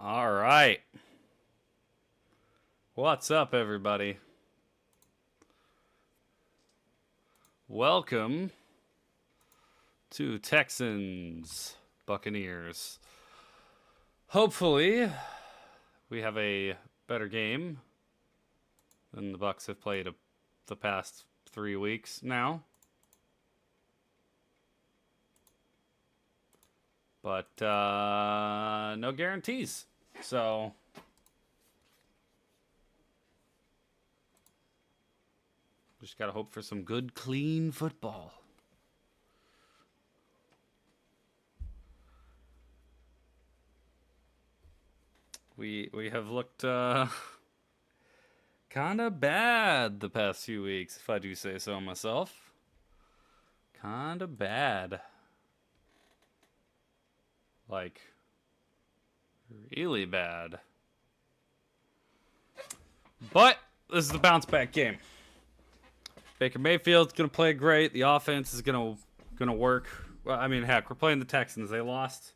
All right. What's up, everybody? Welcome to Texans Buccaneers. Hopefully, we have a better game than the Bucs have played the past 3 weeks now. But no guarantees. So just gotta hope for some good, clean football. We have looked kind of bad the past few weeks, if I do say so myself. Kind of bad. Like, really bad. But this is the bounce back game. Baker Mayfield's gonna play great. The offense is gonna work. Well, I mean, heck, we're playing the Texans. They lost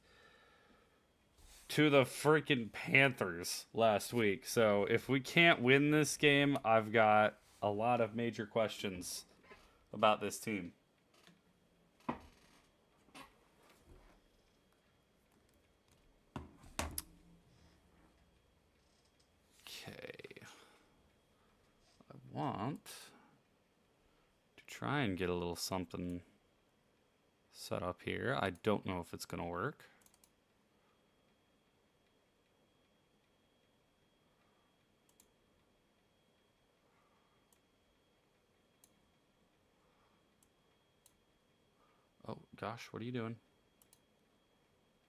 to the freaking Panthers last week. So if we can't win this game, I've got a lot of major questions about this team. Okay. I want to try and get a little something set up here. I don't know if it's going to work. Oh, gosh, what are you doing?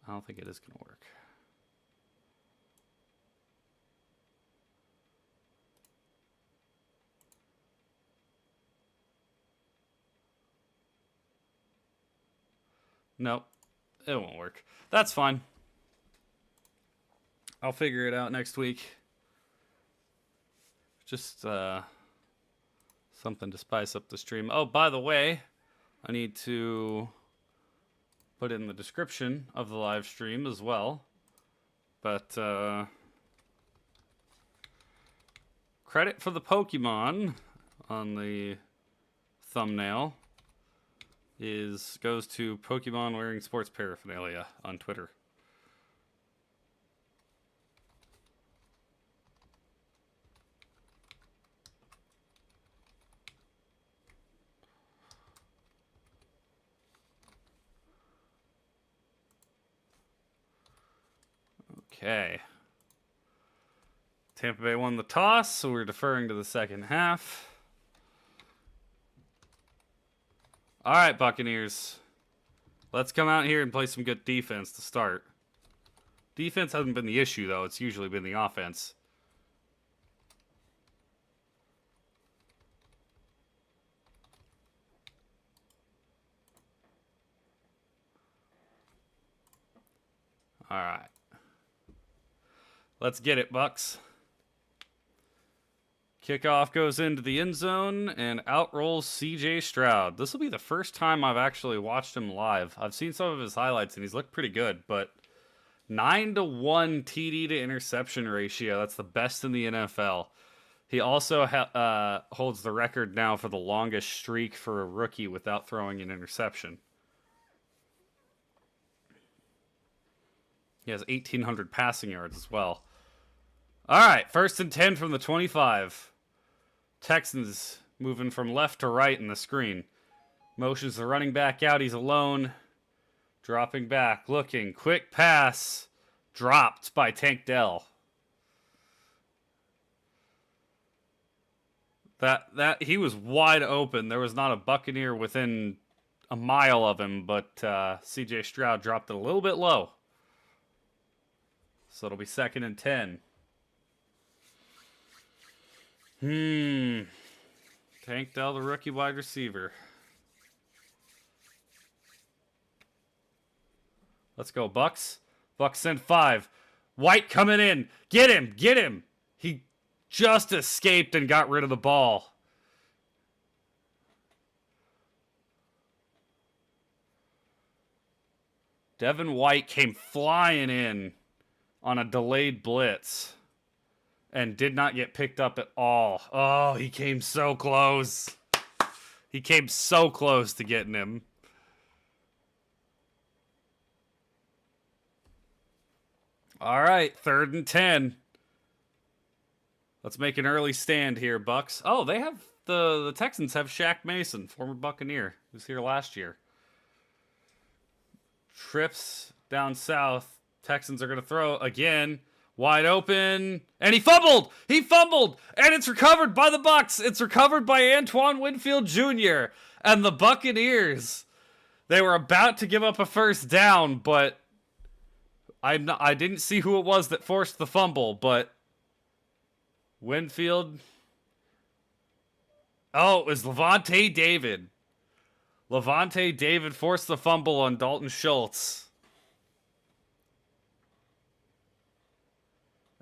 I don't think it is going to work. Nope, it won't work. That's fine. I'll figure it out next week. Just something to spice up the stream. Oh, by the way, I need to put it in the description of the live stream as well. But credit for the Pokemon on the thumbnail goes to Pokemon wearing sports paraphernalia on Twitter. Okay. Tampa Bay won the toss, so we're deferring to the second half. All right, Buccaneers. Let's come out here and play some good defense to start. Defense hasn't been the issue, though. It's usually been the offense. All right. Let's get it, Bucs. Kickoff goes into the end zone, and out rolls C.J. Stroud. This will be the first time I've actually watched him live. I've seen some of his highlights, and he's looked pretty good, but 9-to-1 TD to interception ratio. That's the best in the NFL. He also holds the record now for the longest streak for a rookie without throwing an interception. He has 1,800 passing yards as well. All right, 1st and 10 from the 25. Texans moving from left to right in the screen. Motions the running back out. He's alone. Dropping back, looking. Quick pass. Dropped by Tank Dell. That he was wide open. There was not a Buccaneer within a mile of him, but C.J. Stroud dropped it a little bit low. So it'll be 2nd and 10. Tank Dell, the rookie wide receiver. Let's go, Bucs. Bucs send 5. White coming in. Get him, get him. He just escaped and got rid of the ball. Devin White came flying in on a delayed blitz and did not get picked up at all. Oh, he came so close. He came so close to getting him. All right, 3rd and 10. Let's make an early stand here, Bucs. Oh, they have the Texans have Shaq Mason, former Buccaneer, who was here last year. Trips down south. Texans are going to throw again. Wide open. And he fumbled! He fumbled! And it's recovered by the Bucs. It's recovered by Antoine Winfield Jr. And the Buccaneers. They were about to give up a first down, but I didn't see who it was that forced the fumble, but Winfield. Oh, it was Levante David. Levante David forced the fumble on Dalton Schultz.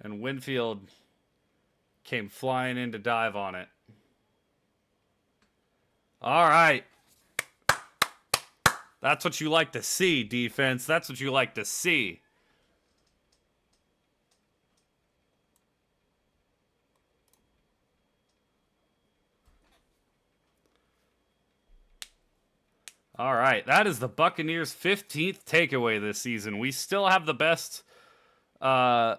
And Winfield came flying in to dive on it. All right. That's what you like to see, defense. That's what you like to see. All right, that is the Buccaneers' 15th takeaway this season. We still have the best I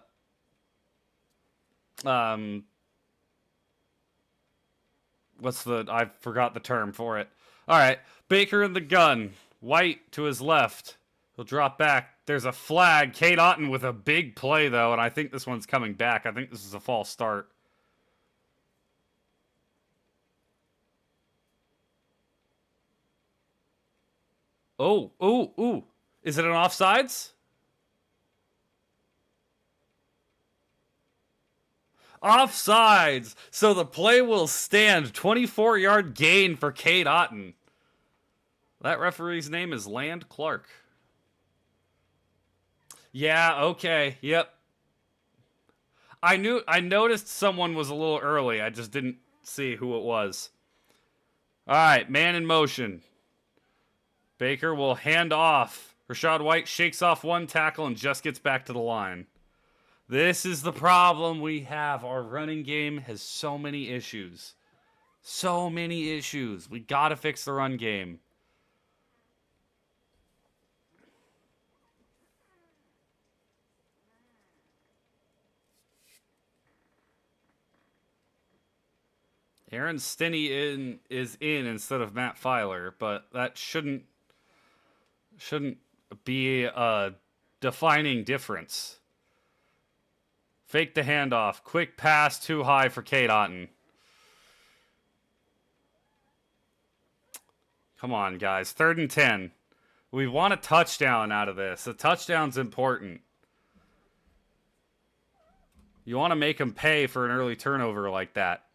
forgot the term for it. All right, Baker in the gun. White to his left. He'll drop back. There's a flag. Cade Otton with a big play, though, and I think this one's coming back. I think this is a false start. Oh. Is it an offsides? Offsides! So the play will stand. 24-yard gain for Cade Otton. That referee's name is Land Clark. Yeah, okay. Yep. I noticed someone was a little early. I just didn't see who it was. All right, man in motion. Baker will hand off. Rachaad White shakes off one tackle and just gets back to the line. This is the problem we have. Our running game has so many issues. So many issues. We got to fix the run game. Aaron Stinney is in instead of Matt Filer, but that shouldn't be a defining difference. Fake the handoff. Quick pass too high for Cade Otton. Come on, guys. 3rd and 10. We want a touchdown out of this. A touchdown's important. You want to make them pay for an early turnover like that.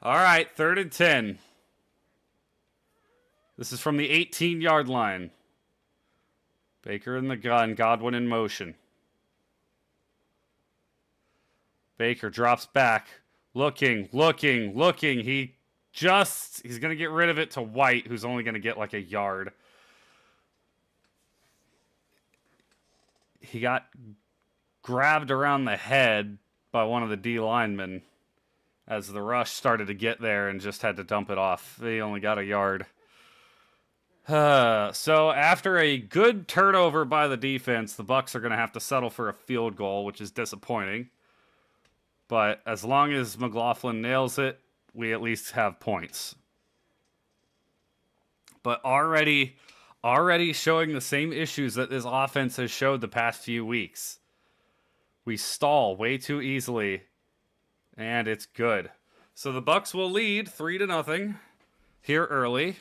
All right, 3rd and 10. This is from the 18-yard line. Baker in the gun, Godwin in motion. Baker drops back, looking. He's going to get rid of it to White, who's only going to get like a yard. He got grabbed around the head by one of the D linemen as the rush started to get there and just had to dump it off. They only got a yard. So after a good turnover by the defense, the Bucs are going to have to settle for a field goal, which is disappointing. But as long as McLaughlin nails it, we at least have points. But already showing the same issues that this offense has showed the past few weeks. We stall way too easily, and it's good. So the Bucs will lead 3-0 here early.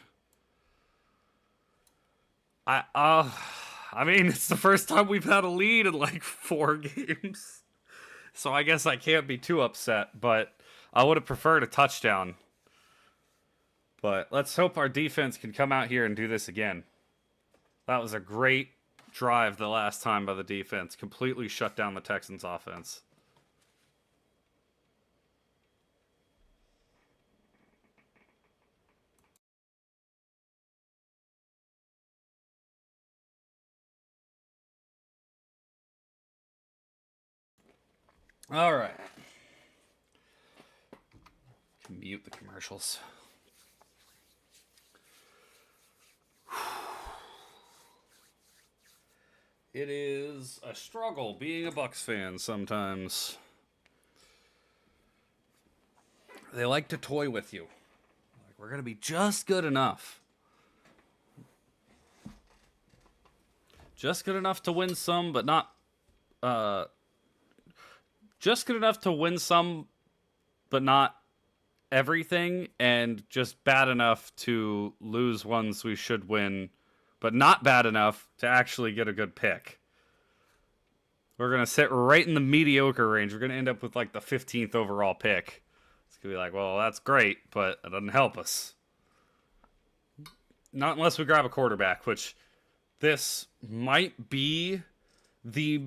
I mean, it's the first time we've had a lead in like 4 games. So I guess I can't be too upset, but I would have preferred a touchdown. But let's hope our defense can come out here and do this again. That was a great drive the last time by the defense. Completely shut down the Texans offense. All right. Mute the commercials. It is a struggle being a Bucs fan sometimes. They like to toy with you. Like, we're going to be just good enough. Just good enough to win some, but not... just good enough to win some, but not everything. And just bad enough to lose ones we should win, but not bad enough to actually get a good pick. We're going to sit right in the mediocre range. We're going to end up with like the 15th overall pick. It's going to be like, well, that's great, but it doesn't help us. Not unless we grab a quarterback, which this might be the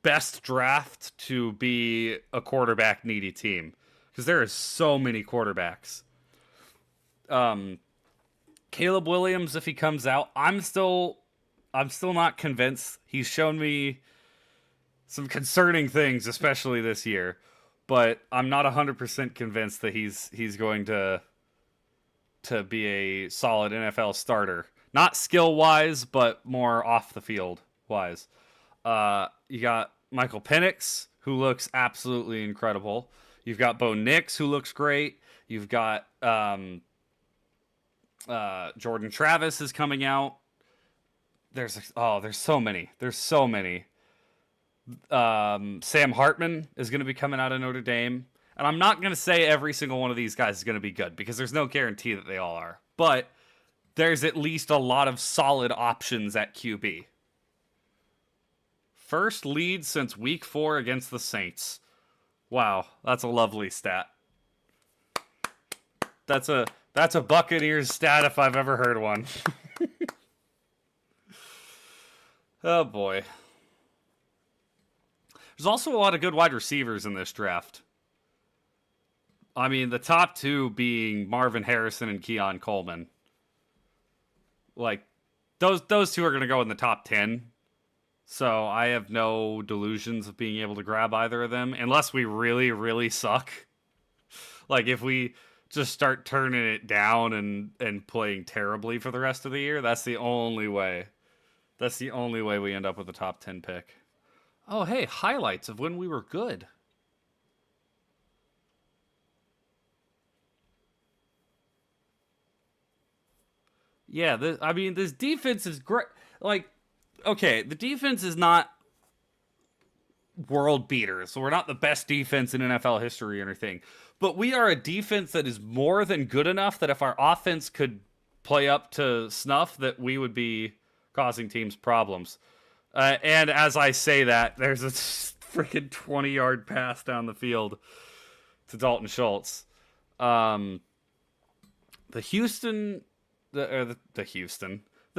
best draft to be a quarterback needy team. Because there are so many quarterbacks. Caleb Williams, if he comes out, I'm still not convinced. He's shown me some concerning things, especially this year, but I'm not 100% convinced that he's going to be a solid NFL starter. Not skill-wise, but more off the field wise. You got Michael Penix, who looks absolutely incredible. You've got Bo Nix, who looks great. You've got Jordan Travis is coming out. There's so many. There's so many. Sam Hartman is going to be coming out of Notre Dame. And I'm not going to say every single one of these guys is going to be good, because there's no guarantee that they all are. But there's at least a lot of solid options at QB. First lead since week 4 against the Saints. Wow, that's a lovely stat. That's a Buccaneers stat if I've ever heard one. Oh boy. There's also a lot of good wide receivers in this draft. I mean, the top 2 being Marvin Harrison and Keon Coleman. Like, those 2 are going to go in the top 10. So I have no delusions of being able to grab either of them, unless we really, really suck. Like, if we just start turning it down and playing terribly for the rest of the year, that's the only way. That's the only way we end up with a top 10 pick. Oh, hey, highlights of when we were good. Yeah, this defense is great. Like, okay, the defense is not world beater, so we're not the best defense in NFL history or anything. But we are a defense that is more than good enough that if our offense could play up to snuff, that we would be causing teams problems. And as I say that, there's a freaking 20-yard pass down the field to Dalton Schultz. The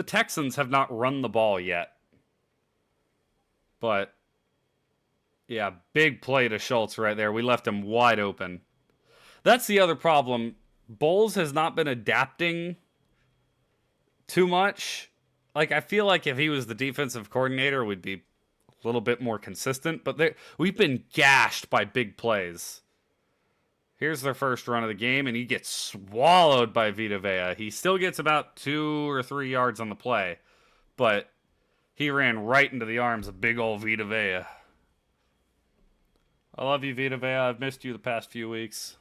Texans have not run the ball yet. But, yeah, big play to Schultz right there. We left him wide open. That's the other problem. Bowles has not been adapting too much. Like, I feel like if he was the defensive coordinator, we'd be a little bit more consistent. But we've been gashed by big plays. Here's their first run of the game, and he gets swallowed by Vita Vea. He still gets about 2 or 3 yards on the play, but he ran right into the arms of big old Vita Vea. I love you, Vita Vea. I've missed you the past few weeks.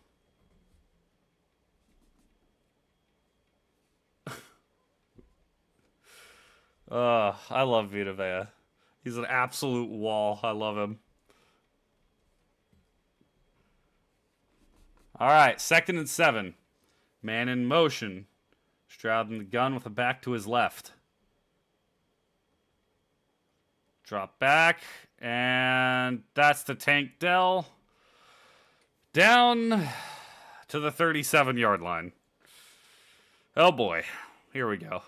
I love Vita Vea. He's an absolute wall. I love him. All right, 2nd and 7. Man in motion. Stroud in the gun with a back to his left. Drop back, and that's the Tank Dell. Down to the 37-yard line. Oh boy, here we go.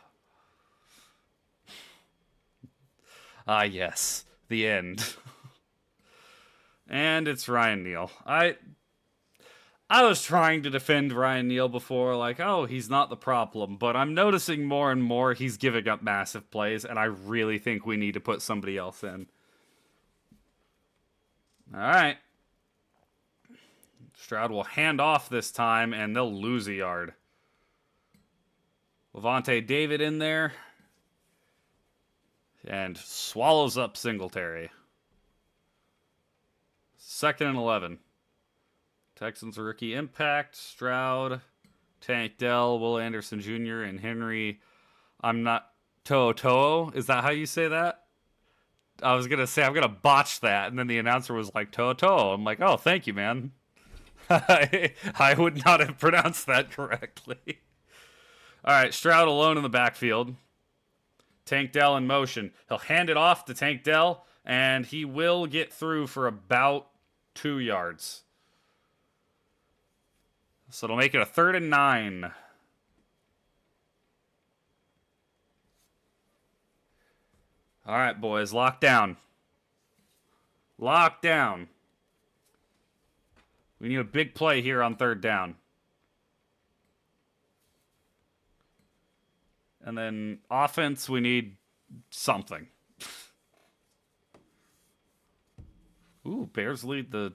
Ah, yes, the end. And it's Ryan Neal. I was trying to defend Ryan Neal before, like, oh, he's not the problem. But I'm noticing more and more he's giving up massive plays, and I really think we need to put somebody else in. All right. Stroud will hand off this time, and they'll lose a yard. Levante David in there. And swallows up Singletary. 2nd and 11. Texans rookie impact. Stroud, Tank Dell, Will Anderson Jr., and Henry. I'm not... To'o. Is that how you say that? I was going to say, I'm going to botch that. And then the announcer was like, To'o. I'm like, oh, thank you, man. I would not have pronounced that correctly. All right, Stroud alone in the backfield. Tank Dell in motion. He'll hand it off to Tank Dell, and he will get through for about 2 yards. So it'll make it a 3rd and 9. All right, boys, lock down. Lock down. We need a big play here on 3rd down. And then offense, we need something. Ooh, Bears lead the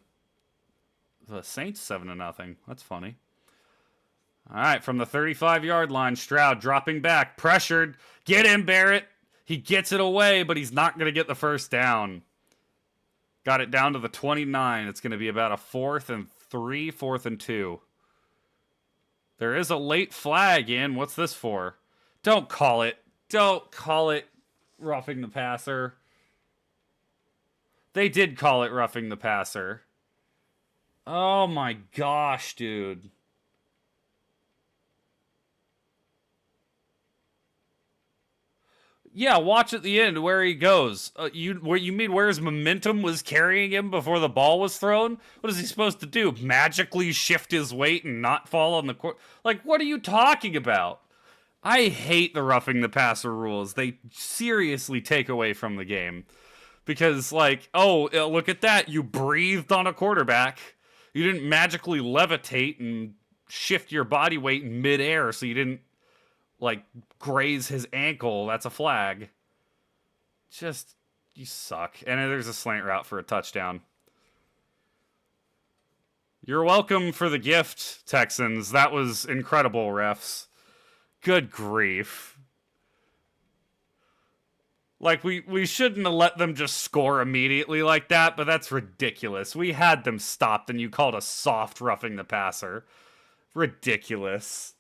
Saints 7-0. That's funny. All right, from the 35-yard line, Stroud dropping back, pressured. Get him, Barrett. He gets it away, but he's not going to get the 1st down. Got it down to the 29. It's going to be about a 4th and 3, 4th and 2. There is a late flag in. What's this for? Don't call it. Don't call it roughing the passer. They did call it roughing the passer. Oh my gosh, dude. Yeah, watch at the end where he goes. You mean where his momentum was carrying him before the ball was thrown? What is he supposed to do? Magically shift his weight and not fall on the court? Like, what are you talking about? I hate the roughing the passer rules. They seriously take away from the game. Because, like, oh, look at that. You breathed on a quarterback. You didn't magically levitate and shift your body weight in midair so you didn't, like, graze his ankle. That's a flag. Just, you suck. And there's a slant route for a touchdown. You're welcome for the gift, Texans. That was incredible, refs. Good grief. Like, we shouldn't have let them just score immediately like that, but that's ridiculous. We had them stopped, and you called a soft roughing the passer. Ridiculous.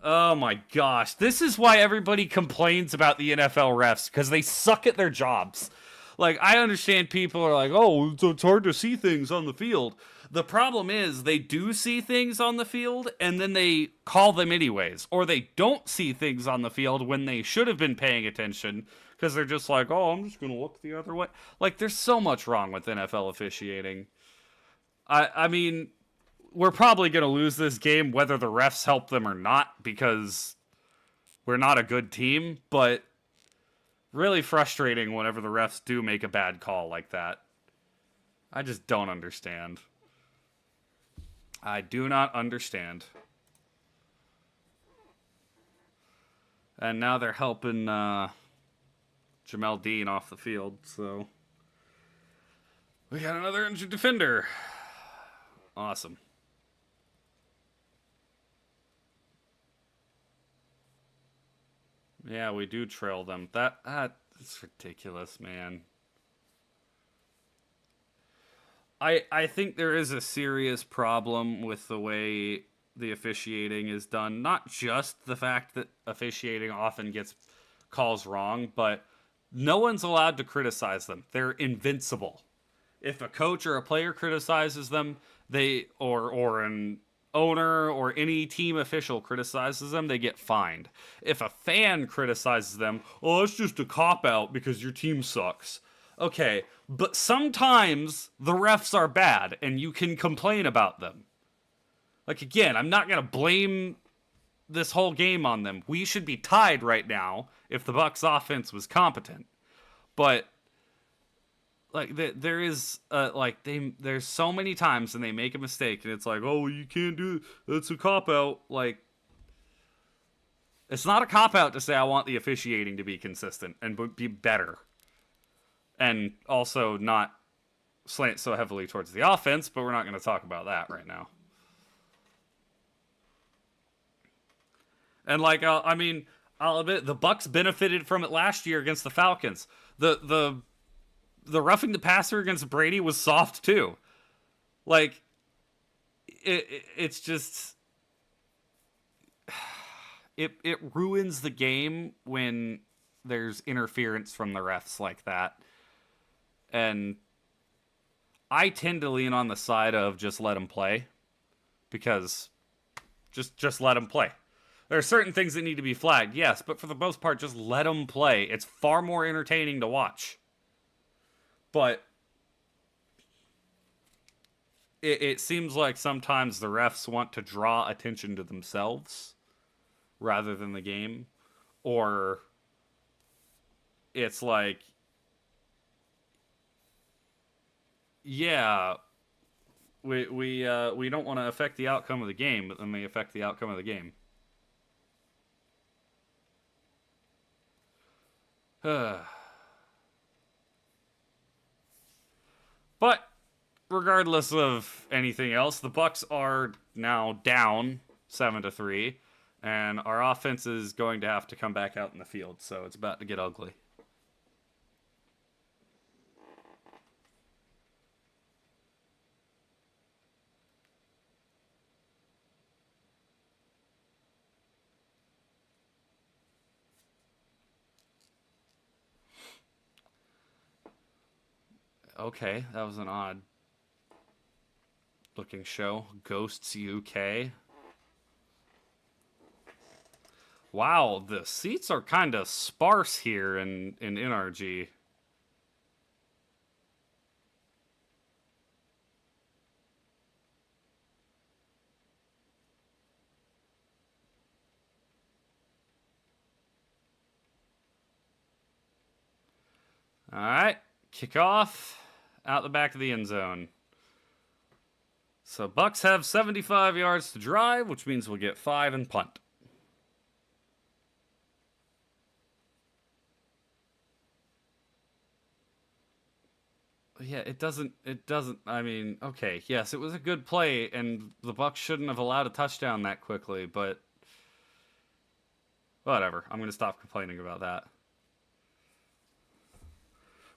Oh my gosh. This is why everybody complains about the NFL refs, because they suck at their jobs. Like, I understand people are like, oh, it's hard to see things on the field. The problem is they do see things on the field, and then they call them anyways. Or they don't see things on the field when they should have been paying attention, because they're just like, oh, I'm just going to look the other way. Like, there's so much wrong with NFL officiating. I mean, we're probably going to lose this game whether the refs help them or not, because we're not a good team, but really frustrating whenever the refs do make a bad call like that. I just don't understand. I do not understand. And now they're helping Jamel Dean off the field, so we got another injured defender. Awesome. Yeah, we do trail them. That's ridiculous, man. I think there is a serious problem with the way the officiating is done. Not just the fact that officiating often gets calls wrong, but no one's allowed to criticize them. They're invincible. If a coach or a player criticizes them, or an owner or any team official criticizes them, they get fined. If a fan criticizes them, oh, it's just a cop-out because your team sucks. Okay, but sometimes the refs are bad, and you can complain about them. Like, again, I'm not going to blame this whole game on them. We should be tied right now if the Bucs offense was competent. But, like, there's so many times when they make a mistake, and it's like, oh, you can't do it. That's a cop-out. Like, it's not a cop-out to say I want the officiating to be consistent and be better. And also not slant so heavily towards the offense, but we're not going to talk about that right now. And I'll admit the Bucs benefited from it last year against the Falcons. The roughing the passer against Brady was soft too. Like it's just it ruins the game when there's interference from the refs like that. And I tend to lean on the side of just let them play, because just let them play. There are certain things that need to be flagged, yes, but for the most part, just let them play. It's far more entertaining to watch. But it seems like sometimes the refs want to draw attention to themselves rather than the game. Or it's like, yeah, we don't want to affect the outcome of the game, but then they affect the outcome of the game. But regardless of anything else, the Bucs are now down 7-3, and our offense is going to have to come back out in the field, so it's about to get ugly. Okay, that was an odd looking show. Ghosts UK. Wow, the seats are kind of sparse here in NRG. All right, kickoff out the back of the end zone. So Bucs have 75 yards to drive, which means we'll get 5 and punt. Yeah, it doesn't, I mean, okay, yes, it was a good play, and the Bucs shouldn't have allowed a touchdown that quickly, but whatever. I'm going to stop complaining about that.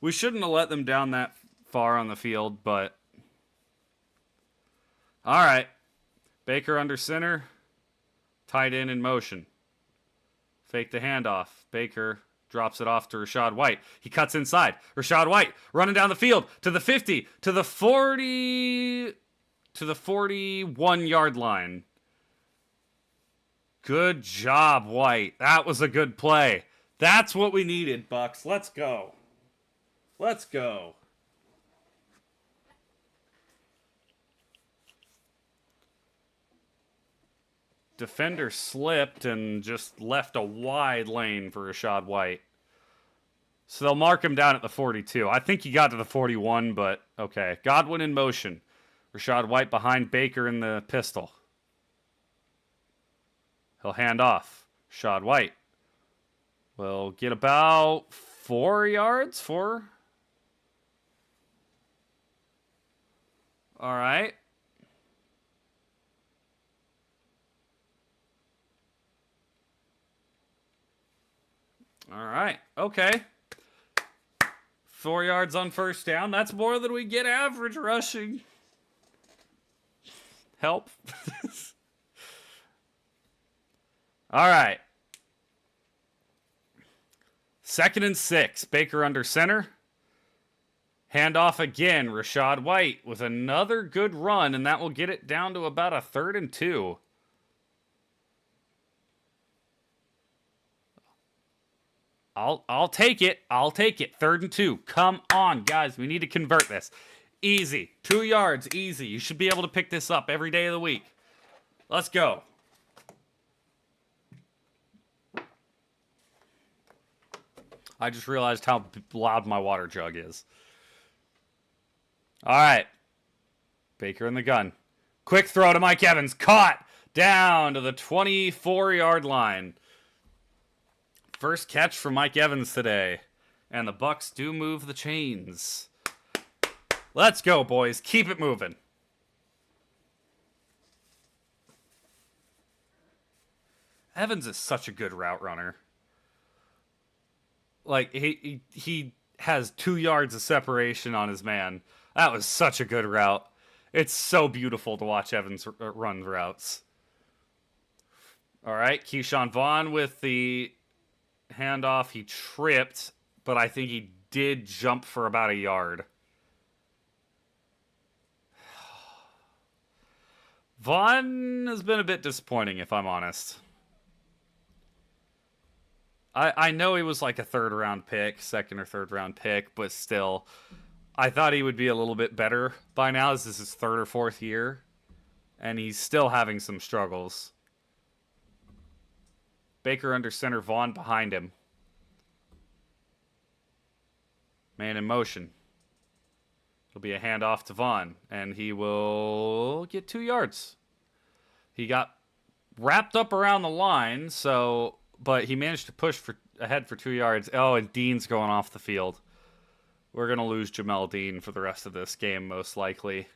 We shouldn't have let them down that far on the field, but all right. Baker under center. Tight end in motion. Fake the handoff. Baker drops it off to Rachaad White. He cuts inside. Rachaad White running down the field to the 50, to the 40, to the 41-yard line. Good job, White. That was a good play. That's what we needed, Bucs. Let's go. Let's go. Defender slipped and just left a wide lane for Rachaad White. So they'll mark him down at the 42. I think he got to the 41, but okay. Godwin in motion. Rachaad White behind Baker in the pistol. He'll hand off. Rachaad White will get about 4 yards. 4. All right. All right. Okay. 4 yards on first down. That's more than we get average rushing. Help. All right. 2nd and 6. Baker under center. Handoff again. Rachaad White with another good run, and that will get it down to about a 3rd and 2. I'll take it. I'll take it. 3rd and 2. Come on, guys. We need to convert this. Easy. 2 yards. Easy. You should be able to pick this up every day of the week. Let's go. I just realized how loud my water jug is. All right. Baker in the gun. Quick throw to Mike Evans. Caught down to the 24-yard line. First catch for Mike Evans today. And the Bucs do move the chains. Let's go, boys. Keep it moving. Evans is such a good route runner. Like, he has 2 yards of separation on his man. That was such a good route. It's so beautiful to watch Evans run routes. All right, Keyshawn Vaughn with the handoff. He tripped, but I think he did jump for about a yard. Vaughn has been a bit disappointing, if I'm honest. I know he was like a third-round pick, second or third-round pick, but still, I thought he would be a little bit better by now. This is his third or fourth year, and he's still having some struggles. Baker under center, Vaughn behind him. Man in motion. It'll be a handoff to Vaughn, and he will get 2 yards. He got wrapped up around the line, but he managed to push ahead for 2 yards. Oh, and Dean's going off the field. We're going to lose Jamel Dean for the rest of this game, most likely.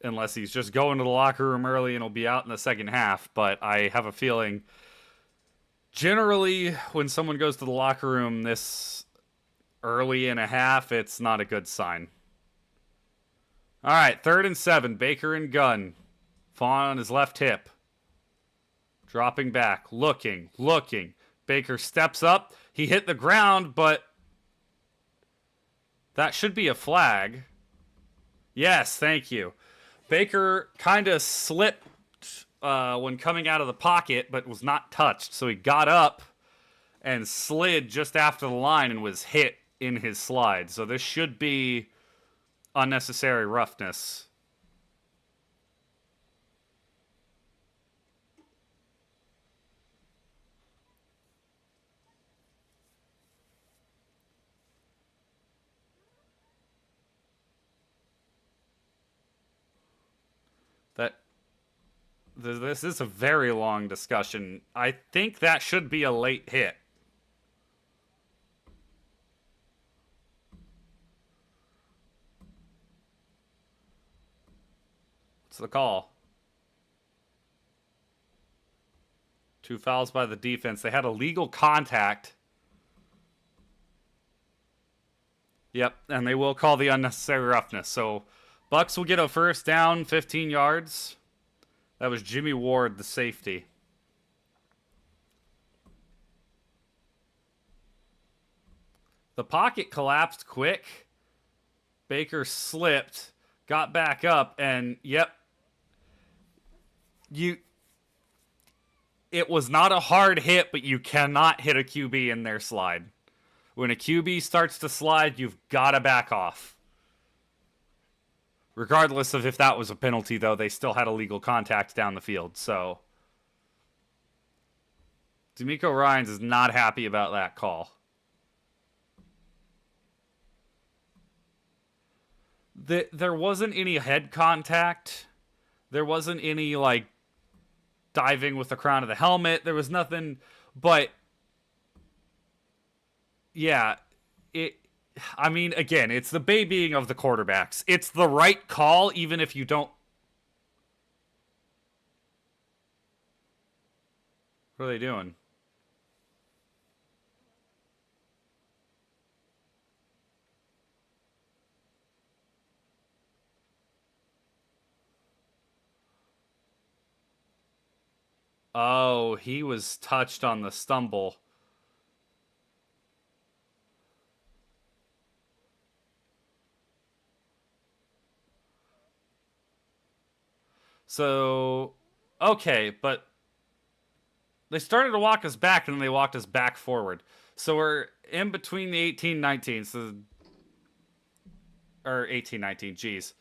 Unless he's just going to the locker room early and will be out in the second half. But I have a feeling, generally, when someone goes to the locker room this early in a half, it's not a good sign. All right, 3rd and 7. Baker and gun. Vaughn on his left hip. Dropping back. Looking. Baker steps up. He hit the ground, but that should be a flag. Yes, thank you. Baker kind of slipped when coming out of the pocket, but was not touched. So he got up and slid just after the line and was hit in his slide. So this should be unnecessary roughness. This is a very long discussion. I think that should be a late hit. What's the call? 2 fouls by the defense. They had illegal contact. Yep, and they will call the unnecessary roughness. So Bucs will get a first down, 15 yards. That was Jimmy Ward, the safety. The pocket collapsed quick. Baker slipped, got back up, and yep. It was not a hard hit, but you cannot hit a QB in their slide. When a QB starts to slide, you've got to back off. Regardless of if that was a penalty, though, they still had illegal contact down the field. So, D'Amico Ryans is not happy about that call. There wasn't any head contact. There wasn't any, like, diving with the crown of the helmet. There was nothing, but, yeah, I mean, again, it's the babying of the quarterbacks. It's the right call, even if you don't. What are they doing? Oh, he was touched on the stumble. So, okay, but they started to walk us back, and then they walked us back forward. So we're in between the 18-19, or 18-19, geez.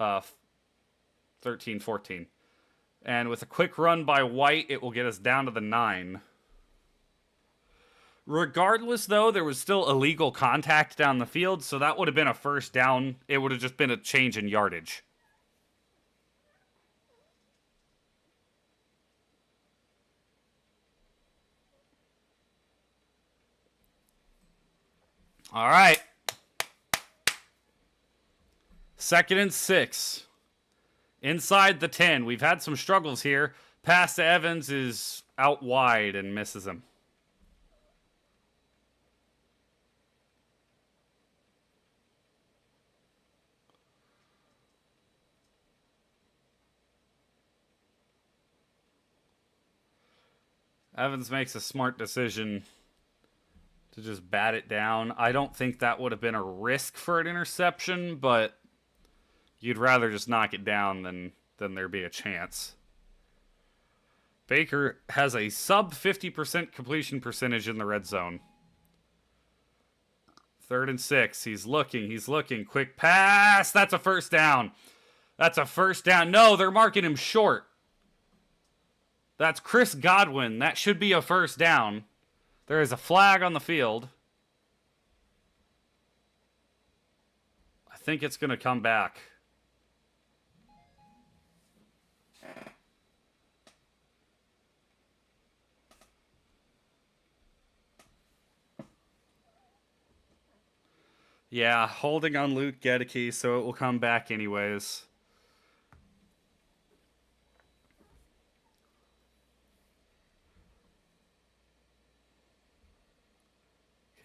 13-14. And with a quick run by White, it will get us down to the 9. Regardless, though, there was still illegal contact down the field, so that would have been a first down. It would have just been a change in yardage. All right. 2nd and 6. Inside the 10. We've had some struggles here. Pass to Evans is out wide and misses him. Evans makes a smart decision to just bat it down. I don't think that would have been a risk for an interception, but you'd rather just knock it down than there be a chance. Baker has a sub 50% completion percentage in the red zone. 3rd and 6. He's looking. Quick pass. That's a first down. No, they're marking him short. That's Chris Godwin. That should be a first down. There is a flag on the field. I think it's going to come back. Yeah, holding on Luke Gedeke, so it will come back anyways.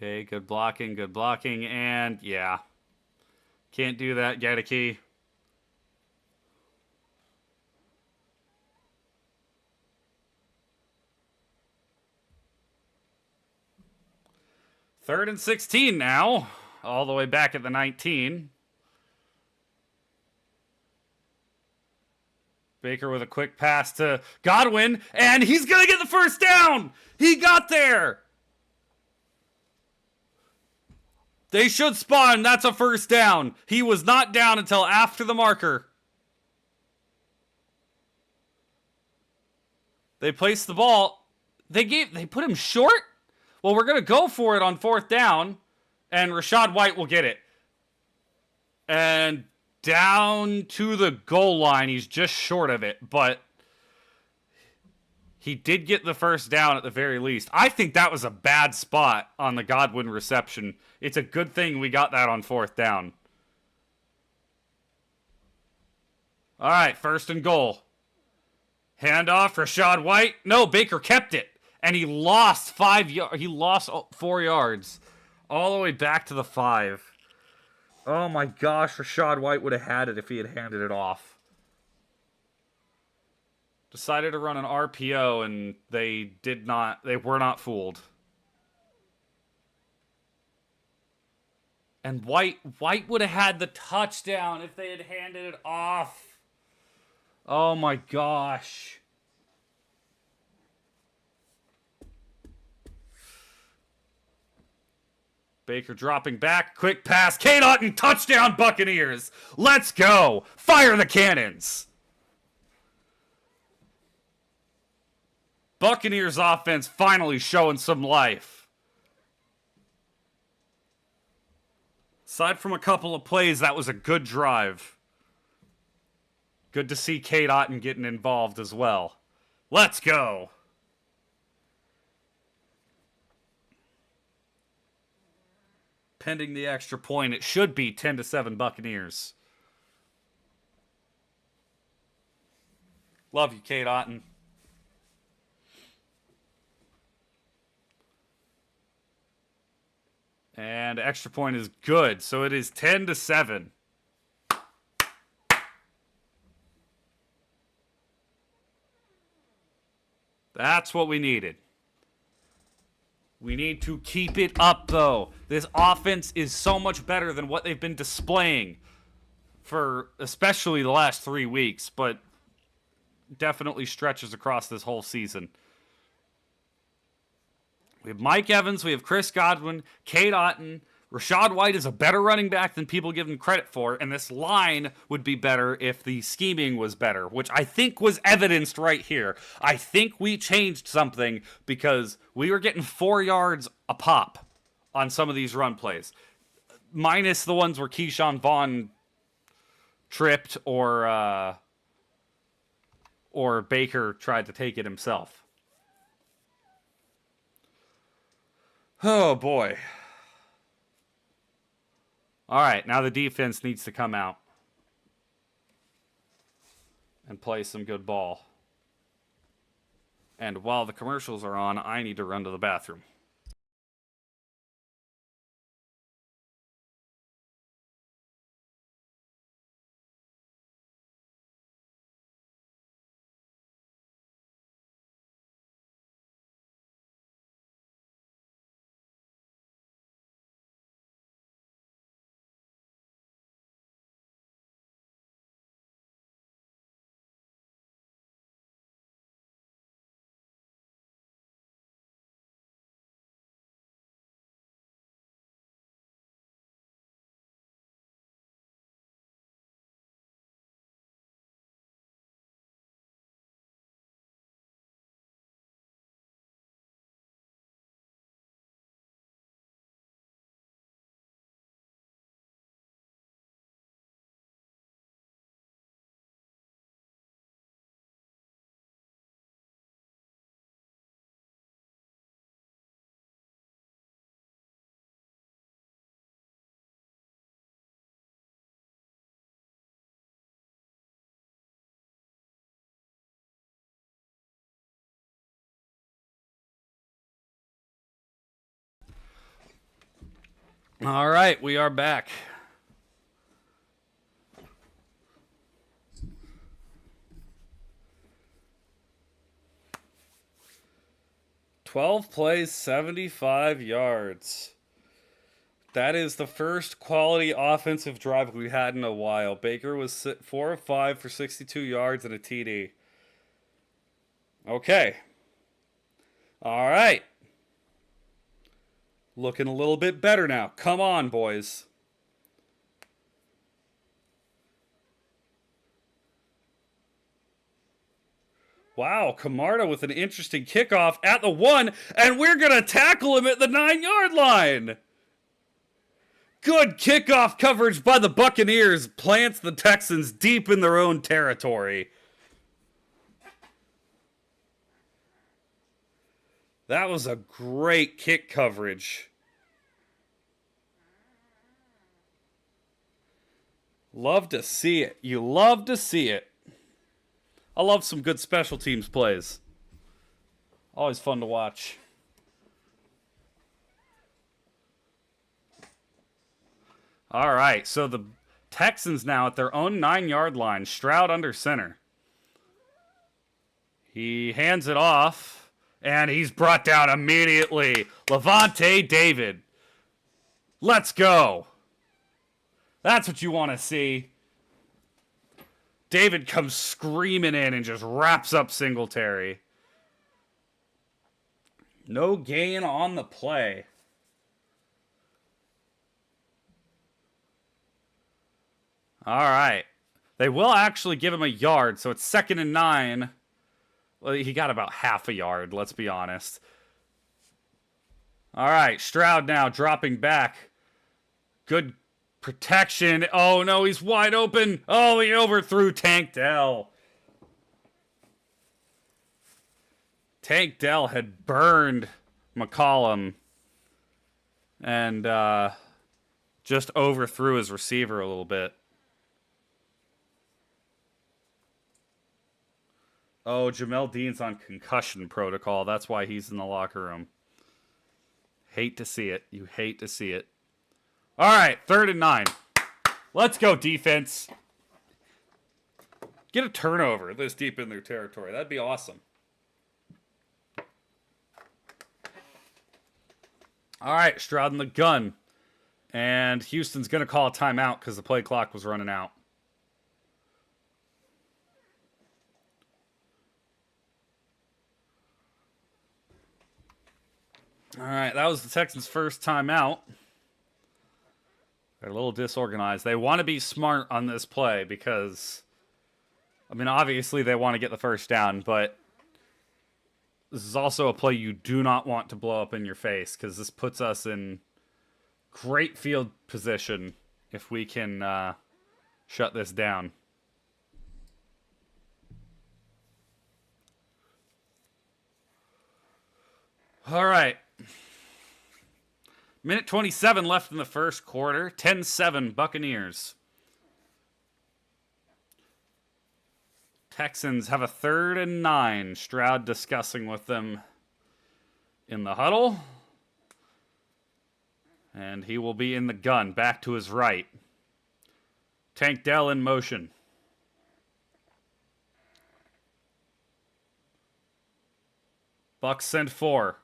Okay, good blocking, and yeah. Can't do that, Gedeke. Third and 16 now. All the way back at the 19. Baker with a quick pass to Godwin, and he's going to get the first down! He got there! They should spawn. That's a first down. He was not down until after the marker. They placed the ball. They put him short? Well, we're going to go for it on 4th down. And Rachaad White will get it. And down to the goal line. He's just short of it. But he did get the first down at the very least. I think that was a bad spot on the Godwin reception. It's a good thing we got that on 4th down. All right, 1st and goal. Handoff, Rachaad White. No, Baker kept it. And he lost 4 yards. All the way back to the 5. Oh my gosh, Rachaad White would have had it if he had handed it off. Decided to run an RPO and they were not fooled. And White would have had the touchdown if they had handed it off. Oh my gosh. Baker dropping back. Quick pass. Cade Otton. Touchdown Buccaneers. Let's go. Fire the cannons. Buccaneers offense finally showing some life. Aside from a couple of plays, that was a good drive. Good to see Cade Otton getting involved as well. Let's go. Pending the extra point, it should be 10-7 Buccaneers. Love you, Cade Otton. And extra point is good, so it is 10-7. That's what we needed. We need to keep it up, though. This offense is so much better than what they've been displaying for especially the last 3 weeks, but definitely stretches across this whole season. We have Mike Evans, we have Chris Godwin, Cade Otton. Rachaad White is a better running back than people give him credit for, and this line would be better if the scheming was better, which I think was evidenced right here. I think we changed something because we were getting 4 yards a pop on some of these run plays, minus the ones where Keyshawn Vaughn tripped or Baker tried to take it himself. Oh, boy. All right, now the defense needs to come out. and play some good ball. And while the commercials are on, I need to run to the bathroom. All right, we are back. "12 plays, 75 yards. That is the first quality offensive drive we had in a while. Baker was 4 of 5 for 62 yards and a TD. Okay. All right. Looking a little bit better now. Come on, boys. Wow, Camarda with an interesting kickoff at the 1, and we're going to tackle him at the 9-yard line. Good kickoff coverage by the Buccaneers. Plants the Texans deep in their own territory. That was a great kick coverage. Love to see it. You love to see it. I love some good special teams plays. Always fun to watch. All right, so the Texans now at their own 9-yard line. Stroud under center. He hands it off, and he's brought down immediately. Levante David. Let's go. That's what you want to see. David comes screaming in and just wraps up Singletary. No gain on the play. All right. They will actually give him a yard, so it's 2nd and 9. Well, he got about half a yard, let's be honest. All right, Stroud now dropping back. Good protection. Oh, no, he's wide open. Oh, he overthrew Tank Dell. Tank Dell had burned McCollum and just overthrew his receiver a little bit. Oh, Jamel Dean's on concussion protocol. That's why he's in the locker room. Hate to see it. You hate to see it. All right, 3rd and 9. Let's go, defense. Get a turnover this deep in their territory. That'd be awesome. All right, Stroud in the gun. And Houston's going to call a timeout because the play clock was running out. All right, that was the Texans' first timeout. They're a little disorganized. They want to be smart on this play because, I mean, obviously they want to get the first down, but this is also a play you do not want to blow up in your face because this puts us in great field position if we can shut this down. All right. Minute 27 left in the first quarter. 10-7 Buccaneers. Texans have a 3rd and 9. Stroud discussing with them in the huddle. And he will be in the gun, back to his right. Tank Dell in motion. Bucs send 4.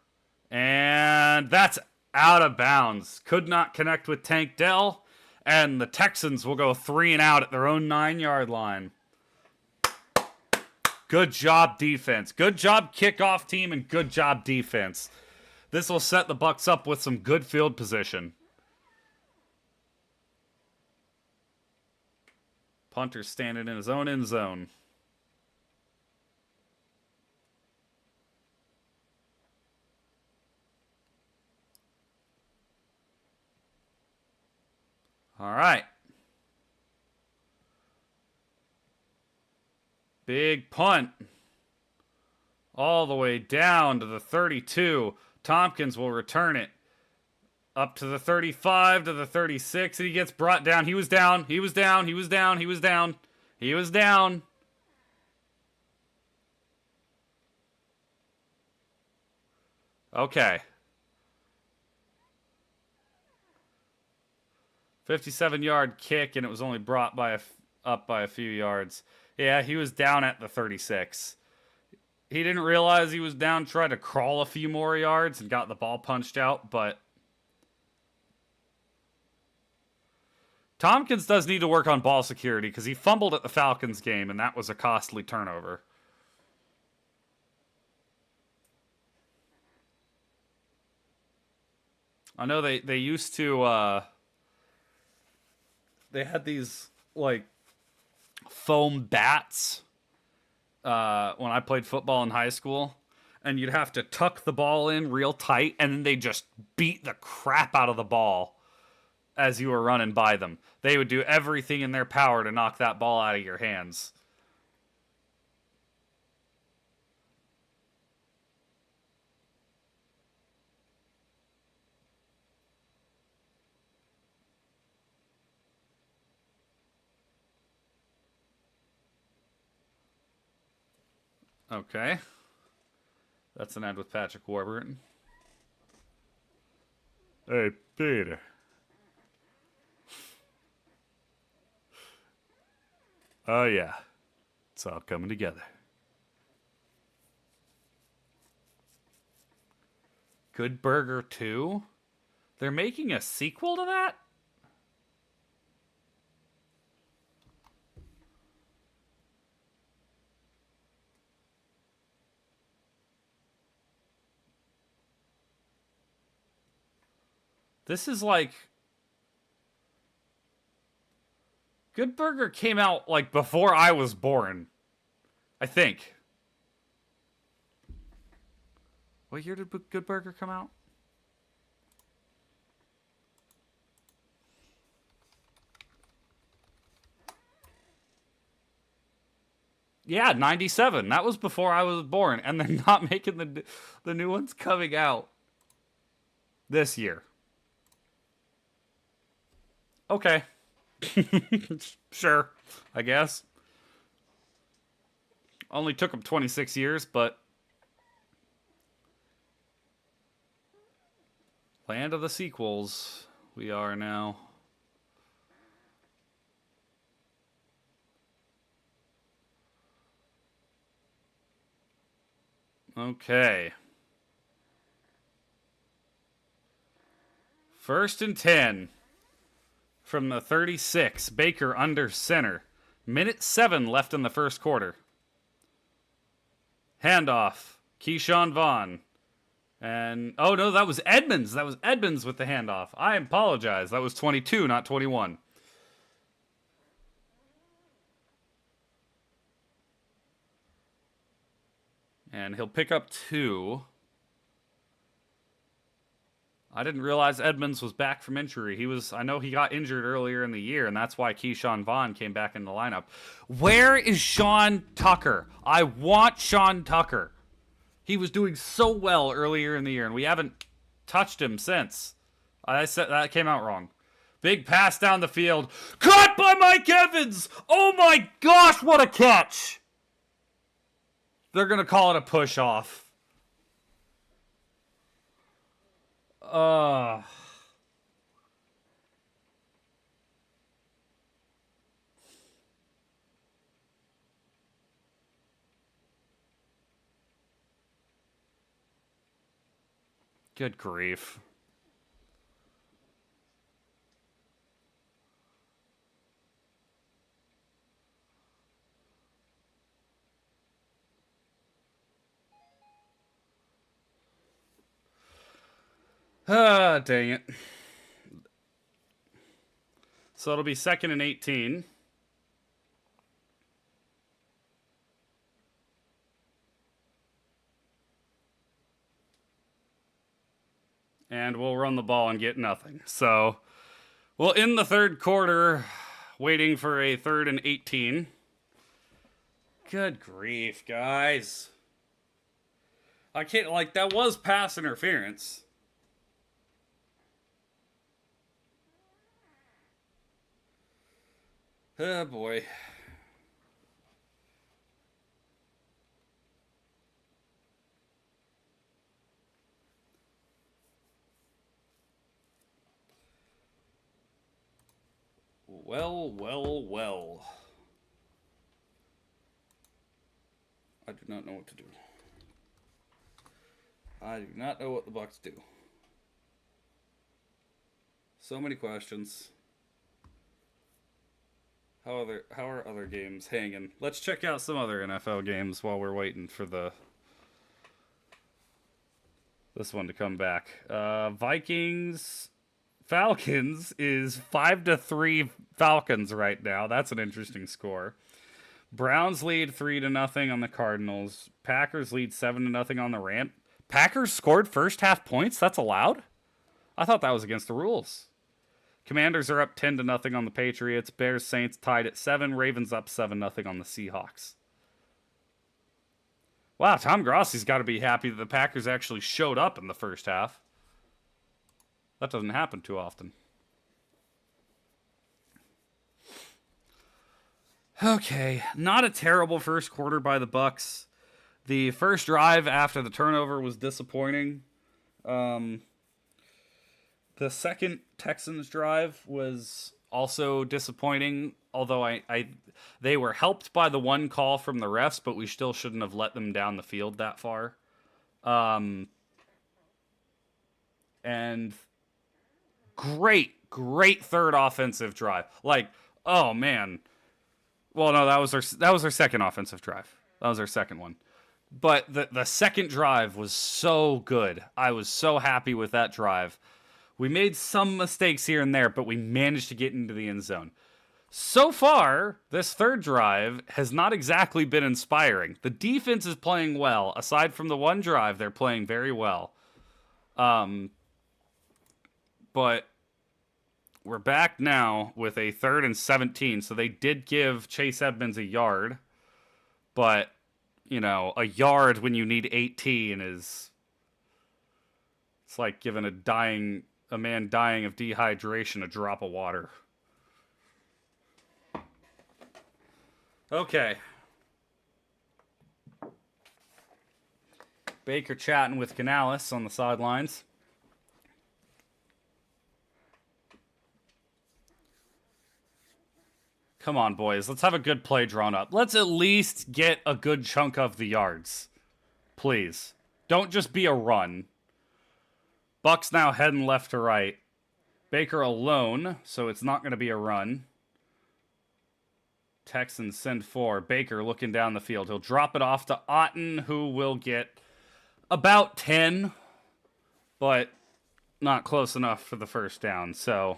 And that's out of bounds. Could not connect with Tank Dell. And the Texans will go 3 and out at their own 9-yard line. Good job, defense. Good job, kickoff team, and good job, defense. This will set the Bucs up with some good field position. Punter standing in his own end zone. All right. Big punt. All the way down to the 32. Tompkins will return it. Up to the 35, to the 36, and he gets brought down. He was down. He was down. He was down. He was down. He was down. Okay. 57-yard kick, and it was only brought up by a few yards. Yeah, he was down at the 36. He didn't realize he was down, tried to crawl a few more yards, and got the ball punched out, but Tompkins does need to work on ball security because he fumbled at the Falcons game, and that was a costly turnover. I know they used to, they had these, like, foam bats when I played football in high school, and you'd have to tuck the ball in real tight, and then they just beat the crap out of the ball as you were running by them. They would do everything in their power to knock that ball out of your hands. Okay. That's an ad with Patrick Warburton. Hey, Peter. Oh, yeah. It's all coming together. Good Burger 2? They're making a sequel to that? This is like... Good Burger came out, like, before I was born. I think. What year did Good Burger come out? Yeah, 97. That was before I was born. And they're not making the new ones coming out this year. Okay. Sure, I guess. Only took them 26 years, but land of the sequels we are now. Okay. 1st and 10. From the 36, Baker under center. Minute 7 left in the first quarter. Handoff, Keyshawn Vaughn. And, oh no, that was Edmonds. That was Edmonds with the handoff. I apologize. That was 22, not 21. And he'll pick up 2. I didn't realize Edmonds was back from injury. I know he got injured earlier in the year, and that's why Keyshawn Vaughn came back in the lineup. Where is Sean Tucker? I want Sean Tucker. He was doing so well earlier in the year, and we haven't touched him since. I said that came out wrong. Big pass down the field. Caught by Mike Evans! Oh my gosh, what a catch! They're going to call it a push-off. Good grief. Ah, dang it. So it'll be 2nd and 18. And we'll run the ball and get nothing. So we'll end the third quarter waiting for a 3rd and 18. Good grief, guys. I can't, like, that was pass interference. Oh, boy. Well, well, well. I do not know what to do. I do not know what the Bucs do. So many questions. How are other games hanging? Let's check out some other NFL games while we're waiting for this one to come back. Vikings Falcons is 5-3 Falcons right now. That's an interesting score. Browns lead 3-0 on the Cardinals. Packers lead 7-0 on the Rams. Packers scored first half points? That's allowed? I thought that was against the rules. Commanders are up 10-0 on the Patriots. Bears Saints tied at 7. Ravens up 7-0 on the Seahawks. Wow, Tom Grossi's got to be happy that the Packers actually showed up in the first half. That doesn't happen too often. Okay, not a terrible first quarter by the Bucs. The first drive after the turnover was disappointing. The second Texans drive was also disappointing, although they were helped by the one call from the refs, but we still shouldn't have let them down the field that far. And great third offensive drive. Like, oh man. Well, no, that was our second offensive drive. That was our second one. But the second drive was so good. I was so happy with that drive. We made some mistakes here and there, but we managed to get into the end zone. So far, this third drive has not exactly been inspiring. The defense is playing well. Aside from the one drive, they're playing very well. But we're back now with a 3rd and 17. So they did give Chase Edmonds a yard. But, you know, a yard when you need 18 is... It's like giving a man dying of dehydration a drop of water. Okay. Baker chatting with Canales on the sidelines. Come on, boys. Let's have a good play drawn up. Let's at least get a good chunk of the yards. Please. Don't just be a run. Bucs now heading left to right. Baker alone, so it's not going to be a run. Texans send 4. Baker looking down the field. He'll drop it off to Otten, who will get about 10, but not close enough for the first down. So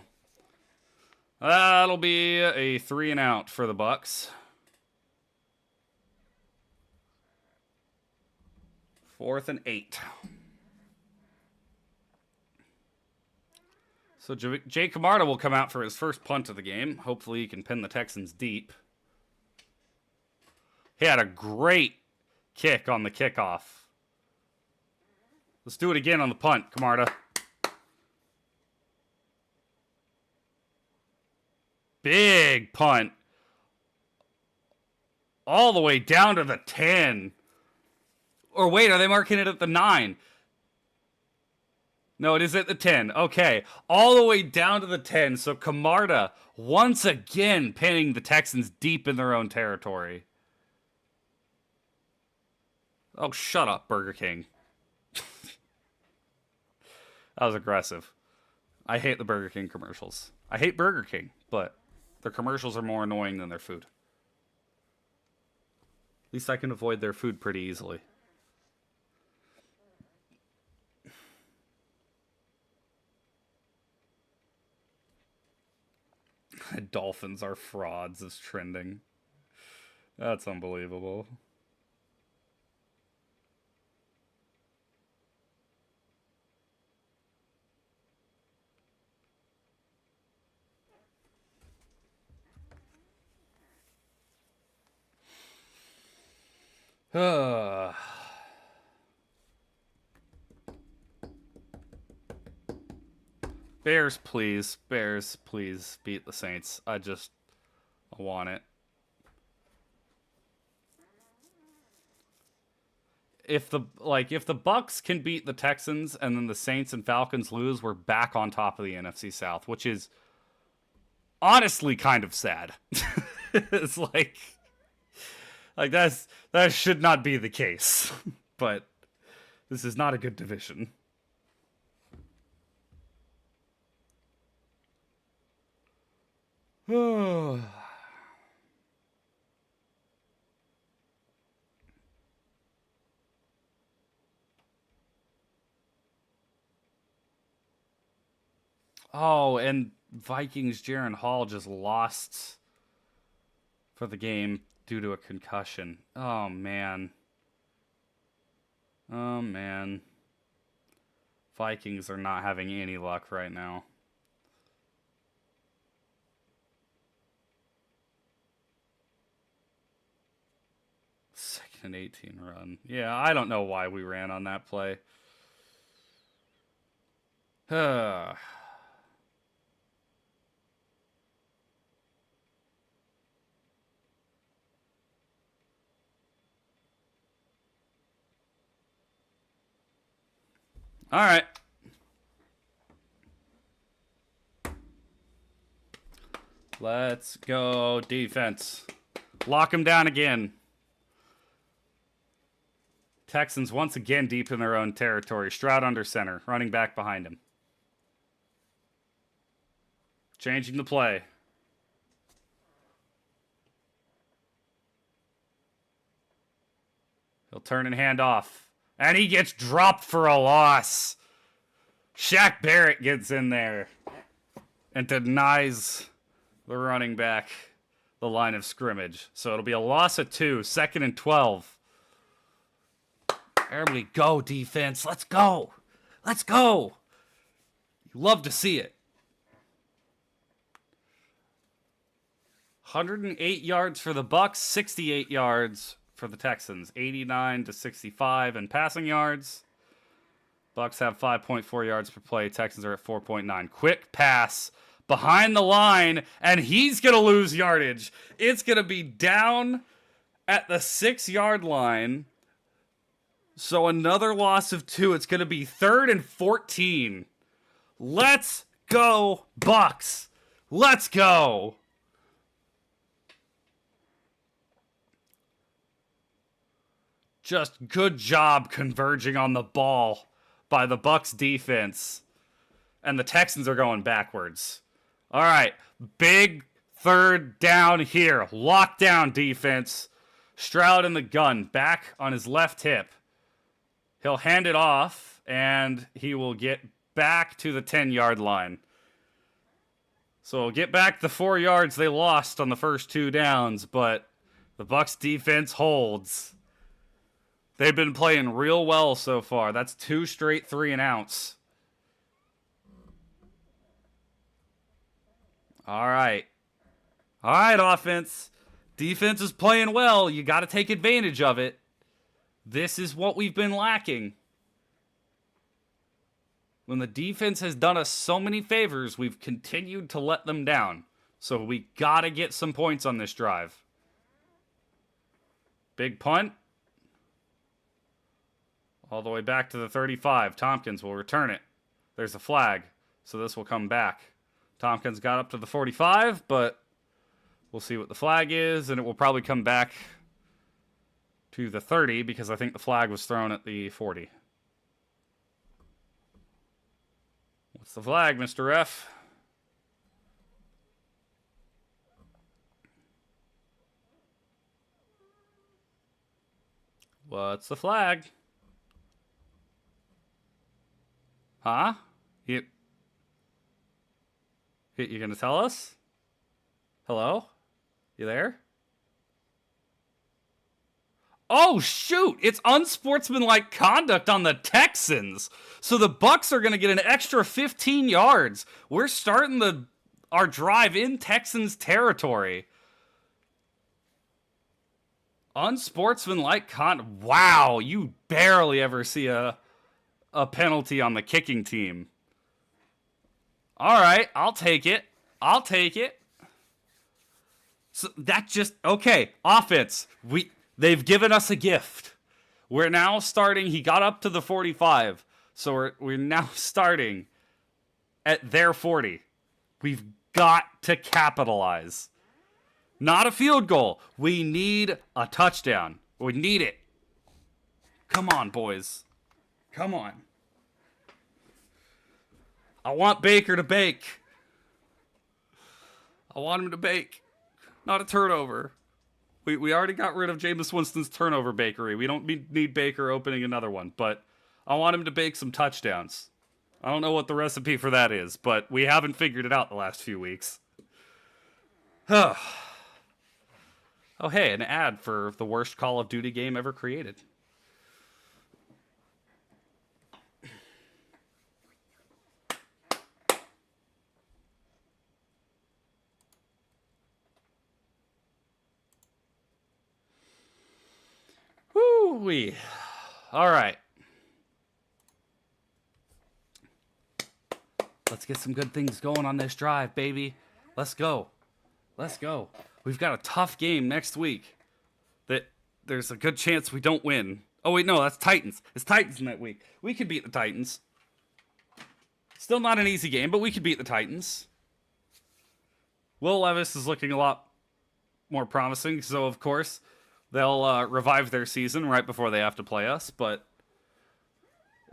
that'll be a 3 and out for the Bucs. 4th and 8. So Jake Camarda will come out for his first punt of the game. Hopefully he can pin the Texans deep. He had a great kick on the kickoff. Let's do it again on the punt, Camarda. Big punt. All the way down to the 10. Or wait, are they marking it at the 9? No, it is at the 10. Okay. All the way down to the 10. So Camarda once again pinning the Texans deep in their own territory. Oh, shut up, Burger King. That was aggressive. I hate the Burger King commercials. I hate Burger King, but their commercials are more annoying than their food. At least I can avoid their food pretty easily. Dolphins are frauds is trending. That's unbelievable. Bears, please. Bears, please beat the Saints. I want it. If the Bucs can beat the Texans and then the Saints and Falcons lose, we're back on top of the NFC South, which is honestly kind of sad. It's like that should not be the case. But this is not a good division. Oh, and Vikings Jaron Hall just lost for the game due to a concussion. Oh, man. Oh, man. Vikings are not having any luck right now. Second and 18 run. Yeah, I don't know why we ran on that play. All right. Let's go defense. Lock him down again. Texans once again deep in their own territory. Stroud under center. Running back behind him. Changing the play. He'll turn and hand off. And he gets dropped for a loss. Shaq Barrett gets in there and denies the running back the line of scrimmage. So it'll be a loss of 2, 2nd and 12. There we go, defense. Let's go. Let's go. You love to see it. 108 yards for the Bucs, 68 yards for the Texans, 89 to 65 in passing yards. Bucs have 5.4 yards per play. Texans are at 4.9. Quick pass behind the line, and he's going to lose yardage. It's going to be down at the 6-yard line. So another loss of 2. It's going to be 3rd and 14. Let's go, Bucs. Let's go. Just good job converging on the ball by the Bucs defense. And the Texans are going backwards. All right, big 3rd down here. Lockdown defense. Stroud in the gun, back on his left hip. He'll hand it off, and he will get back to the 10-yard line. So we'll get back the 4 yards they lost on the first 2 downs, but the Bucs defense holds. They've been playing real well so far. That's 2 straight 3-and-outs. All right. All right, offense. Defense is playing well. You got to take advantage of it. This is what we've been lacking. When the defense has done us so many favors, we've continued to let them down. So we got to get some points on this drive. Big punt. All the way back to the 35. Tompkins will return it. There's a flag, so this will come back. Tompkins got up to the 45, but we'll see what the flag is, and it will probably come back to the 30 because I think the flag was thrown at the 40. What's the flag, Mr. Ref? What's the flag? Huh? You gonna tell us? Hello? You there? Oh, shoot! It's unsportsmanlike conduct on the Texans. So the Bucs are gonna get an extra 15 yards. We're starting our drive in Texans territory. Unsportsmanlike conduct. Wow, you barely ever see a penalty on the kicking team. All right, I'll take it. I'll take it. So that just okay. Offense. They've given us a gift. We're now starting. He got up to the 45, so we're now starting at their 40. We've got to capitalize. Not a field goal. We need a touchdown. We need it. Come on, boys. Come on. I want Baker to bake. I want him to bake. Not a turnover. We already got rid of Jameis Winston's turnover bakery. We don't need Baker opening another one. But I want him to bake some touchdowns. I don't know what the recipe for that is, but we haven't figured it out the last few weeks. Oh, hey, an ad for the worst Call of Duty game ever created. Woo-wee. All right. Let's get some good things going on this drive, baby. Let's go. Let's go. We've got a tough game next week that there's a good chance we don't win. Oh, wait, no, that's Titans. It's Titans in that week. We could beat the Titans. Still not an easy game, but we could beat the Titans. Will Levis is looking a lot more promising, so of course they'll revive their season right before they have to play us, but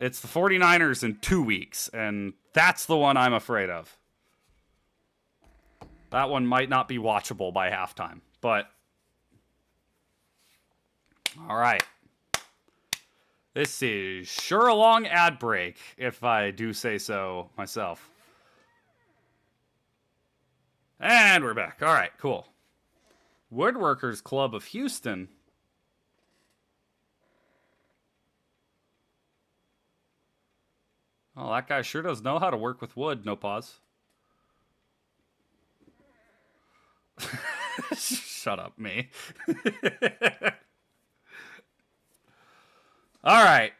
it's the 49ers in 2 weeks, and that's the one I'm afraid of. That one might not be watchable by halftime, but all right. This is sure a long ad break, if I do say so myself. And we're back. All right, cool. Woodworkers Club of Houston. Oh, that guy sure does know how to work with wood. No pause. Shut up, me. All right.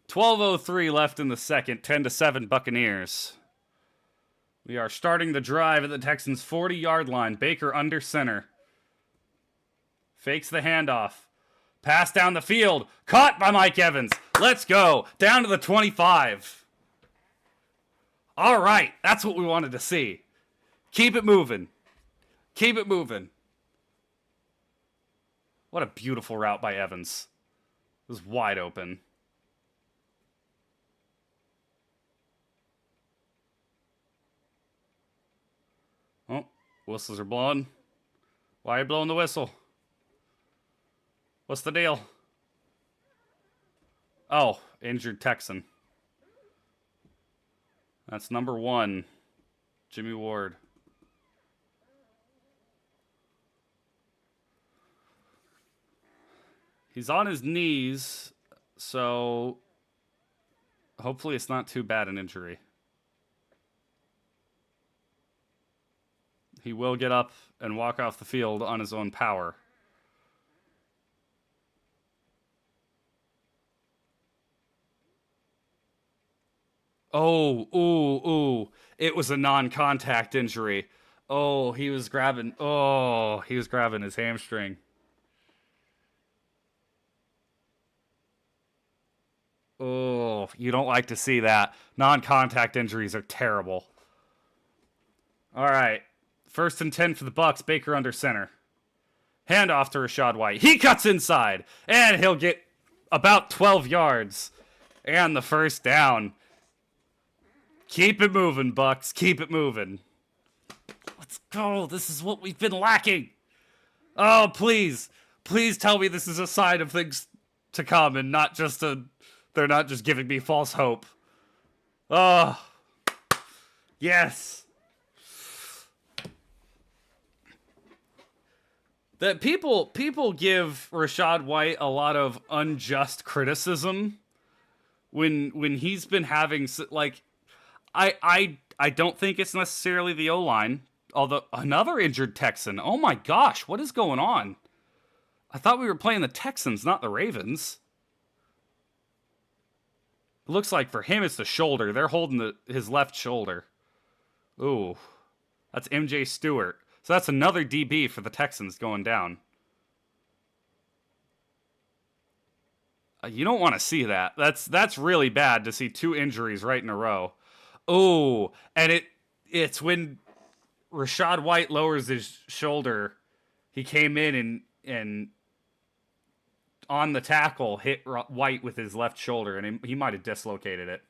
12:03 left in the second. 10-7 Buccaneers. We are starting the drive at the Texans' 40-yard line. Baker under center. Fakes the handoff. Pass down the field. Caught by Mike Evans. Let's go. Down to the 25. All right. That's what we wanted to see. Keep it moving. Keep it moving. What a beautiful route by Evans. It was wide open. Oh, whistles are blowing. Why are you blowing the whistle? What's the deal? Oh, injured Texan. That's number 1, Jimmy Ward. He's on his knees, so hopefully it's not too bad an injury. He will get up and walk off the field on his own power. Oh, ooh. It was a non-contact injury. Oh, he was grabbing his hamstring. Oh, you don't like to see that. Non-contact injuries are terrible. All right. 1st and 10 for the Bucs. Baker under center. Handoff to Rachaad White. He cuts inside, and he'll get about 12 yards and the first down. Keep it moving, Bucs. Keep it moving. Let's go. This is what we've been lacking. Oh, please. Please tell me this is a sign of things to come and not just they're not just giving me false hope. Oh, yes. That people give Rachaad White a lot of unjust criticism when he's been having, like, I don't think it's necessarily the O-line, although another injured Texan. Oh my gosh, what is going on? I thought we were playing the Texans, not the Ravens. It looks like for him it's the shoulder. They're holding his left shoulder. Ooh, that's MJ Stewart. So that's another DB for the Texans going down. You don't want to see that. That's really bad to see 2 injuries right in a row. Oh, and it's when Rachaad White lowers his shoulder. He came in and on the tackle hit White with his left shoulder, and he might have dislocated it.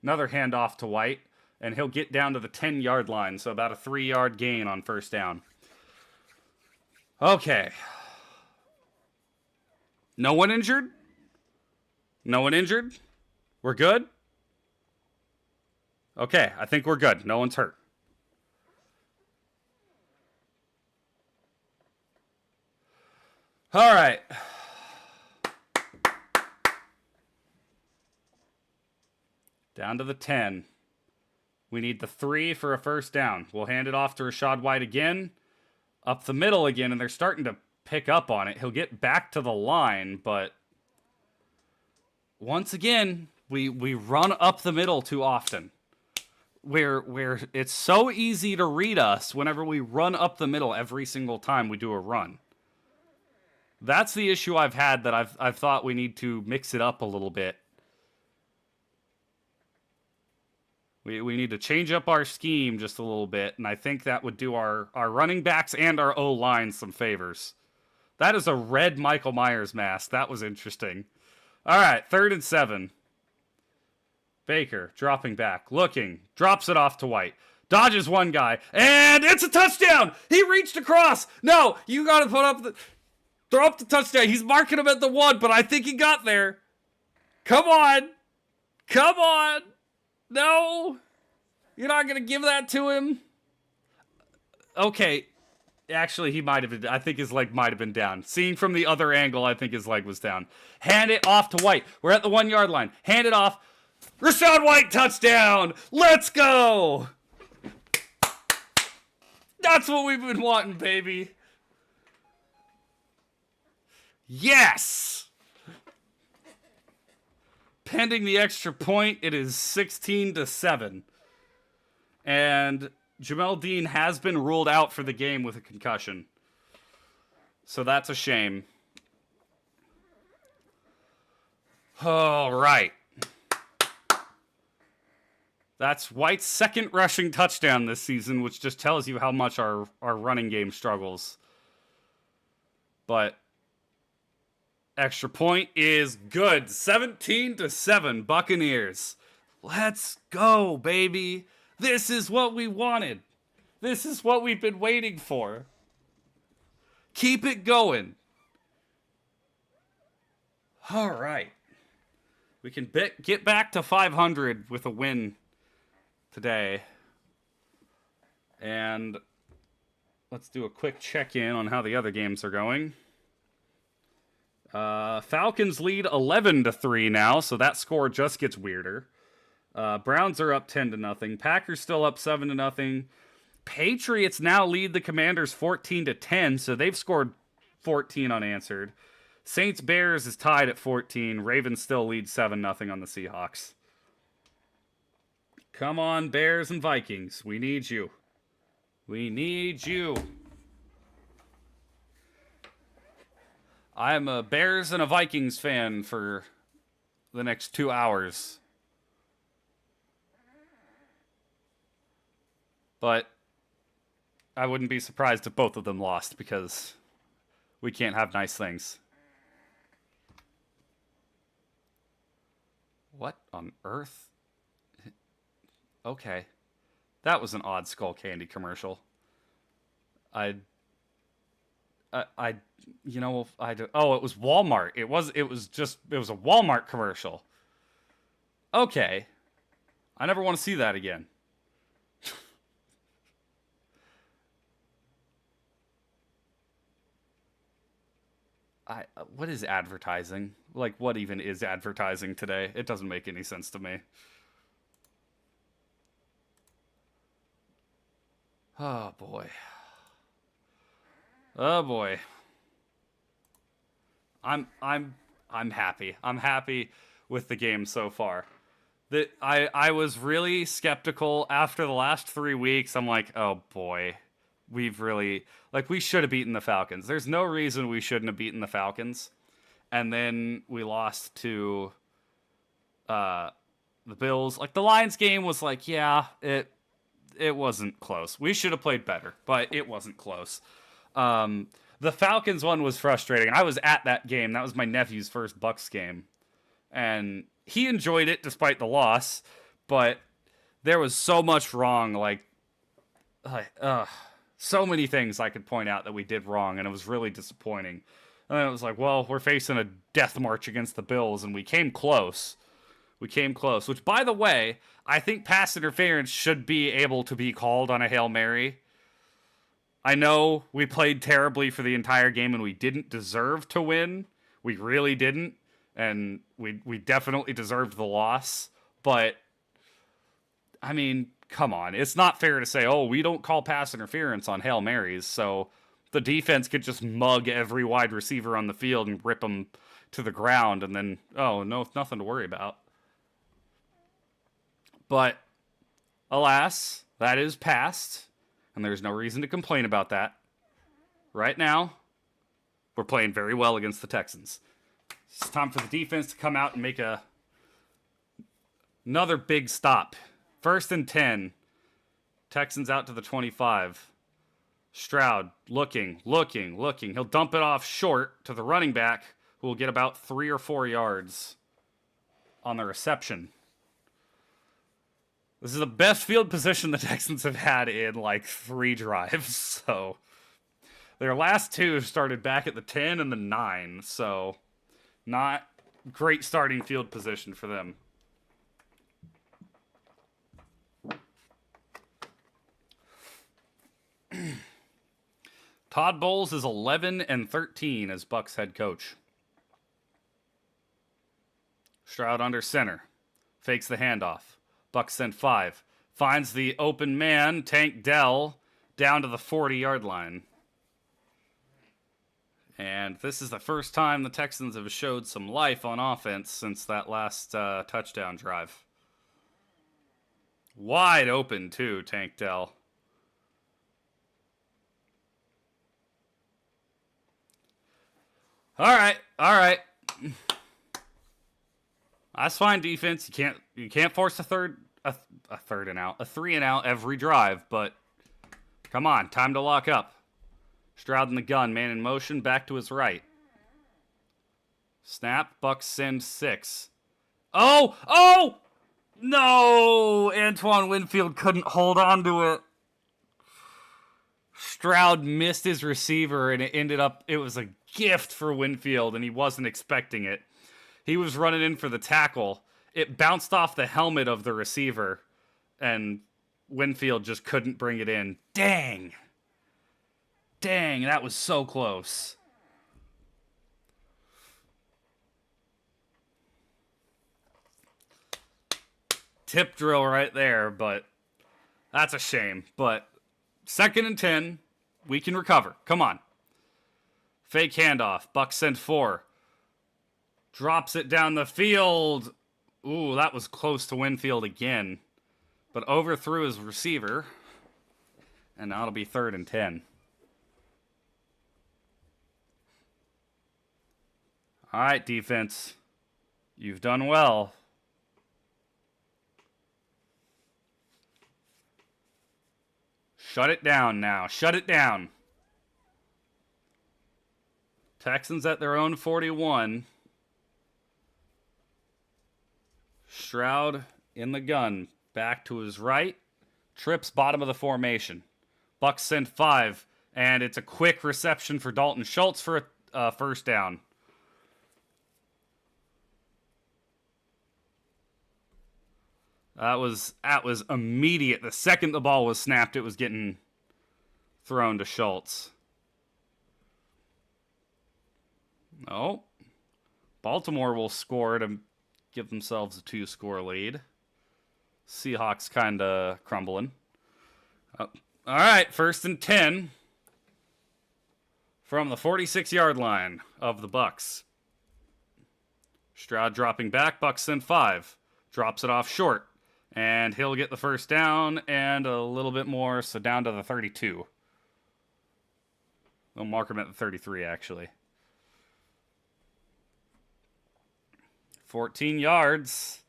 Another handoff to White, and he'll get down to the 10-yard line, so about a 3-yard gain on first down. Okay. No one injured? No one injured? We're good? Okay, I think we're good. No one's hurt. All right. Down to the 10. We need the 3 for a first down. We'll hand it off to Rachaad White again. Up the middle again, and they're starting to pick up on it. He'll get back to the line, but once again, we run up the middle too often. Where it's so easy to read us whenever we run up the middle every single time we do a run. That's the issue I've had, that I've thought we need to mix it up a little bit. We need to change up our scheme just a little bit, and I think that would do our running backs and our O-line some favors. That is a red Michael Myers mask. That was interesting. All right, 3rd and 7. Baker dropping back, looking, drops it off to White. Dodges one guy, and it's a touchdown! He reached across! No, you gotta throw up the touchdown. He's marking him at the 1, but I think he got there. Come on! Come on! No! You're not going to give that to him? Okay. Actually, he might have been. I think his leg might have been down. Seeing from the other angle, I think his leg was down. Hand it off to White. We're at the 1-yard line. Hand it off. Rachaad White, touchdown! Let's go! That's what we've been wanting, baby. Yes! Pending the extra point, it is 16-7. And Jamel Dean has been ruled out for the game with a concussion. So that's a shame. All right. That's White's 2nd rushing touchdown this season, which just tells you how much our running game struggles. But extra point is good. 17-7, Buccaneers. Let's go, baby. This is what we wanted. This is what we've been waiting for. Keep it going. All right. We can get back to 500 with a win today. And let's do a quick check-in on how the other games are going. Falcons lead 11-3 now, so that score just gets weirder. Browns are up 10-0. Packers still up 7-0. Patriots now lead the Commanders 14-10, so they've scored 14 unanswered. Saints Bears is tied at 14. Ravens still lead 7-0 on the Seahawks. Come on, Bears and Vikings. We need you. We need you. I'm a Bears and a Vikings fan for the next 2 hours. But I wouldn't be surprised if both of them lost because we can't have nice things. What on earth? Okay. That was an odd Skull Candy commercial. I you know, oh, it was Walmart. It was a Walmart commercial. Okay. I never want to see that again. What is advertising? Like, what even is advertising today? It doesn't make any sense to me. Oh boy. Oh boy. I'm happy. I'm happy with the game so far. I was really skeptical after the last 3 weeks. I'm like, oh boy, we've really, like, we should have beaten the Falcons. There's no reason we shouldn't have beaten the Falcons. And then we lost to the Bills. Like, the Lions game was like, yeah, it wasn't close. We should have played better, but it wasn't close. The Falcons one was frustrating. I was at that game. That was my nephew's first Bucs game. And he enjoyed it despite the loss, but there was so much wrong. So many things I could point out that we did wrong, and it was really disappointing. And then it was like, well, we're facing a death march against the Bills, and we came close. We came close, which, by the way, I think pass interference should be able to be called on a Hail Mary. I know we played terribly for the entire game, and we didn't deserve to win. We really didn't. And we definitely deserved the loss. But, I mean, come on. It's not fair to say, oh, we don't call pass interference on Hail Marys, so the defense could just mug every wide receiver on the field and rip them to the ground, and then, oh, no, nothing to worry about. But, alas, that is past, and there's no reason to complain about that. Right now, we're playing very well against the Texans. It's time for the defense to come out and make another big stop. 1st and 10. Texans out to the 25. Stroud looking. He'll dump it off short to the running back, who will get about 3 or 4 yards on the reception. This is the best field position the Texans have had in like 3 drives. So their last 2 started back at the 10 and the 9. So not great starting field position for them. Todd Bowles is 11-13 as Bucs head coach. Stroud under center. Fakes the handoff. Bucs send 5. Finds the open man, Tank Dell, down to the 40-yard line. And this is the first time the Texans have showed some life on offense since that last touchdown drive. Wide open, too, Tank Dell. All right. That's fine, defense. You can't force a 3 and out every drive, but come on, time to lock up. Stroud in the gun, man in motion, back to his right. Snap, Bucs send 6. Oh! No! Antoine Winfield couldn't hold on to it. Stroud missed his receiver, and it was a gift for Winfield, and he wasn't expecting it. He was running in for the tackle. It bounced off the helmet of the receiver, and Winfield just couldn't bring it in. Dang, that was so close. Tip drill right there, but that's a shame. But 2nd and 10, we can recover. Come on. Fake handoff. Bucs send 4. Drops it down the field. Ooh, that was close to Winfield again. But overthrew his receiver. And now it'll be 3rd and 10. All right, defense. You've done well. Shut it down now. Shut it down. Texans at their own 41. Stroud in the gun. Back to his right. Trips bottom of the formation. Bucs send 5. And it's a quick reception for Dalton Schultz for a first down. That was immediate. The second the ball was snapped, it was getting thrown to Schultz. Oh. Baltimore will score to give themselves a 2-score lead. Seahawks kind of crumbling. All right, 1st and 10 from the 46-yard line of the Bucs. Stroud dropping back. Bucs send 5. Drops it off short. And he'll get the first down and a little bit more, so down to the 32. They'll mark him at the 33, actually. 14 yards.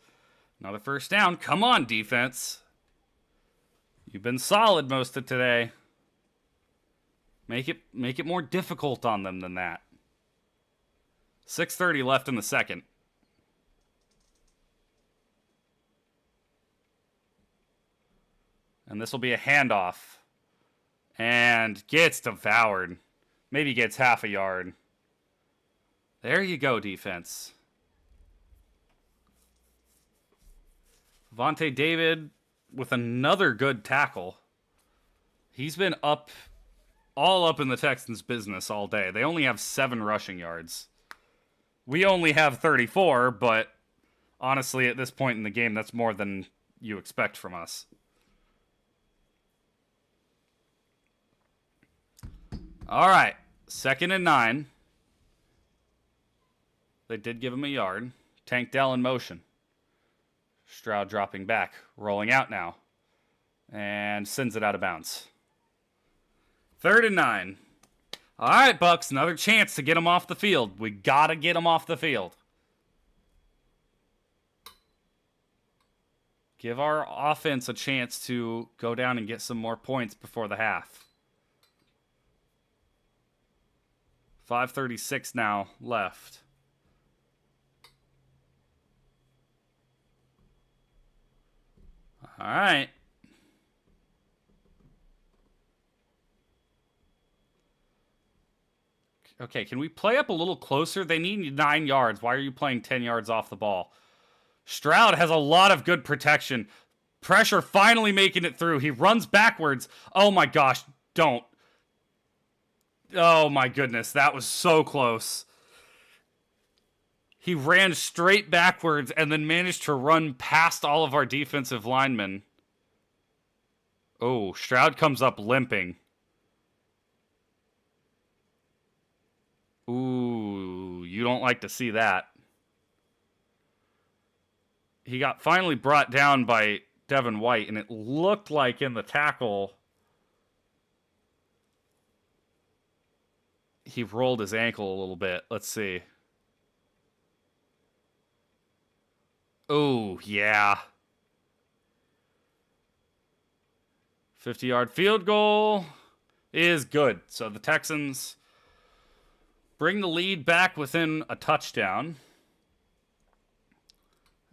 Another first down. Come on, defense. You've been solid most of today. Make it more difficult on them than that. 6:30 left in the second. And this will be a handoff. And gets devoured. Maybe gets half a yard. There you go, defense. Vontae David with another good tackle. He's been all up in the Texans' business all day. They only have 7 rushing yards. We only have 34, but honestly, at this point in the game, that's more than you expect from us. All right, 2nd and 9. They did give him a yard. Tank Dell in motion. Stroud dropping back, rolling out now, and sends it out of bounds. 3rd and 9. All right, Bucs, another chance to get him off the field. We gotta get him off the field. Give our offense a chance to go down and get some more points before the half. 5:36 now left. All right. Okay, can we play up a little closer? They need 9 yards. Why are you playing 10 yards off the ball? Stroud has a lot of good protection. Pressure finally making it through. He runs backwards. Oh my gosh, don't. Oh my goodness, that was so close. He ran straight backwards and then managed to run past all of our defensive linemen. Oh, Stroud comes up limping. Ooh, you don't like to see that. He got finally brought down by Devin White, and it looked like in the tackle he rolled his ankle a little bit. Let's see. Oh, yeah. 50-yard field goal is good. So the Texans bring the lead back within a touchdown.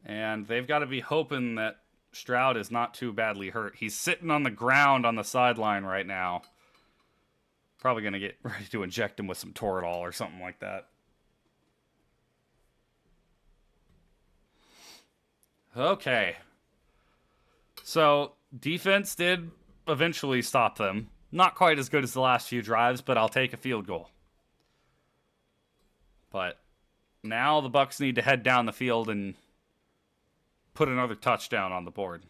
And they've got to be hoping that Stroud is not too badly hurt. He's sitting on the ground on the sideline right now. Probably going to get ready to inject him with some Toradol or something like that. Okay. So, defense did eventually stop them. Not quite as good as the last few drives, but I'll take a field goal. But now the Bucs need to head down the field and put another touchdown on the board.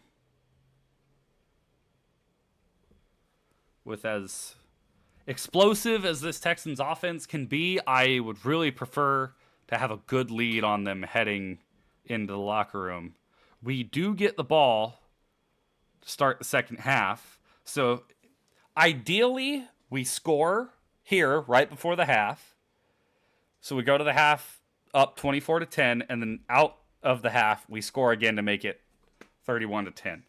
With as explosive as this Texans offense can be, I would really prefer to have a good lead on them heading into the locker room. We do get the ball to start the second half. So ideally, we score here right before the half. So we go to the half up 24-10, and then out of the half, we score again to make it 31-10.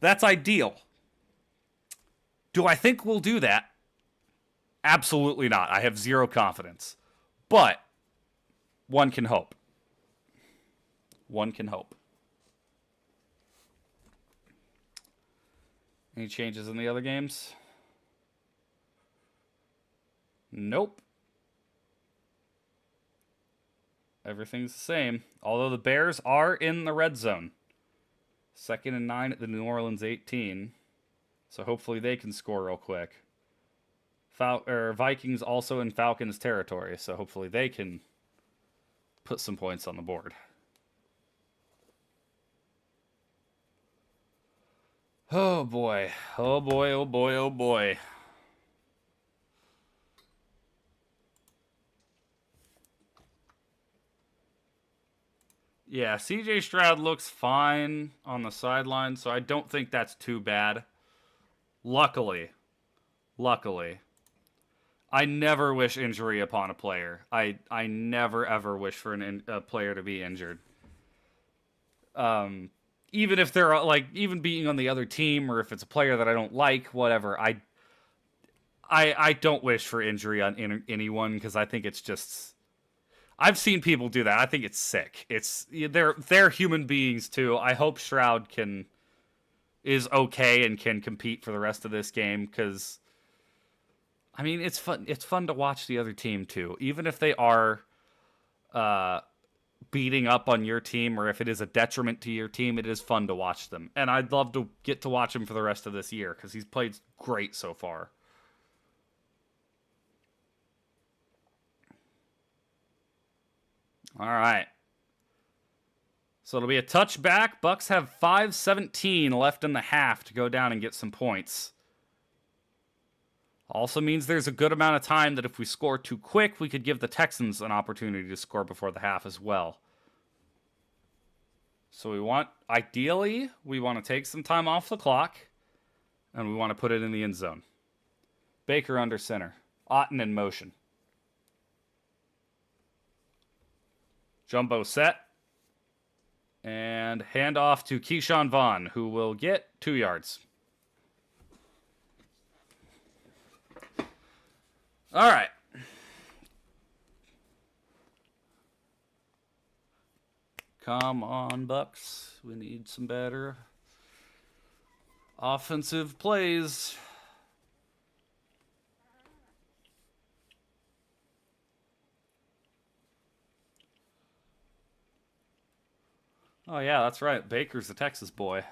That's ideal. Do I think we'll do that? Absolutely not. I have zero confidence. But one can hope. One can hope. Any changes in the other games? Nope. Everything's the same. Although the Bears are in the red zone. 2nd and 9 at the New Orleans 18. So hopefully they can score real quick. Vikings also in Falcons territory. So hopefully they can put some points on the board. Oh boy. Oh boy, oh boy, oh boy. Yeah, CJ Stroud looks fine on the sideline, so I don't think that's too bad. Luckily. I never wish injury upon a player. I never, ever wish for a player to be injured. Even if they're, like, even being on the other team, or if it's a player that I don't like, whatever, I don't wish for injury on anyone, because I think it's just... I've seen people do that. I think it's sick. They're human beings too. I hope Stroud is okay and can compete for the rest of this game, because I mean, it's fun. It's fun to watch the other team too, even if they are beating up on your team, or if it is a detriment to your team. It is fun to watch them, and I'd love to get to watch him for the rest of this year, because he's played great so far. All right. So it'll be a touchback. Bucs have 5:17 left in the half to go down and get some points. Also means there's a good amount of time that if we score too quick, we could give the Texans an opportunity to score before the half as well. So ideally, we want to take some time off the clock, and we want to put it in the end zone. Baker under center. Otten in motion. Jumbo set. And hand off to Keyshawn Vaughn, who will get 2 yards. All right. Come on, Bucs. We need some better offensive plays. Oh, yeah, that's right. Baker's a Texas boy.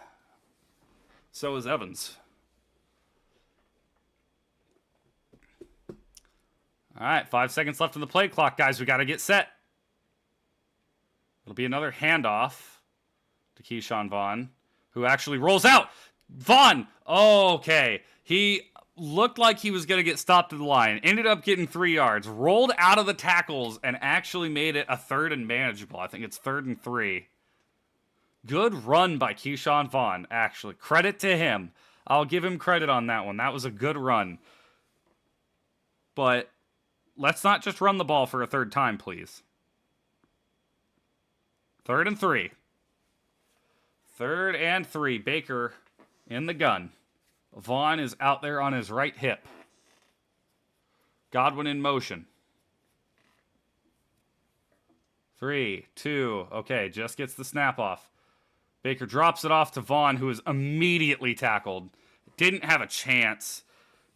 So is Evans. All right, 5 seconds left on the play clock, guys. We got to get set. It'll be another handoff to Keyshawn Vaughn, who actually rolls out. Vaughn! Okay. He looked like he was going to get stopped at the line. Ended up getting 3 yards. Rolled out of the tackles and actually made it a 3rd and manageable. I think it's 3rd and 3. Good run by Keyshawn Vaughn, actually. Credit to him. I'll give him credit on that one. That was a good run. But let's not just run the ball for a 3rd time, please. 3rd and 3. 3rd and 3. Baker in the gun. Vaughn is out there on his right hip. Godwin in motion. 3, 2. Okay, just gets the snap off. Baker drops it off to Vaughn, who is immediately tackled. Didn't have a chance.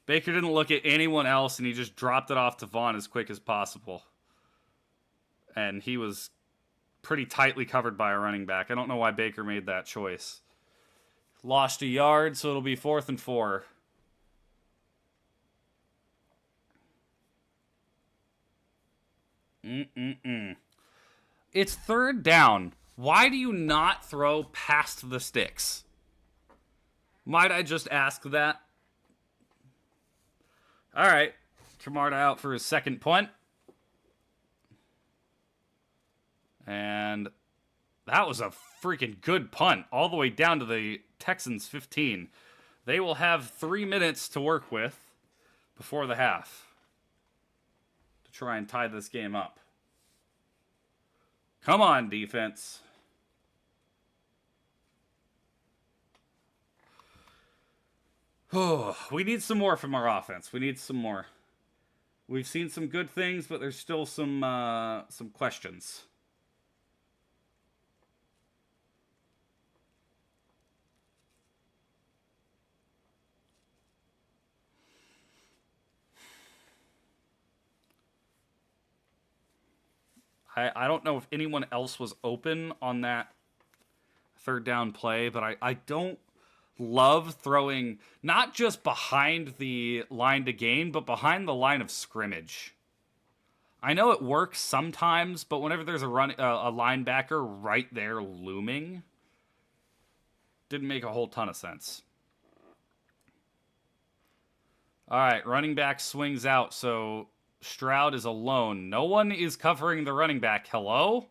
Baker didn't look at anyone else, and he just dropped it off to Vaughn as quick as possible. And he was pretty tightly covered by a running back. I don't know why Baker made that choice. Lost a yard, so it'll be 4th and 4. It's 3rd down. Why do you not throw past the sticks? Might I just ask that? All right. Camarda out for his 2nd punt. And that was a freaking good punt, all the way down to the Texans 15. They will have 3 minutes to work with before the half to try and tie this game up. Come on, defense. Oh, we need some more from our offense. We need some more. We've seen some good things, but there's still some questions. I don't know if anyone else was open on that third down play, but I don't love throwing not just behind the line to gain, but behind the line of scrimmage. I know it works sometimes, but whenever there's a linebacker right there looming, didn't make a whole ton of sense. All right, running back swings out, so Stroud is alone. No one is covering the running back. Hello?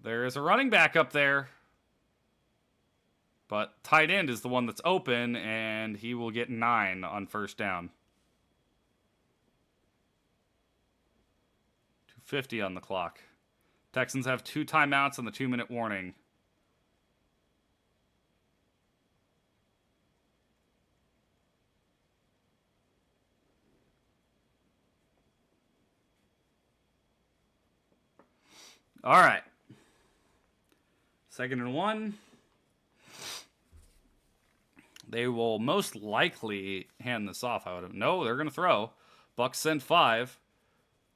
There is a running back up there. But tight end is the one that's open, and he will get 9 on first down. 2:50 on the clock. Texans have 2 timeouts and the 2-minute warning. All right. 2nd and 1. They will most likely hand this off. No, they're going to throw. Bucs send 5.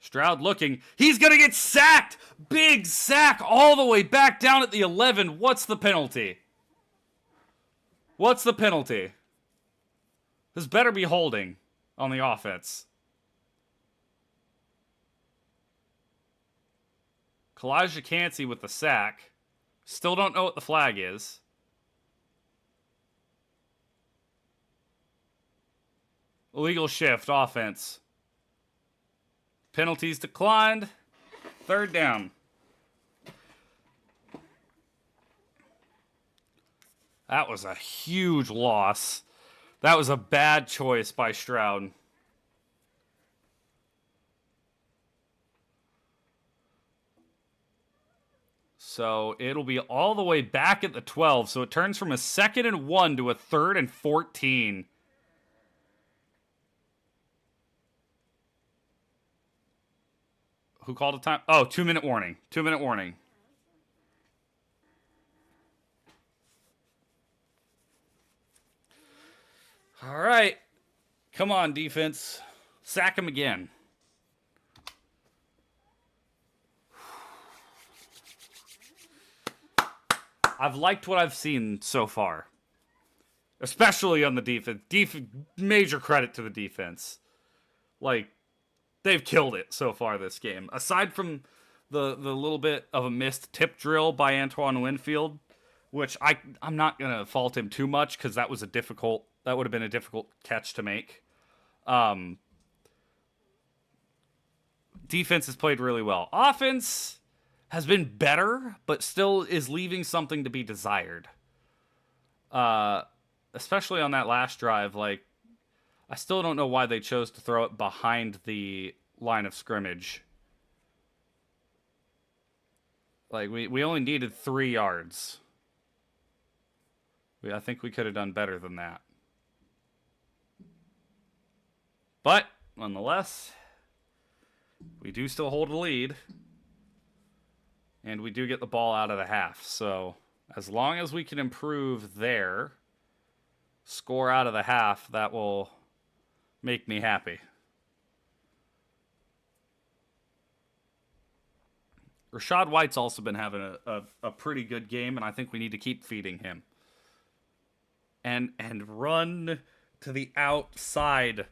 Stroud looking. He's going to get sacked. Big sack all the way back down at the 11. What's the penalty? What's the penalty? This better be holding on the offense. Kalijah Cansey with the sack. Still don't know what the flag is. Illegal shift, offense. Penalties declined. 3rd down. That was a huge loss. That was a bad choice by Stroud. So it'll be all the way back at the 12. So it turns from a 2nd and 1 to a 3rd and 14. Who called a time? Oh, 2-minute warning. 2-minute warning. All right. Come on, defense. Sack him again. I've liked what I've seen so far. Especially on the defense. Major credit to the defense. Like, they've killed it so far this game. Aside from the little bit of a missed tip drill by Antoine Winfield, which I'm not going to fault him too much because that would have been a difficult catch to make. Defense has played really well. Offense has been better, but still is leaving something to be desired. Especially on that last drive, like, I still don't know why they chose to throw it behind the line of scrimmage. Like, we only needed 3 yards. I think we could have done better than that. But, nonetheless, we do still hold a lead. And we do get the ball out of the half. So, as long as we can improve there, score out of the half, that will make me happy. Rachaad White's also been having a pretty good game, and I think we need to keep feeding him. And run to the outside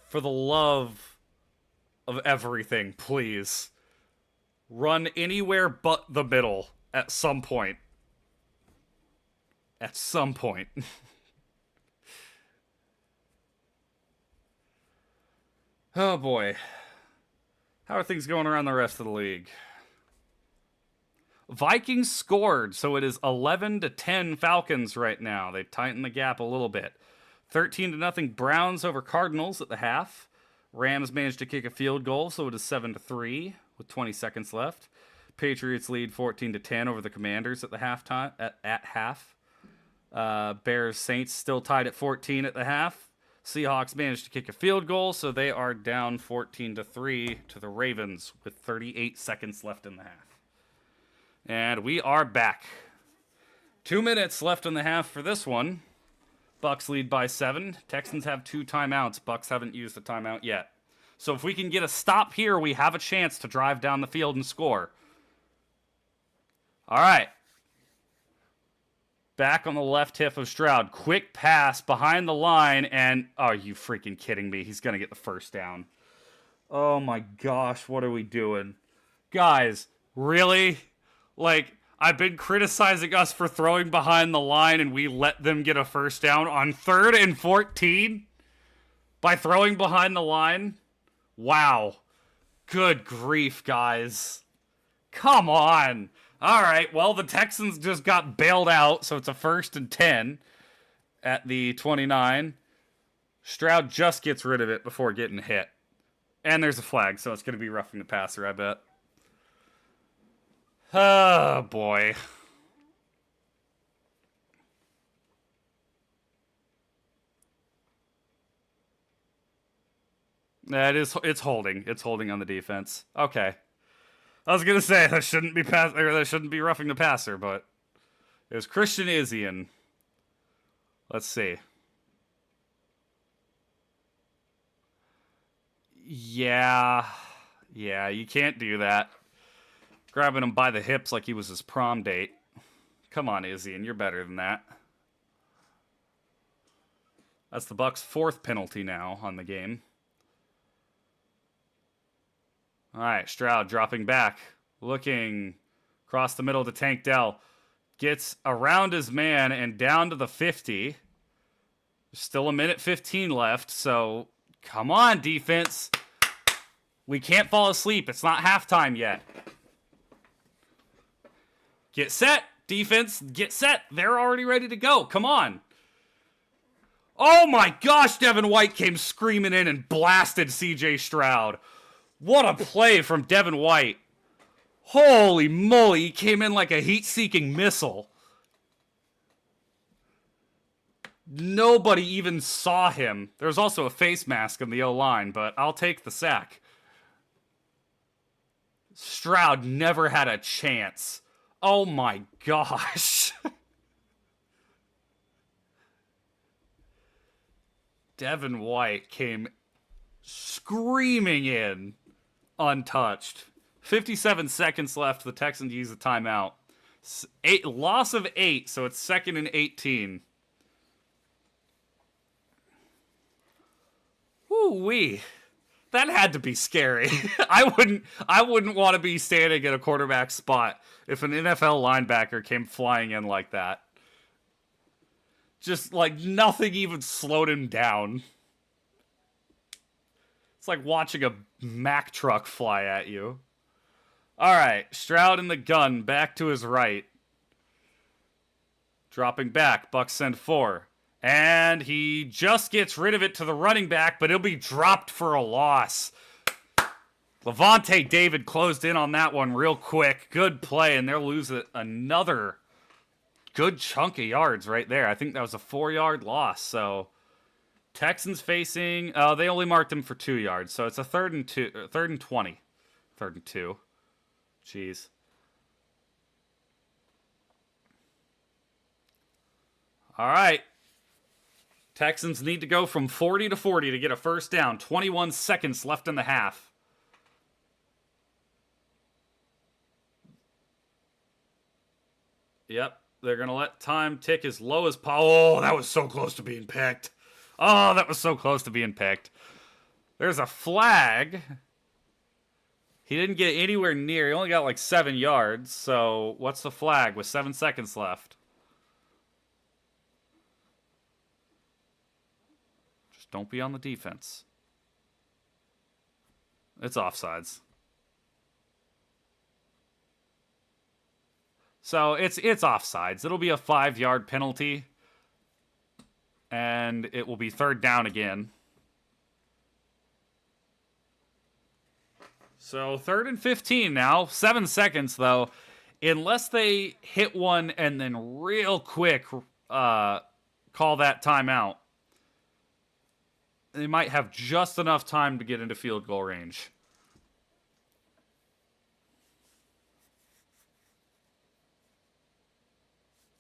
for the love of everything, please. Run anywhere but the middle at some point. At some point. Oh boy. How are things going around the rest of the league? Vikings scored, so it is 11-10 Falcons right now. They've tightened the gap a little bit. 13-0 Browns over Cardinals at the half. Rams managed to kick a field goal, so it is 7-3. with 20 seconds left. Patriots lead 14-10 over the Commanders at the halftime at half. Bears Saints still tied at 14 at the half. Seahawks managed to kick a field goal, so they are down 14-3 to the Ravens with 38 seconds left in the half. And we are back. 2 minutes left in the half for this one. Bucs lead by 7. Texans have 2 timeouts. Bucs haven't used a timeout yet. So if we can get a stop here, we have a chance to drive down the field and score. All right. Back on the left hip of Stroud. Quick pass behind the line, and are you freaking kidding me? He's going to get the first down. Oh my gosh, what are we doing? Guys, really? Like, I've been criticizing us for throwing behind the line, and we let them get a first down on 3rd and 14 by throwing behind the line? Wow. Good grief, guys. Come on. All right, well, the Texans just got bailed out, so it's a 1st and 10 at the 29. Stroud just gets rid of it before getting hit. And there's a flag, so it's going to be roughing the passer, I bet. Oh, boy. It's holding. It's holding on the defense. Okay. I was gonna say that shouldn't be roughing the passer, but it was Christian Izzian. Let's see. Yeah, you can't do that. Grabbing him by the hips like he was his prom date. Come on, Izzian, you're better than that. That's the Bucs' 4th penalty now on the game. All right, Stroud dropping back, looking across the middle to Tank Dell. Gets around his man and down to the 50. There's still 1:15 left, so come on, defense. We can't fall asleep. It's not halftime yet. Get set, defense. Get set. They're already ready to go. Come on. Oh my gosh, Devin White came screaming in and blasted CJ Stroud. What a play from Devin White. Holy moly, he came in like a heat-seeking missile. Nobody even saw him. There's also a face mask in the O-line, but I'll take the sack. Stroud never had a chance. Oh my gosh. Devin White came screaming in. Untouched. 57 seconds left. The Texans use a timeout. Loss of 8, so it's 2nd and 18. Woo-wee. That had to be scary. I wouldn't want to be standing at a quarterback spot if an NFL linebacker came flying in like that. Just like nothing even slowed him down. It's like watching a Mack truck fly at you. All right, Stroud in the gun, back to his right. Dropping back, Bucs send 4. And he just gets rid of it to the running back, but he'll be dropped for a loss. Levante David closed in on that one real quick. Good play, and they'll lose another good chunk of yards right there. I think that was a 4-yard loss, so... Texans facing, they only marked him for 2 yards, so it's a 3rd and 20. 3rd and 2. Jeez. All right. Texans need to go from 40 to 40 to get a first down. 21 seconds left in the half. Yep, they're going to let time tick as low as possible. Oh, that was so close to being picked. Oh, that was so close to being picked. There's a flag. He didn't get anywhere near. He only got like 7 yards. So what's the flag with 7 seconds left? Just don't be on the defense. It's offsides. So it's offsides. It'll be a 5-yard penalty. And it will be 3rd down again. So 3rd and 15 now. 7 seconds, though. Unless they hit one and then real quick call that timeout, they might have just enough time to get into field goal range.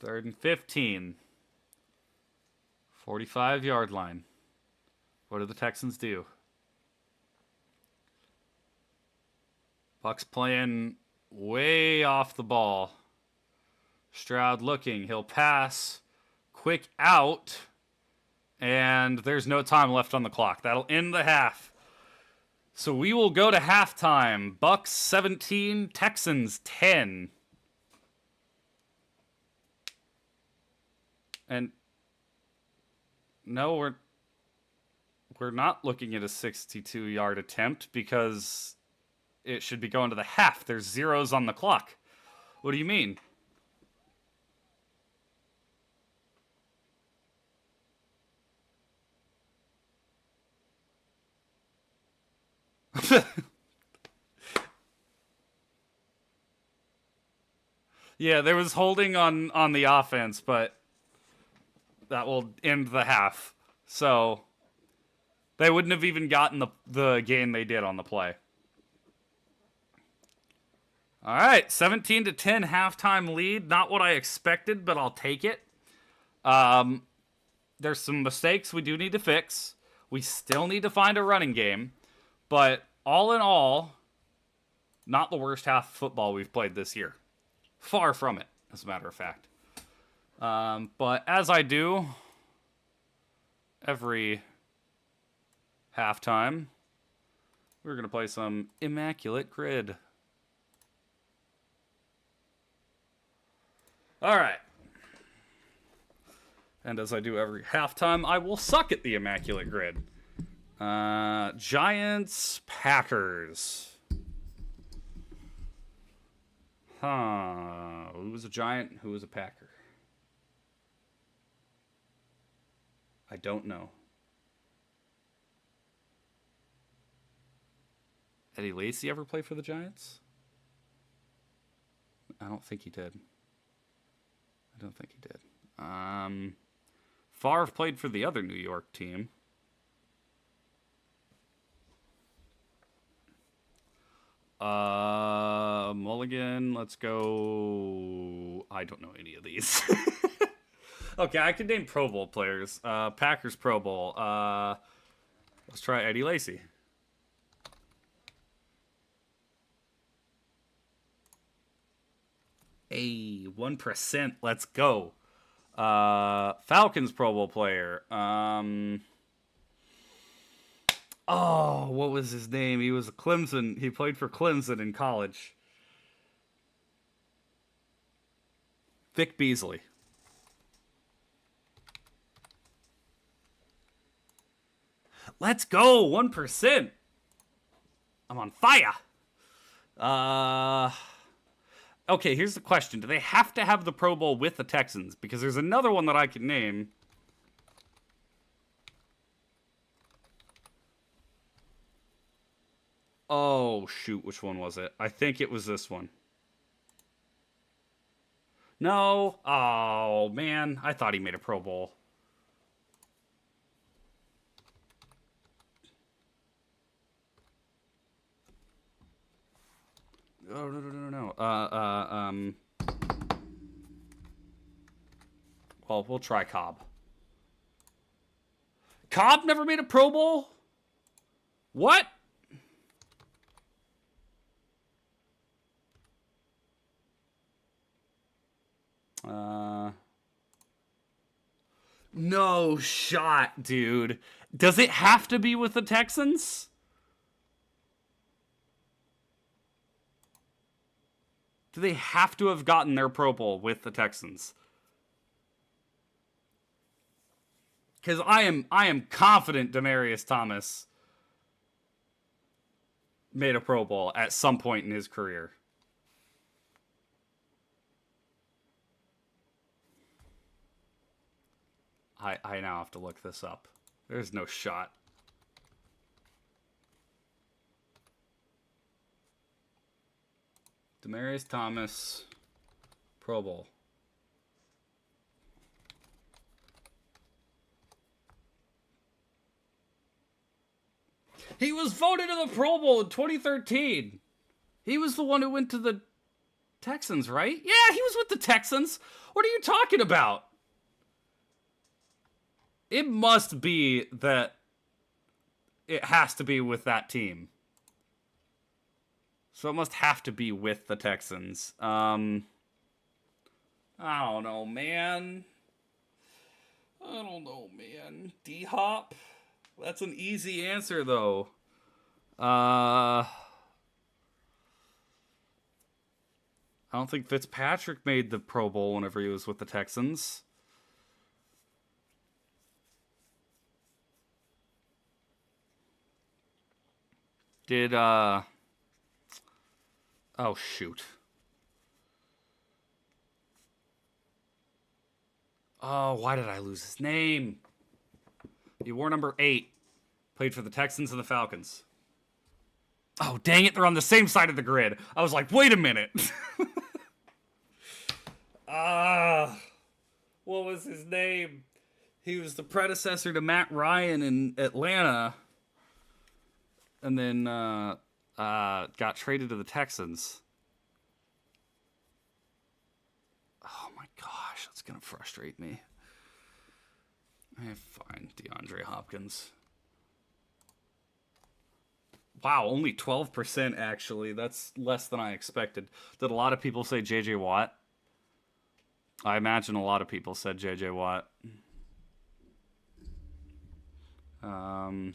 Third and 15. 45-yard line. What do the Texans do? Bucs playing way off the ball. Stroud looking. He'll pass. Quick out. And there's no time left on the clock. That'll end the half. So we will go to halftime. Bucs 17, Texans 10. And no, we're not looking at a 62-yard attempt because it should be going to the half. There's zeros on the clock. What do you mean? Yeah, there was holding on the offense, but that will end the half. So they wouldn't have even gotten the gain they did on the play. All right, 17-10 halftime lead. Not what I expected, but I'll take it. There's some mistakes we do need to fix. We still need to find a running game. But all in all, not the worst half of football we've played this year. Far from it, as a matter of fact. But as I do every halftime, we're going to play some Immaculate Grid. All right. And as I do every halftime, I will suck at the Immaculate Grid. Giants, Packers. Who was a Giant? Who was a Packer? I don't know. Eddie Lacy ever play for the Giants? I don't think he did. Favre played for the other New York team. Mulligan, let's go. I don't know any of these. Okay, I can name Pro Bowl players. Packers Pro Bowl. Let's try Eddie Lacy. Hey, 1%. Let's go. Falcons Pro Bowl player. Oh, what was his name? He was a Clemson. He played for Clemson in college. Vic Beasley. Let's go. 1%. I'm on fire. Okay, here's the question. Do they have to have the Pro Bowl with the Texans? Because there's another one that I can name. Oh, shoot. Which one was it? I think it was this one. No. Oh, man. I thought he made a Pro Bowl. Oh, no. Well, we'll try Cobb. Cobb never made a Pro Bowl? What? No shot, dude. Does it have to be with the Texans? Do they have to have gotten their Pro Bowl with the Texans? Because I am confident Demaryius Thomas made a Pro Bowl at some point in his career. I now have to look this up. There's no shot. Demaryius Thomas, Pro Bowl. He was voted to the Pro Bowl in 2013. He was the one who went to the Texans, right? Yeah, he was with the Texans. What are you talking about? It must be that it has to be with that team. So it must have to be with the Texans. I don't know, man. D-Hop? That's an easy answer, though. I don't think Fitzpatrick made the Pro Bowl whenever he was with the Texans. Did, oh, shoot. Oh, why did I lose his name? He wore number 8. Played for the Texans and the Falcons. Oh, dang it. They're on the same side of the grid. I was like, wait a minute. What was his name? He was the predecessor to Matt Ryan in Atlanta. And then got traded to the Texans. Oh my gosh, that's going to frustrate me. Fine, DeAndre Hopkins. Wow, only 12% actually. That's less than I expected. Did a lot of people say J.J. Watt? I imagine a lot of people said J.J. Watt. I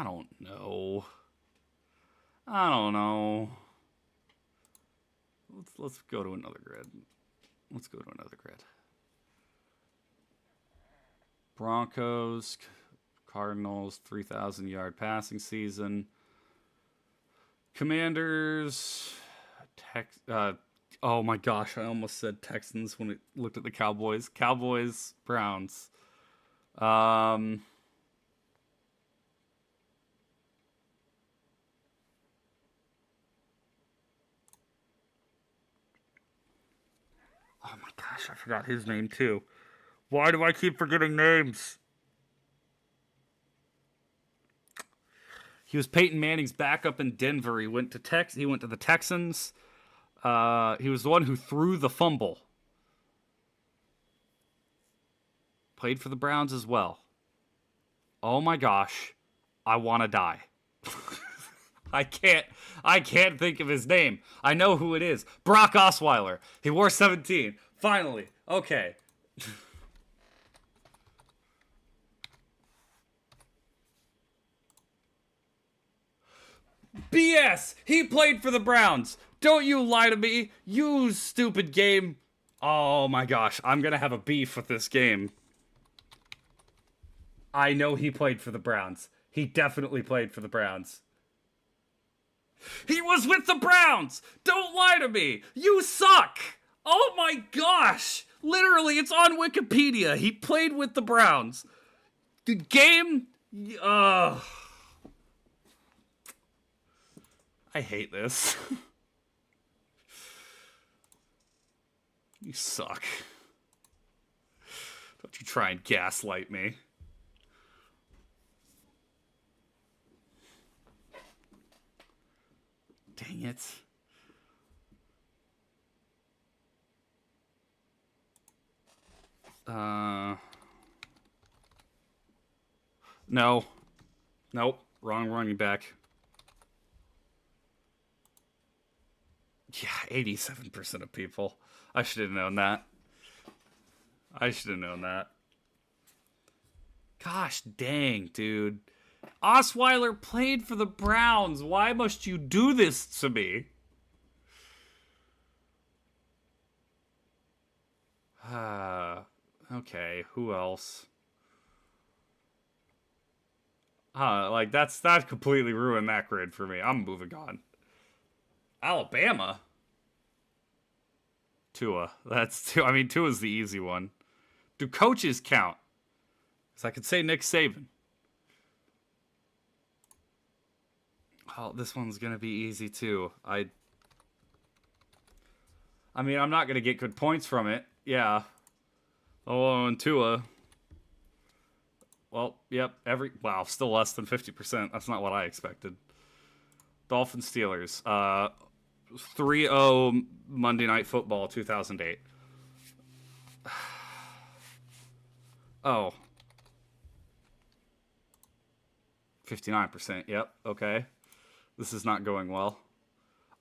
don't know. Let's go to another grid. Broncos, Cardinals, 3,000-yard passing season. Commanders, oh my gosh, I almost said Texans when it looked at the Cowboys. Cowboys, Browns. Oh my gosh, I forgot his name too. Why do I keep forgetting names? He was Peyton Manning's backup in Denver. He went to the Texans. He was the one who threw the fumble. Played for the Browns as well. Oh my gosh. I want to die. I can't think of his name. I know who it is. Brock Osweiler. He wore 17. Finally. Okay. BS! He played for the Browns. Don't you lie to me. You stupid game. Oh my gosh. I'm going to have a beef with this game. I know he played for the Browns. He definitely played for the Browns. He was with the Browns! Don't lie to me! You suck! Oh my gosh! Literally, it's on Wikipedia. He played with the Browns. The game... I hate this. You suck. Don't you try and gaslight me. Dang it. No. Nope. Wrong running back. Yeah, 87% of people. I should have known that. Gosh dang, dude. Osweiler played for the Browns. Why must you do this to me? Okay, who else? Like that completely ruined that grid for me. I'm moving on. Alabama. Tua. Tua's the easy one. Do coaches count? Because I could say Nick Saban. Oh, this one's gonna be easy too. I mean, I'm not gonna get good points from it. Yeah. Oh, and Tua. Well, yep. Wow, still less than 50%. That's not what I expected. Dolphins Steelers. 3-0 Monday Night Football 2008. Oh. 59%. Yep. Okay. This is not going well.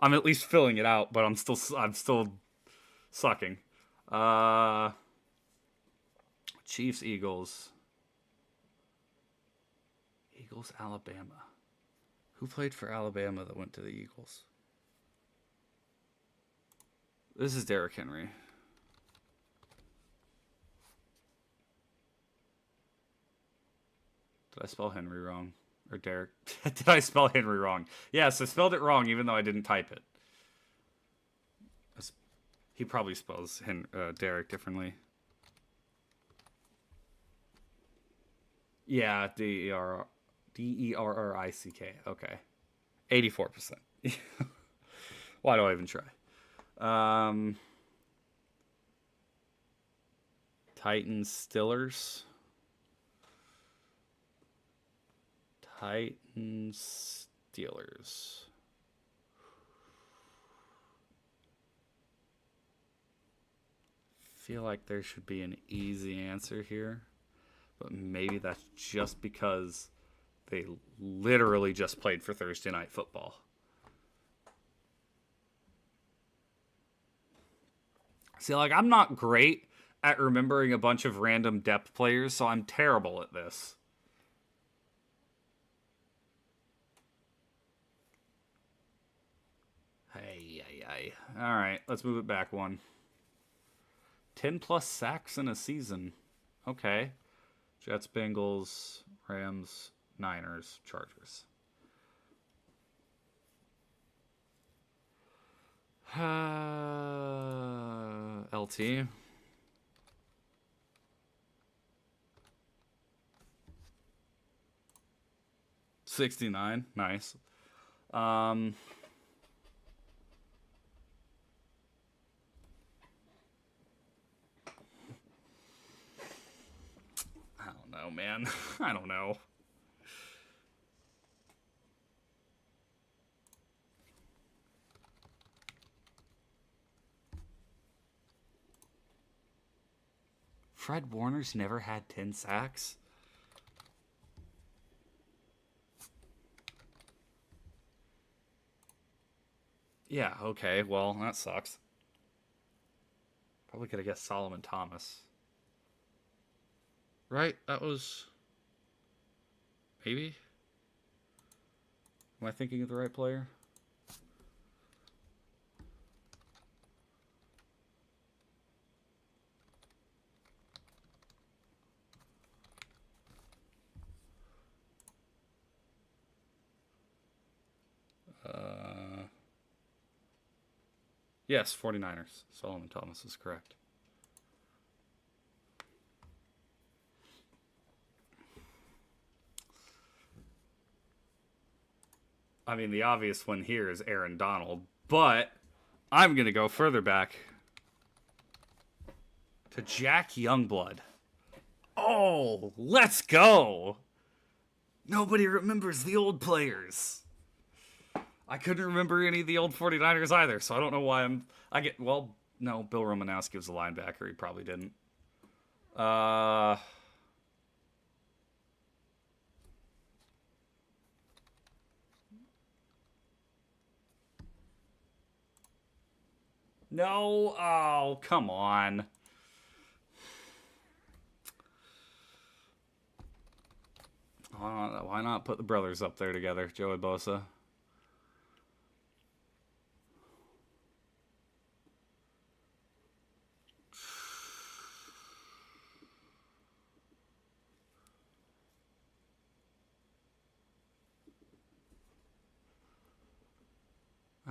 I'm at least filling it out, but I'm still sucking. Chiefs Eagles. Eagles Alabama. Who played for Alabama that went to the Eagles? This is Derrick Henry. Did I spell Henry wrong? Or Derek? Did I spell Henry wrong? Yes, I spelled it wrong even though I didn't type it. He probably spells Derek differently. Yeah, Derrick. Okay. 84%. Why do I even try? Titans Steelers. Titans Steelers. Feel like there should be an easy answer here, but maybe that's just because they literally just played for Thursday Night Football. See, like, I'm not great at remembering a bunch of random depth players, so I'm terrible at this. Hey. All right, let's move it back one. 10 plus sacks in a season. Okay. Jets, Bengals, Rams, Niners, Chargers. LT. $69. Nice. I don't know, man. I don't know. Fred Warner's never had 10 sacks? Yeah, okay. Well, that sucks. Probably could have guessed Solomon Thomas. Right? That was... Maybe? Am I thinking of the right player? Yes, 49ers. Solomon Thomas is correct. I mean, the obvious one here is Aaron Donald, but I'm going to go further back to Jack Youngblood. Oh, let's go! Nobody remembers the old players. I couldn't remember any of the old 49ers either, so I don't know why well, no, Bill Romanowski was a linebacker. He probably didn't. No, oh, come on. Why not put the brothers up there together, Joey Bosa?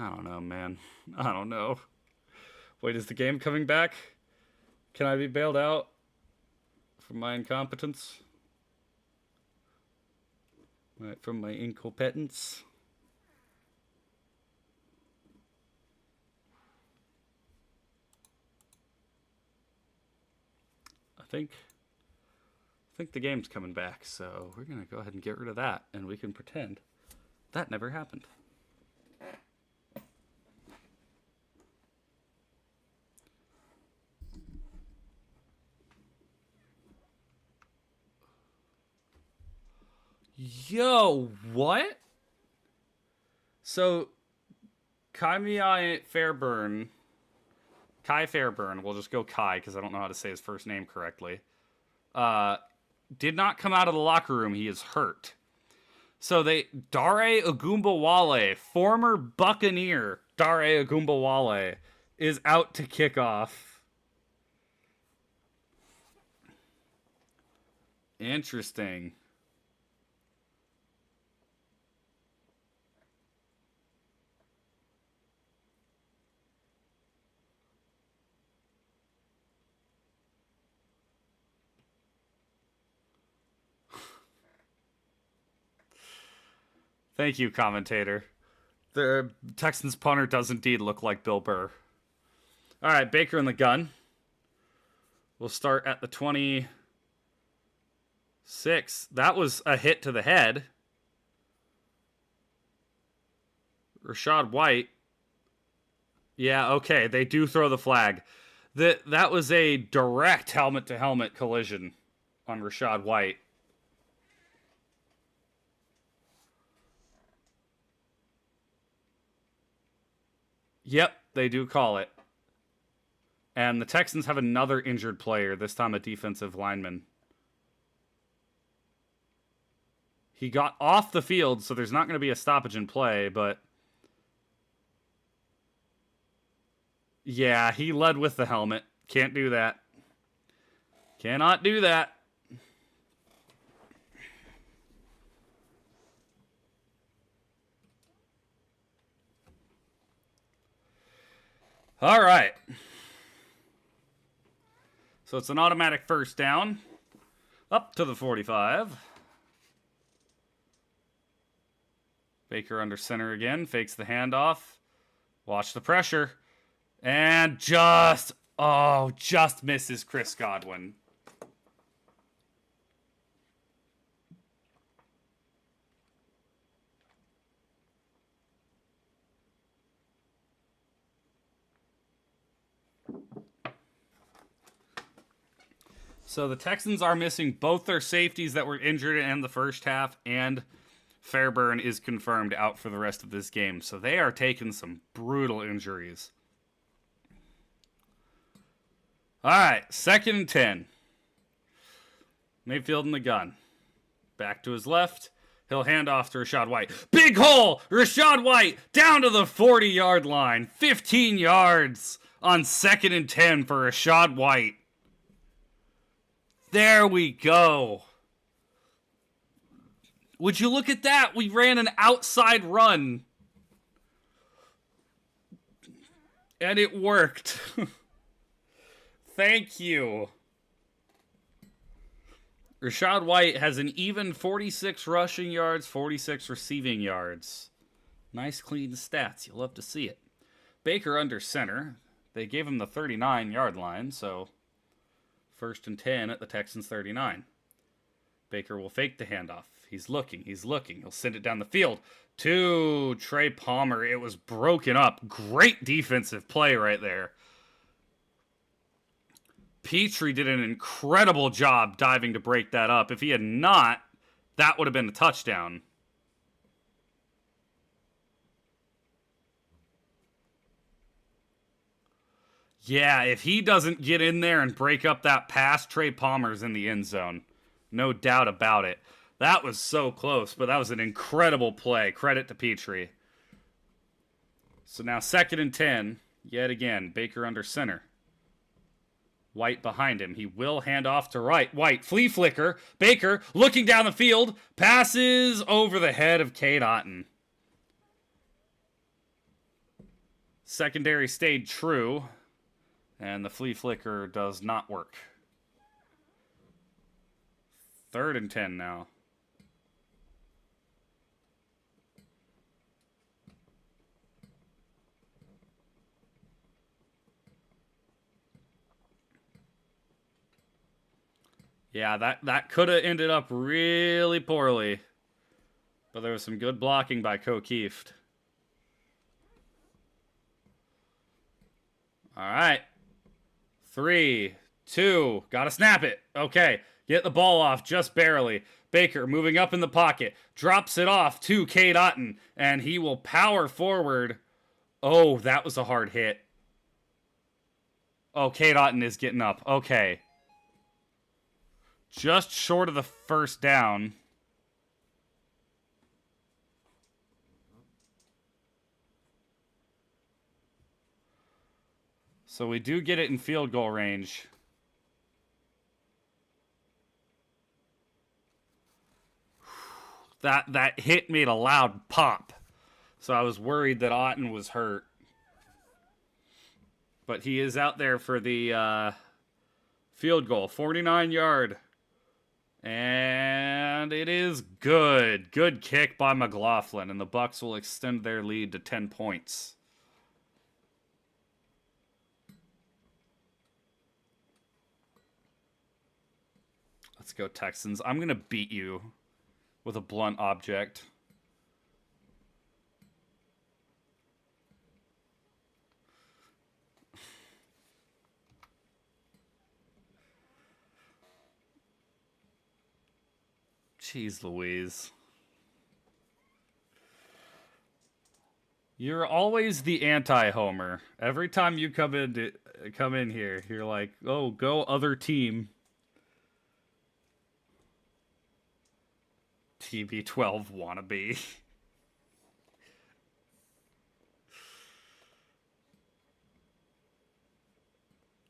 I don't know, man. I don't know. Wait, is the game coming back? Can I be bailed out from my incompetence? Right, from my incompetence? think the game's coming back, so we're going to go ahead and get rid of that, and we can pretend that never happened. Yo, what? So, Kai Fairburn, we'll just go Kai because I don't know how to say his first name correctly, did not come out of the locker room. He is hurt. So Dare Ogunbowale, former Buccaneer Dare Ogunbowale, is out to kick off. Interesting. Thank you, commentator. The Texans punter does indeed look like Bill Burr. All right, Baker in the gun. We'll start at the 26. That was a hit to the head. Rashad White. Yeah, okay, they do throw the flag. That was a direct helmet-to-helmet collision on Rashad White. Yep, they do call it. And the Texans have another injured player, this time a defensive lineman. He got off the field, so there's not going to be a stoppage in play, but... yeah, he led with the helmet. Can't do that. Cannot do that. All right. So it's an automatic first down. Up to the 45. Baker under center again. Fakes the handoff. Watch the pressure. And just misses Chris Godwin. So the Texans are missing both their safeties that were injured in the first half, and Fairburn is confirmed out for the rest of this game. So they are taking some brutal injuries. All right, 2nd and 10. Mayfield in the gun. Back to his left. He'll hand off to Rashad White. Big hole! Rashad White down to the 40-yard line. 15 yards on 2nd and 10 for Rashad White. There we go. Would you look at that? We ran an outside run. And it worked. Thank you. Rashad White has an even 46 rushing yards, 46 receiving yards. Nice clean stats. You'll love to see it. Baker under center. They gave him the 39-yard line, so 1st and 10 at the Texans 39. Baker will fake the handoff. He's looking. He'll send it down the field to Trey Palmer. It was broken up. Great defensive play right there. Petrie did an incredible job diving to break that up. If he had not, that would have been a touchdown. Yeah, if he doesn't get in there and break up that pass, Trey Palmer's in the end zone. No doubt about it. That was so close, but that was an incredible play. Credit to Petrie. So now 2nd and 10. Yet again, Baker under center. White behind him. He will hand off to White. Flea flicker. Baker looking down the field. Passes over the head of Cade Otton. Secondary stayed true. And the flea flicker does not work. 3rd and 10 now. Yeah, that could have ended up really poorly. But there was some good blocking by O'Keefe. All right. 3, 2, gotta snap it. Okay, get the ball off just barely. Baker moving up in the pocket, drops it off to Cade Otton, and he will power forward. Oh, that was a hard hit. Oh, Cade Otton is getting up. Okay. Just short of the first down. So we do get it in field goal range. That hit made a loud pop. So I was worried that Otton was hurt. But he is out there for the field goal. 49-yard. And it is good. Good kick by McLaughlin. And the Bucs will extend their lead to 10 points. Let's go, Texans. I'm going to beat you with a blunt object. Jeez Louise. You're always the anti-homer. Every time you come in here, you're like, "Oh, go other team." TB12 wannabe.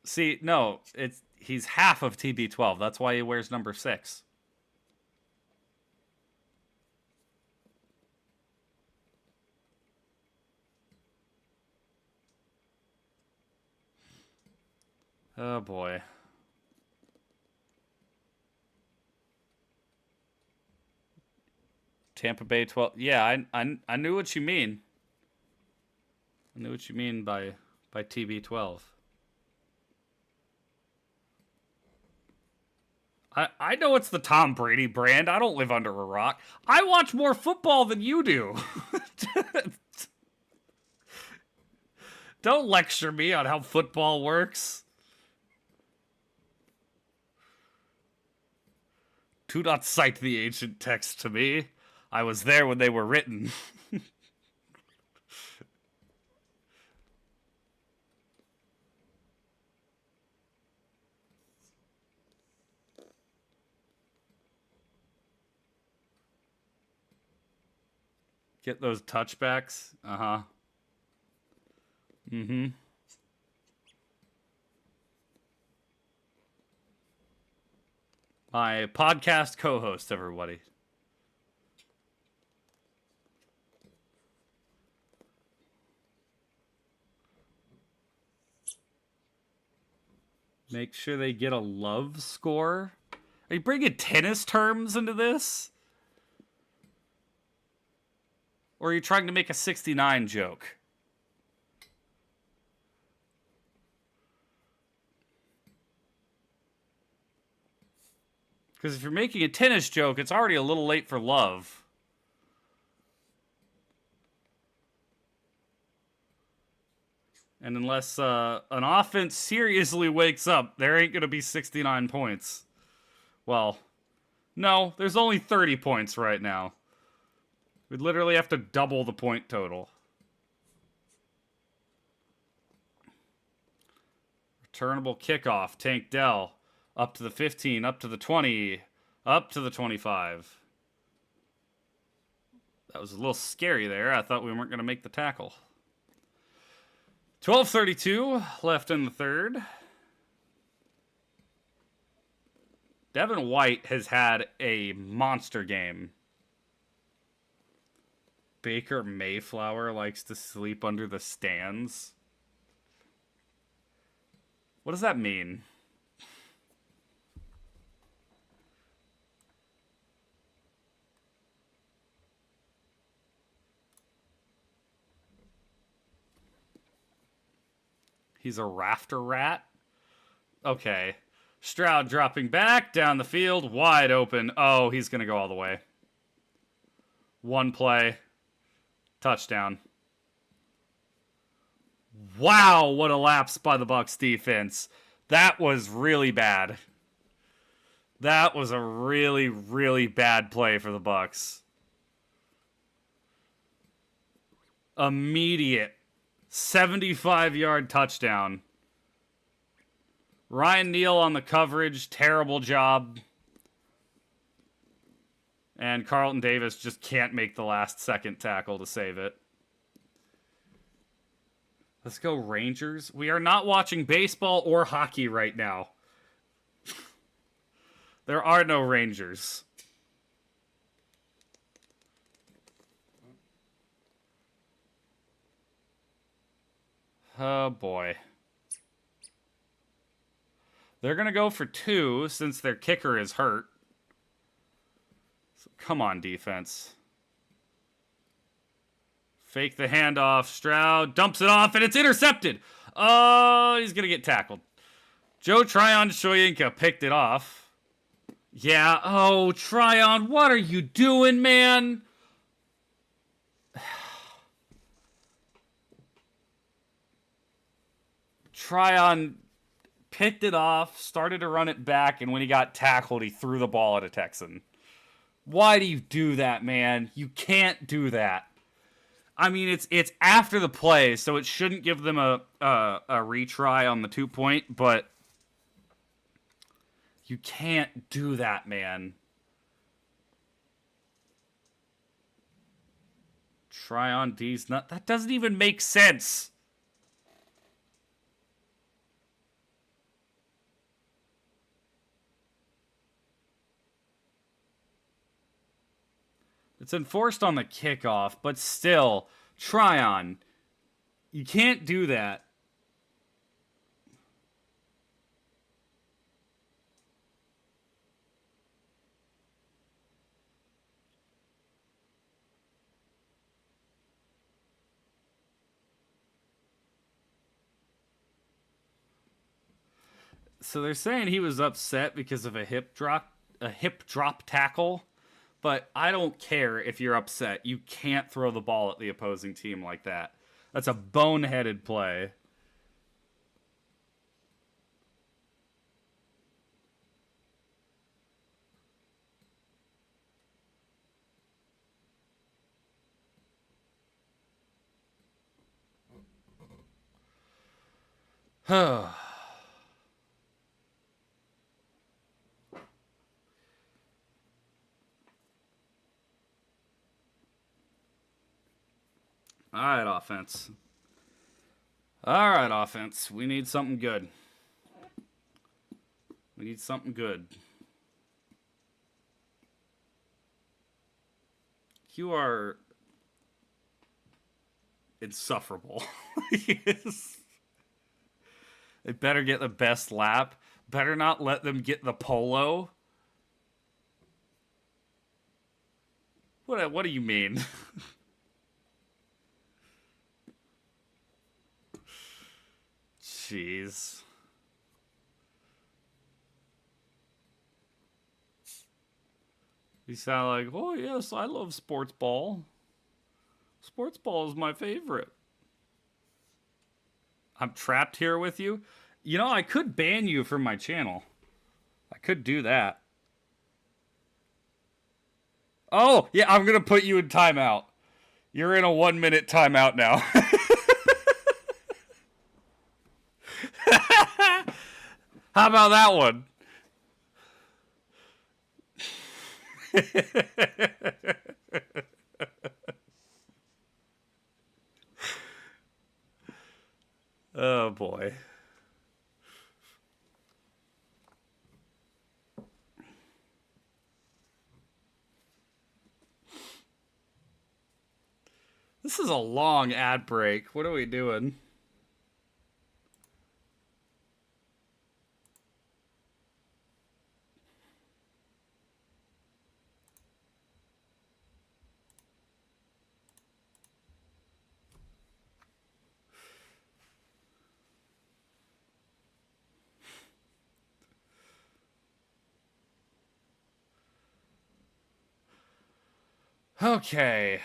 See, no, he's half of TB12. That's why he wears number 6. Oh boy. Tampa Bay 12. Yeah, I knew what you mean. I knew what you mean by TB12. I know it's the Tom Brady brand. I don't live under a rock. I watch more football than you do. Don't lecture me on how football works. Do not cite the ancient text to me. I was there when they were written. Get those touchbacks. Uh-huh. Mm-hmm. My podcast co-host, everybody. Make sure they get a love score. Are you bringing tennis terms into this? Or are you trying to make a 69 joke? Because if you're making a tennis joke, it's already a little late for love. And unless an offense seriously wakes up, there ain't going to be 69 points. Well, no, there's only 30 points right now. We'd literally have to double the point total. Returnable kickoff. Tank Dell. Up to the 15, up to the 20, up to the 25. That was a little scary there. I thought we weren't going to make the tackle. 12:32 left in the third. Devin White has had a monster game. Baker Mayflower likes to sleep under the stands. What does that mean? He's a rafter rat? Okay. Stroud dropping back down the field, wide open. Oh, he's going to go all the way. One play. Touchdown. Wow, what a lapse by the Bucs defense. That was really bad. That was a really, really bad play for the Bucs. Immediate 75-yard touchdown. Ryan Neal on the coverage, terrible job. And Carlton Davis just can't make the last second tackle to save it. Let's go Rangers. We are not watching baseball or hockey right now. There are no Rangers. Oh boy. They're going to go for 2 since their kicker is hurt. So come on, defense. Fake the handoff. Stroud dumps it off, and it's intercepted. Oh, he's going to get tackled. Joe Tryon-Shoyinka picked it off. Yeah, oh, Tryon, what are you doing, man? Tryon picked it off, started to run it back, and when he got tackled, he threw the ball at a Texan. Why do you do that, man? You can't do that. I mean, it's after the play, so it shouldn't give them a retry on the 2-point, but you can't do that, man. Tryon D's not. That doesn't even make sense. It's enforced on the kickoff, but still, Tryon, you can't do that. So they're saying he was upset because of a hip drop tackle. But I don't care if you're upset. You can't throw the ball at the opposing team like that. That's a boneheaded play. All right, offense. All right, offense. We need something good. We need something good. You are insufferable. They better get the best lap. Better not let them get the polo. What do you mean? Jeez. You sound like, oh yes, I love sports ball. Sports ball is my favorite. I'm trapped here with you. You know, I could ban you from my channel. I could do that. Oh, yeah, I'm going to put you in timeout. You're in a 1-minute timeout now. How about that one? Oh, boy. This is a long ad break. What are we doing? Okay.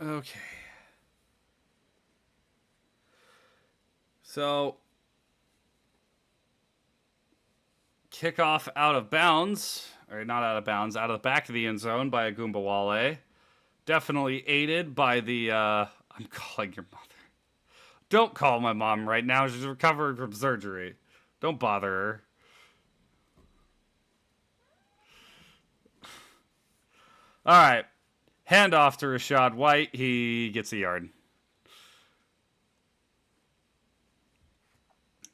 Okay. So, kickoff out of bounds, or not out of bounds, out of the back of the end zone by Agumbawale. Definitely aided by the, I'm calling your mother. Don't call my mom right now. She's recovering from surgery. Don't bother her. All right. Hand off to Rashad White. He gets a yard.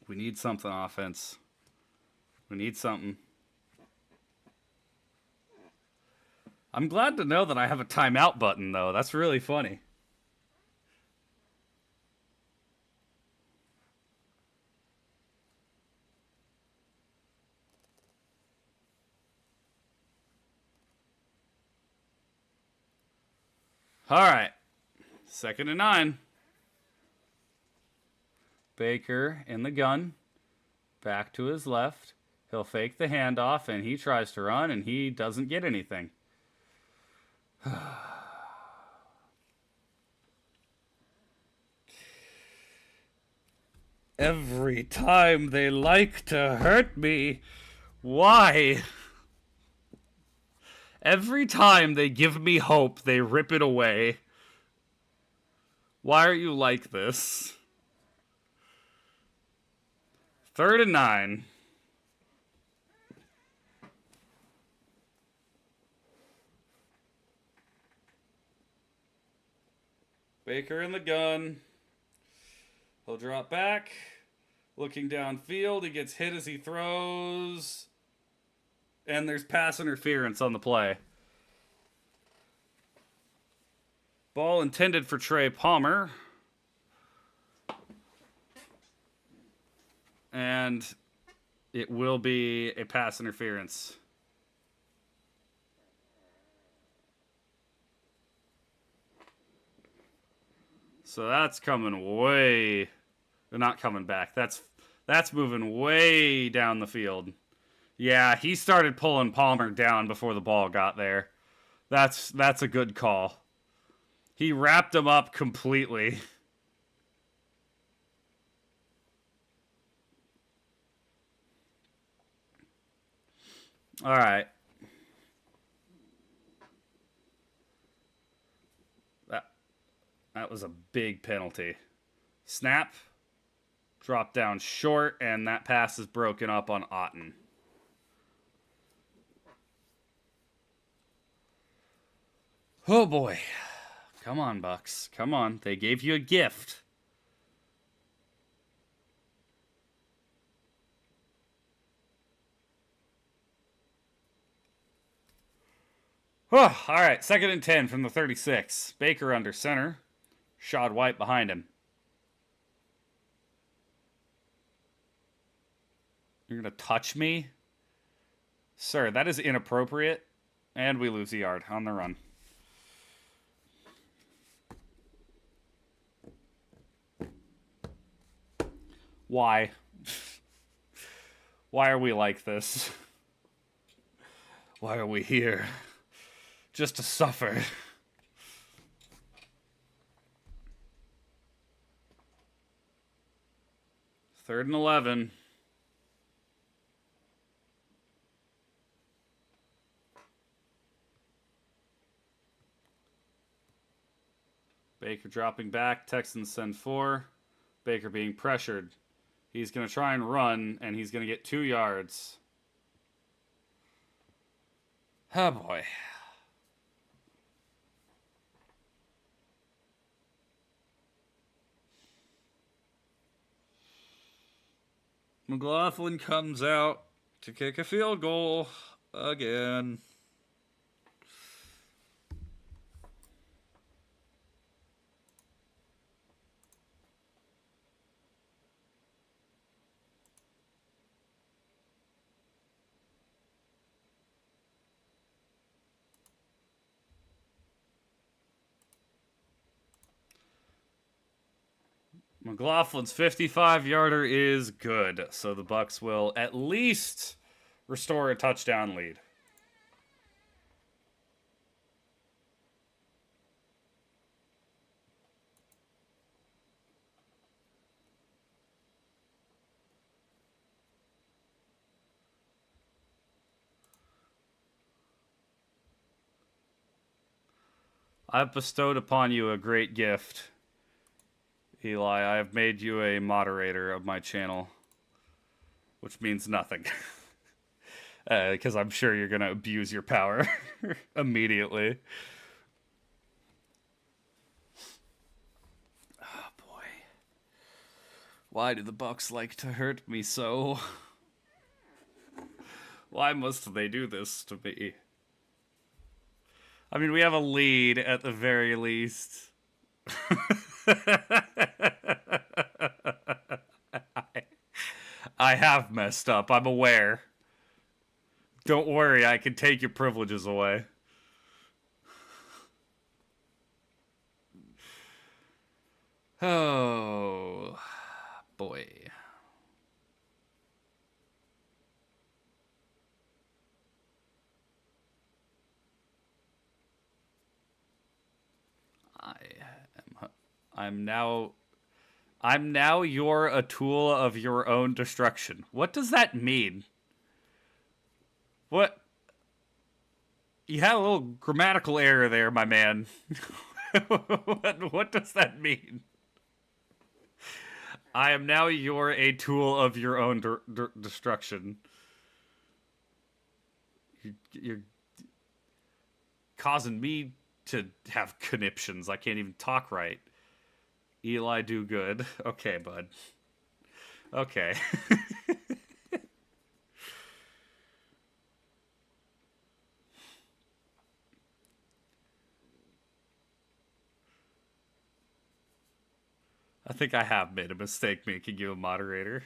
We need something offense. We need something. I'm glad to know that I have a timeout button, though. That's really funny. All right. 2nd and 9. Baker in the gun. Back to his left. He'll fake the handoff, and he tries to run, and he doesn't get anything. Every time they like to hurt me. Why? Every time they give me hope, they rip it away. Why are you like this? 3rd and 9. Baker in the gun. He'll drop back. Looking downfield. He gets hit as he throws. And there's pass interference on the play. Ball intended for Trey Palmer. And it will be a pass interference. So that's coming way... They're not coming back. That's moving way down the field. Yeah, he started pulling Palmer down before the ball got there. That's a good call. He wrapped him up completely. All right. That was a big penalty. Snap. Drop down short, and that pass is broken up on Otten. Oh boy. Come on, Bucs. Come on. They gave you a gift. Oh, all right. 2nd and 10 from the 36. Baker under center. Rashad White behind him. You're going to touch me? Sir, that is inappropriate. And we lose a yard on the run. Why? Why are we like this? Why are we here? Just to suffer. Third and 11. Baker dropping back. Texans send 4. Baker being pressured. He's going to try and run, and he's going to get 2 yards. Oh, boy. McLaughlin comes out to kick a field goal again. McLaughlin's 55-yarder is good, so the Bucs will at least restore a touchdown lead. I've bestowed upon you a great gift, Eli. I have made you a moderator of my channel, which means nothing. Because I'm sure you're going to abuse your power immediately. Oh, boy. Why do the Bucs like to hurt me so? Why must they do this to me? I mean, we have a lead at the very least. I have messed up. I'm aware. Don't worry, I can take your privileges away. Oh, boy. I'm now you're a tool of your own destruction. What does that mean? What? You had a little grammatical error there, my man. What does that mean? I am now you're a tool of your own destruction. You're causing me to have conniptions. I can't even talk right. Eli, do good. Okay, bud. Okay. I think I have made a mistake making you a moderator.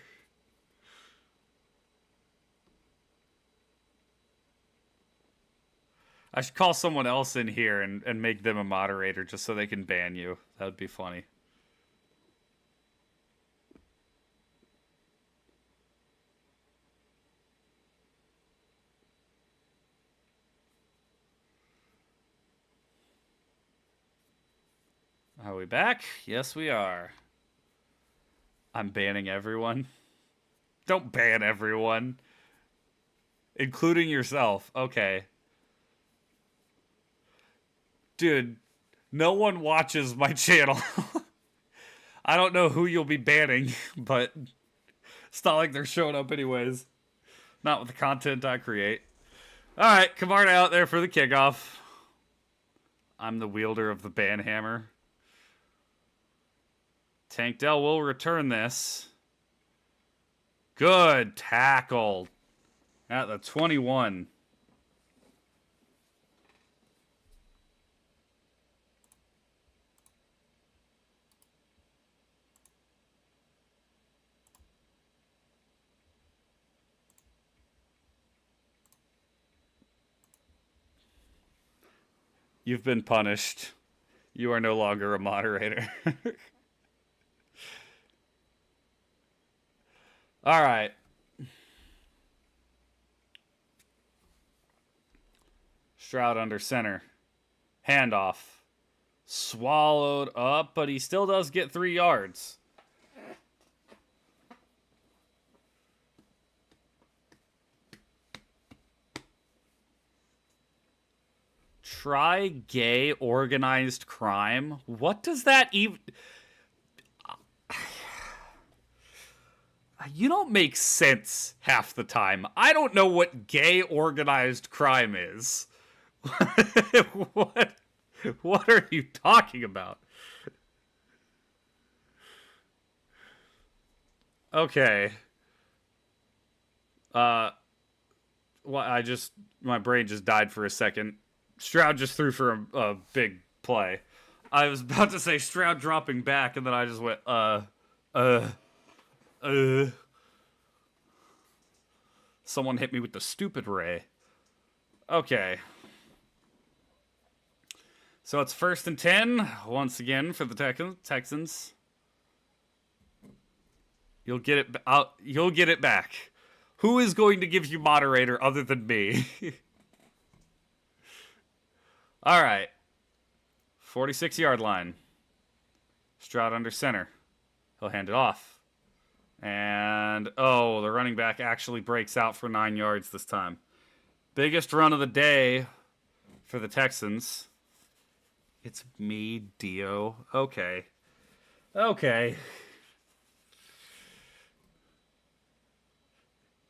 I should call someone else in here and make them a moderator just so they can ban you. That would be funny. Are we back? Yes, we are. I'm banning everyone. Don't ban everyone. Including yourself. Okay. Dude, no one watches my channel. I don't know who you'll be banning, but it's not like they're showing up anyways. Not with the content I create. Alright, Camarda out there for the kickoff. I'm the wielder of the ban hammer. Tank Dell will return this. Good tackle at the 21. You've been punished. You are no longer a moderator. All right. Stroud under center. Handoff. Swallowed up, but he still does get 3 yards. Try gay organized crime? What does that even... You don't make sense half the time. I don't know what gay organized crime is. What are you talking about? Okay. Well, my brain just died for a second. Stroud just threw for a big play. I was about to say Stroud dropping back, and then I just went, Someone hit me with the stupid ray. Okay. So it's 1st and 10, once again, for the Texans. You'll get it out. You'll get it back. Who is going to give you moderator other than me? All right. 46-yard line. Stroud under center. He'll hand it off. And, the running back actually breaks out for 9 yards this time. Biggest run of the day for the Texans. It's me, Dio. Okay.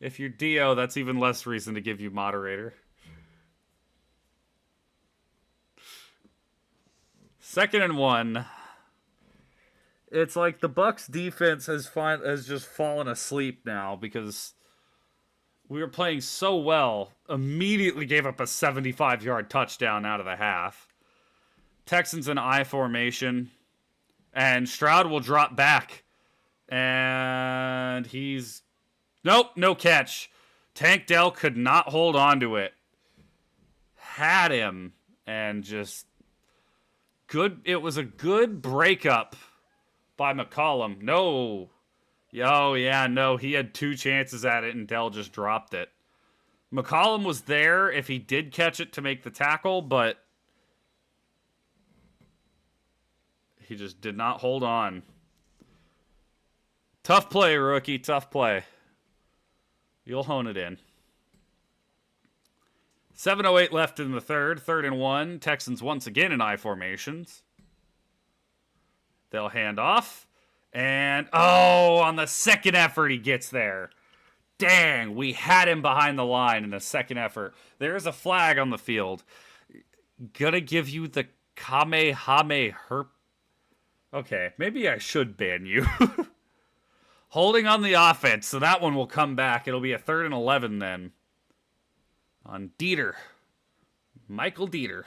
If you're Dio, that's even less reason to give you moderator. 2nd and 1. It's like the Bucs defense has just fallen asleep now because we were playing so well. Immediately gave up a 75-yard touchdown out of the half. Texans in I formation. And Stroud will drop back. And he's... Nope, no catch. Tank Dell could not hold on to it. Had him. And just... good. It was a good breakup by McCollum. No. Oh, yeah, no. He had 2 chances at it, and Dell just dropped it. McCollum was there if he did catch it to make the tackle, but he just did not hold on. Tough play, rookie. Tough play. You'll hone it in. 7:08 left in the third. 3rd and 1. Texans once again in I formations. They'll hand off. And, on the second effort, he gets there. Dang, we had him behind the line in the second effort. There is a flag on the field. Gonna give you the Kamehameha herp. Okay, maybe I should ban you. Holding on the offense, so that one will come back. It'll be a 3rd and 11 then. On Dieter. Michael Dieter.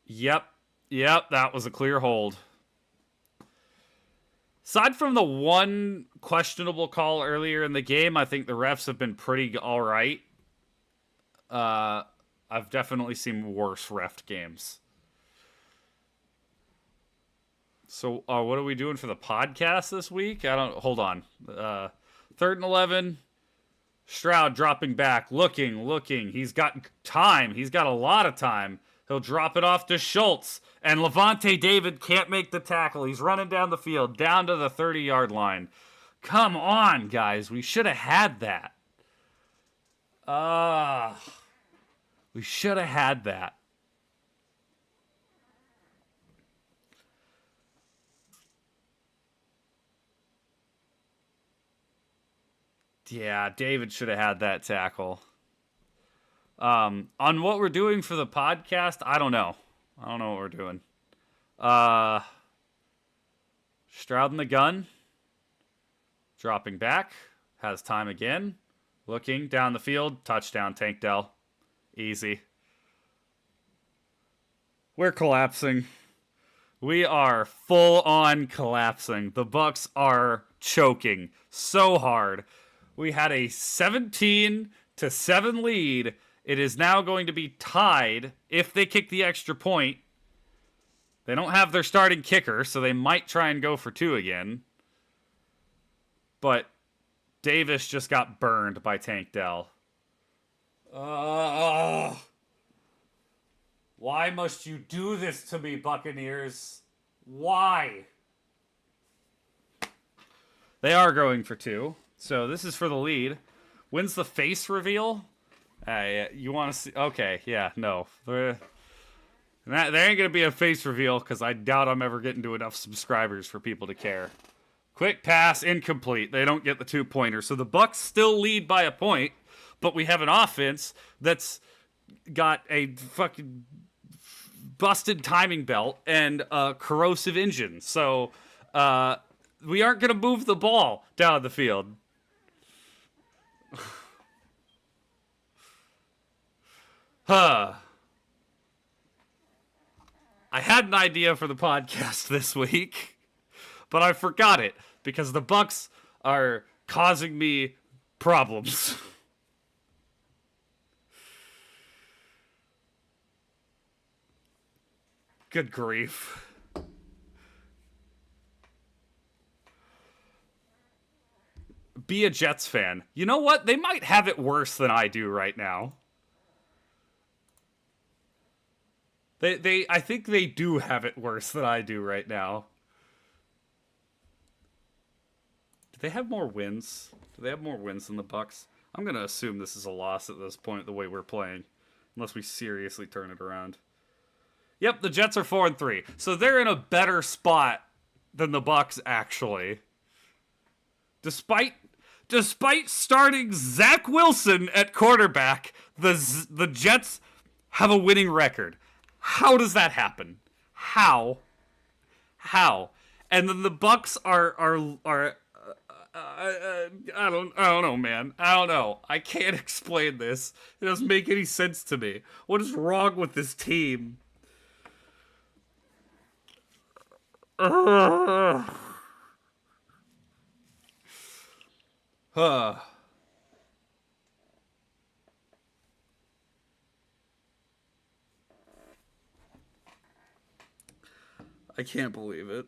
Yep, that was a clear hold. Aside from the one questionable call earlier in the game, I think the refs have been pretty all right. I've definitely seen worse ref games. So, what are we doing for the podcast this week? Hold on. 3rd and 11. Stroud dropping back, looking. He's got time. He's got a lot of time. He'll drop it off to Schultz. And Levante David can't make the tackle. He's running down the field, down to the 30-yard line. Come on, guys. We should have had that. We should have had that. Yeah, David should have had that tackle. On what we're doing for the podcast, I don't know. I don't know what we're doing. Stroud in the gun. Dropping back. Has time again. Looking down the field. Touchdown, Tank Dell. Easy. We're collapsing. We are full on collapsing. The Bucs are choking so hard. We had a 17-7 lead. It is now going to be tied if they kick the extra point. They don't have their starting kicker, so they might try and go for 2 again. But Davis just got burned by Tank Dell. Why must you do this to me, Buccaneers? Why? They are going for 2. So this is for the lead. When's the face reveal? You want to see? Okay, yeah, no. There ain't going to be a face reveal because I doubt I'm ever getting to enough subscribers for people to care. Quick pass, incomplete. They don't get the 2-pointer. So the Bucs still lead by a point, but we have an offense that's got a fucking busted timing belt and a corrosive engine. So we aren't going to move the ball down the field. I had an idea for the podcast this week, but I forgot it because the Bucs are causing me problems. Good grief. Be a Jets fan. You know what? They might have it worse than I do right now. I think they do have it worse than I do right now. Do they have more wins? Do they have more wins than the Bucs? I'm going to assume this is a loss at this point, the way we're playing. Unless we seriously turn it around. Yep, the Jets are 4-3. So they're in a better spot than the Bucs, actually. Despite starting Zach Wilson at quarterback, the Jets have a winning record. How does that happen? How? And then the Bucs are I don't know, man. I don't know. I can't explain this. It doesn't make any sense to me. What is wrong with this team? Huh. I can't believe it.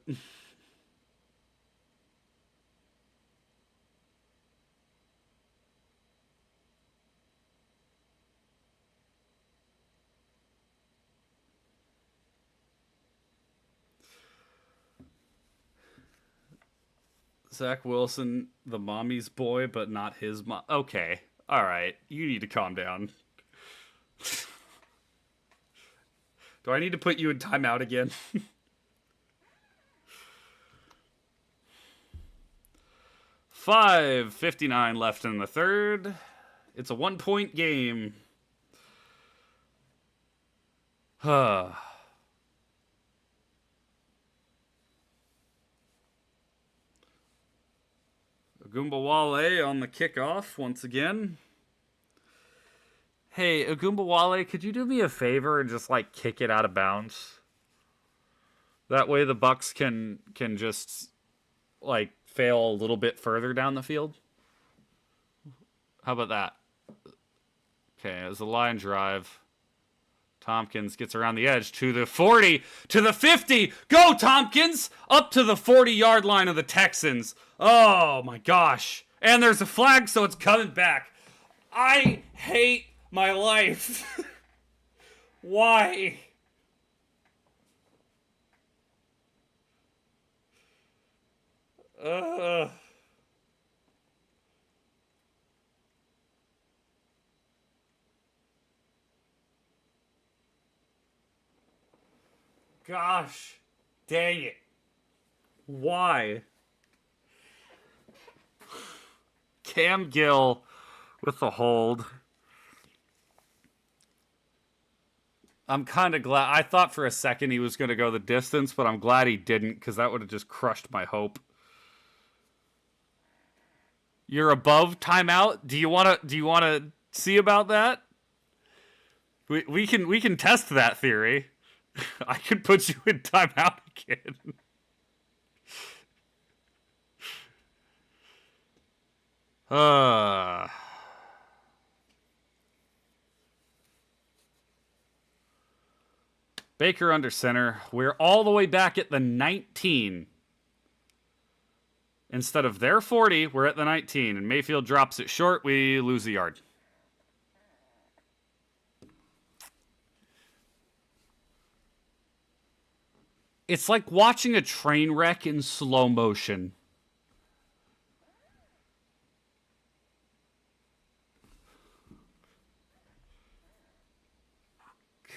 Zach Wilson, the mommy's boy, but not his mom. Okay. All right. You need to calm down. Do I need to put you in timeout again? 5:59 left in the third. It's a 1-point game. Ogunbowale on the kickoff once again. Hey, Ogunbowale, could you do me a favor and just, like, kick it out of bounds? That way the Bucs can just, like, fail a little bit further down the field. How about that? Okay, it was a line drive. Tompkins gets around the edge to the 40, to the 50. Go, Tompkins! Up to the 40-yard line of the Texans. Oh, my gosh. And there's a flag, so it's coming back. I hate my life. Why? Gosh, dang it. Why? Cam Gill with the hold. I'm kind of glad. I thought for a second he was going to go the distance, but I'm glad he didn't, because that would have just crushed my hope. You're above timeout? Do you want to see about that? We can test that theory. I could put you in timeout again. Baker under center. We're all the way back at the 19. Instead of their 40, we're at the 19. And Mayfield drops it short. We lose a yard. It's like watching a train wreck in slow motion.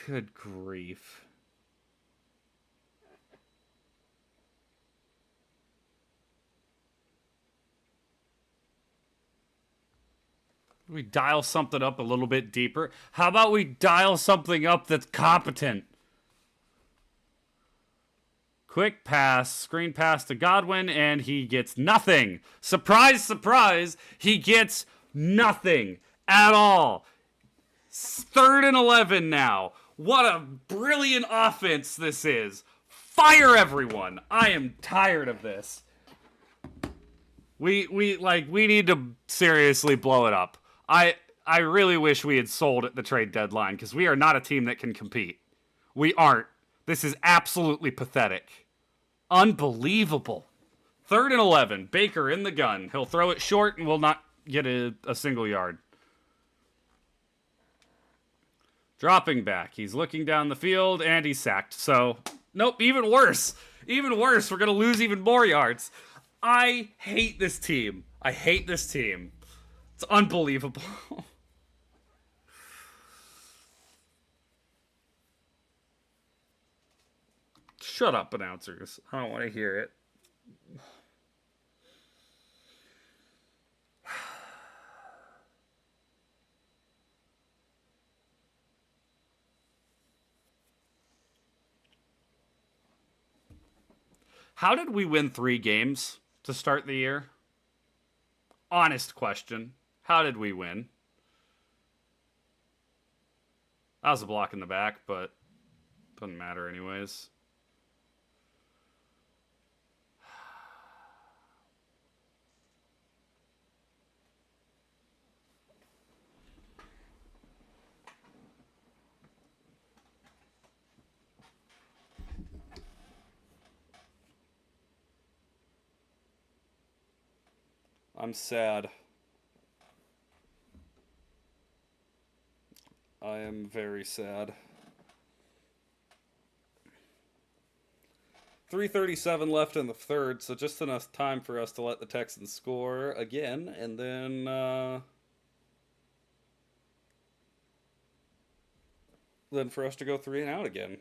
Good grief. We dial something up a little bit deeper. How about we dial something up that's competent? Quick pass, screen pass to Godwin, and he gets nothing. Surprise, surprise, he gets nothing at all. 3rd and 11 now. What a brilliant offense this is. Fire everyone. I am tired of this. We need to seriously blow it up. I really wish we had sold at the trade deadline, because we are not a team that can compete. We aren't. This is absolutely pathetic. Unbelievable. 3rd and 11. Baker in the gun. He'll throw it short and will not get a single yard. Dropping back. He's looking down the field, and he's sacked. So, nope, even worse. Even worse. We're going to lose even more yards. I hate this team. I hate this team. It's unbelievable. Shut up, announcers. I don't want to hear it. How did we win 3 games to start the year? Honest question. How did we win? That was a block in the back, but doesn't matter anyways. I'm sad. I am very sad. 3:37 left in the 3rd, so just enough time for us to let the Texans score again, and then for us to go 3 and out again.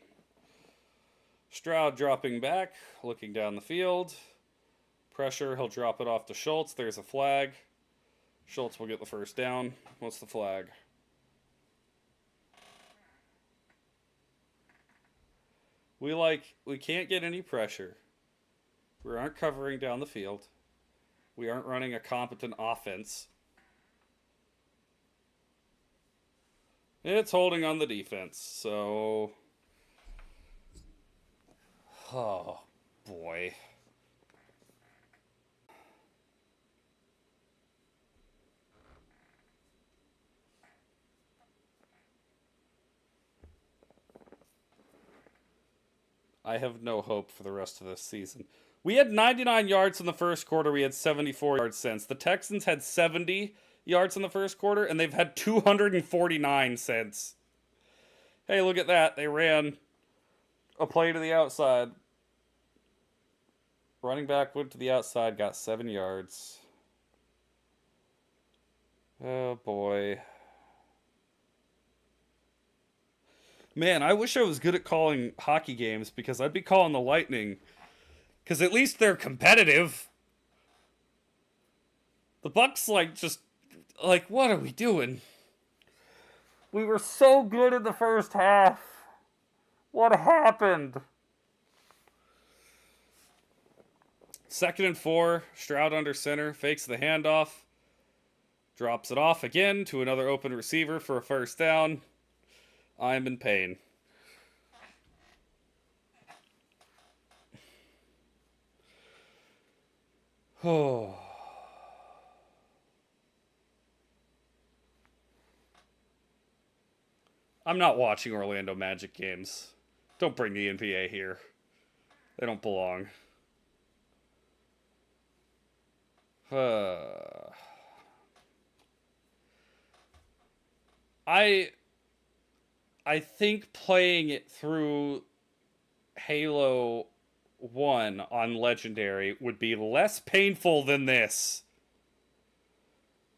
Stroud dropping back, looking down the field. Pressure, he'll drop it off to Schultz. There's a flag. Schultz will get the first down. What's the flag? We can't get any pressure. We aren't covering down the field. We aren't running a competent offense. It's holding on the defense, so... Oh, boy. I have no hope for the rest of this season. We had 99 yards in the first quarter. We had 74 yards since. The Texans had 70 yards in the first quarter, and they've had 249 since. Hey, look at that. They ran a play to the outside. Running back went to the outside, got 7 yards. Oh, boy. Man, I wish I was good at calling hockey games because I'd be calling the Lightning. Because at least they're competitive. The Bucs, what are we doing? We were so good in the first half. What happened? 2nd and 4. Stroud under center. Fakes the handoff. Drops it off again to another open receiver for a first down. I'm in pain. Oh. I'm not watching Orlando Magic games. Don't bring the NBA here. They don't belong. I think playing it through Halo 1 on Legendary would be less painful than this.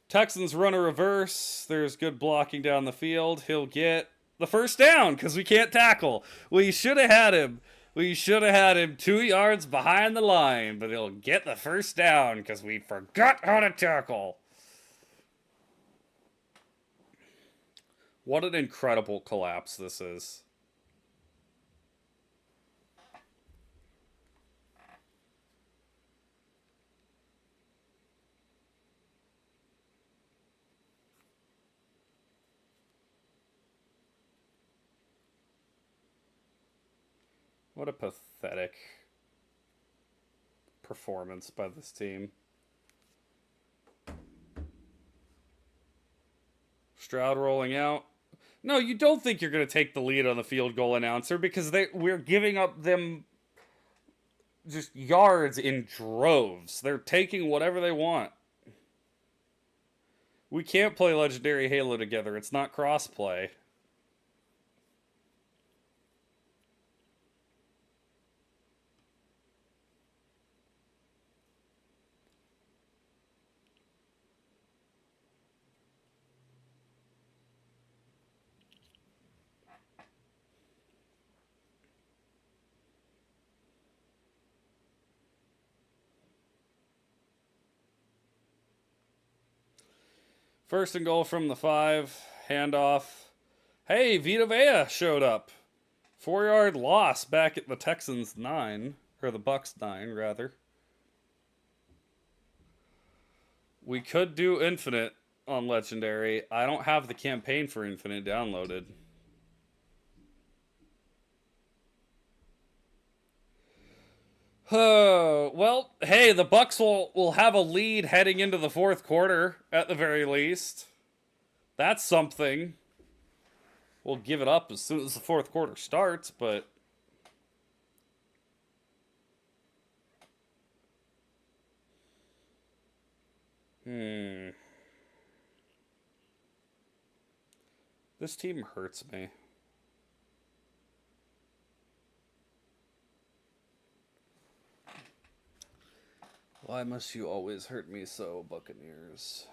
Texans run a reverse. There's good blocking down the field. He'll get the first down because we can't tackle. We should have had him. We should have had him 2 yards behind the line, but he'll get the first down because we forgot how to tackle. What an incredible collapse this is. What a pathetic performance by this team. Stroud rolling out. No, you don't think you're going to take the lead on the field goal announcer because we're giving up them just yards in droves. They're taking whatever they want. We can't play Legendary Halo together. It's not crossplay. First and goal from the 5. Handoff. Hey, Vita Vea showed up. 4-yard loss back at the Texans 9. Or the Bucs 9, rather. We could do Infinite on Legendary. I don't have the campaign for Infinite downloaded. Oh, well, hey, the Bucs will have a lead heading into the fourth quarter, at the very least. That's something. We'll give it up as soon as the fourth quarter starts, but... This team hurts me. Why must you always hurt me so, Buccaneers?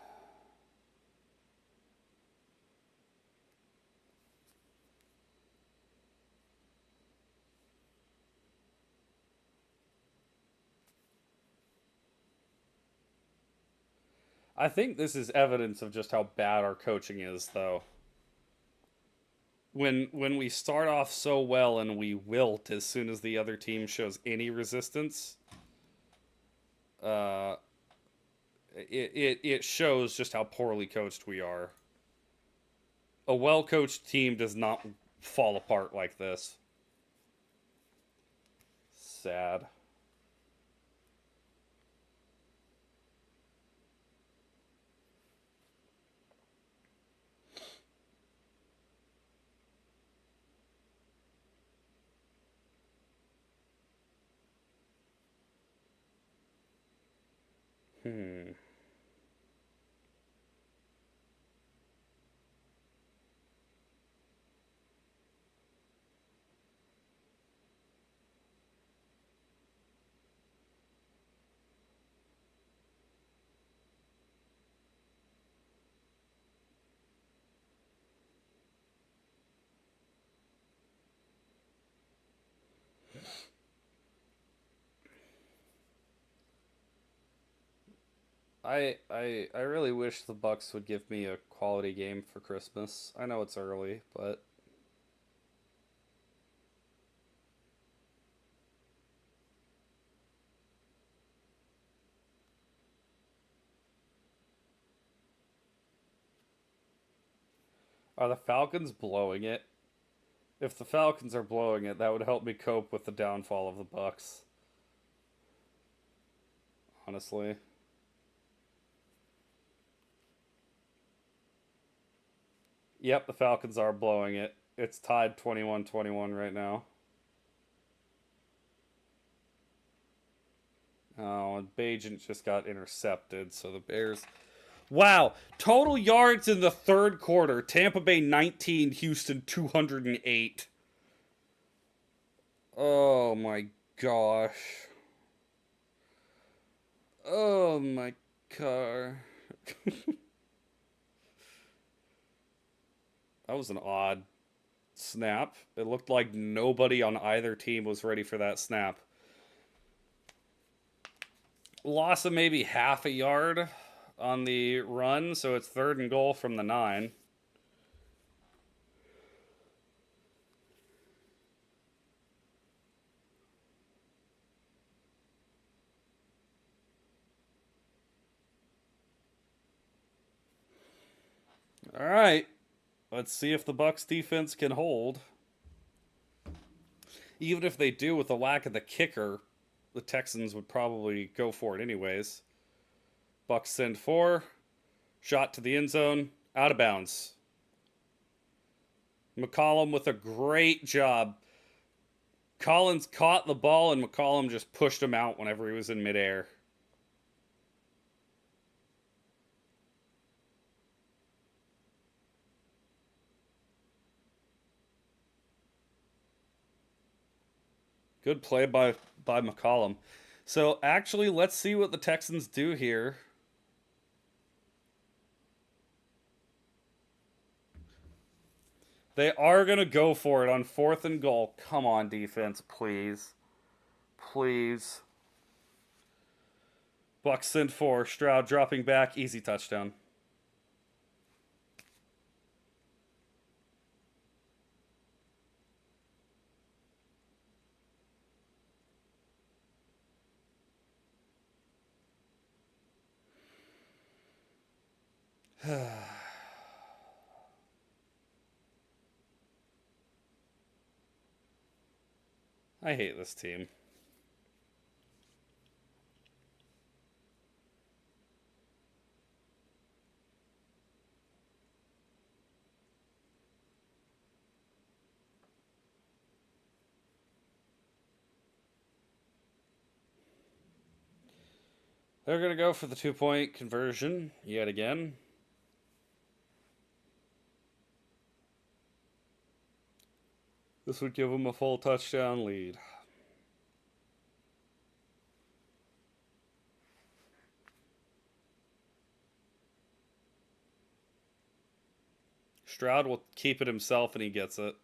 I think this is evidence of just how bad our coaching is, though. When we start off so well and we wilt as soon as the other team shows any resistance, it shows just how poorly coached we are. A well-coached team does not fall apart like this. Sad. I really wish the Bucs would give me a quality game for Christmas. I know it's early, but are the Falcons blowing it? If the Falcons are blowing it, that would help me cope with the downfall of the Bucs. Honestly. Yep, the Falcons are blowing it. It's tied 21-21 right now. Oh, and Bajent just got intercepted, so the Bears... Wow, total yards in the third quarter. Tampa Bay 19, Houston 208. Oh my gosh. Oh my car. That was an odd snap. It looked like nobody on either team was ready for that snap. Loss of maybe half a yard on the run, so it's 3rd and goal from the 9. All right. Let's see if the Bucs defense can hold. Even if they do, with the lack of the kicker, the Texans would probably go for it anyways. Bucs send 4. Shot to the end zone. Out of bounds. McCollum with a great job. Collins caught the ball and McCollum just pushed him out whenever he was in midair. Good play by McCollum. So actually, let's see what the Texans do here. They are going to go for it on 4th and goal. Come on, defense, please. Please. Bucs send 4. Stroud dropping back. Easy touchdown. I hate this team. They're going to go for the 2-point conversion yet again. This would give them a full touchdown lead. Stroud will keep it himself and he gets it.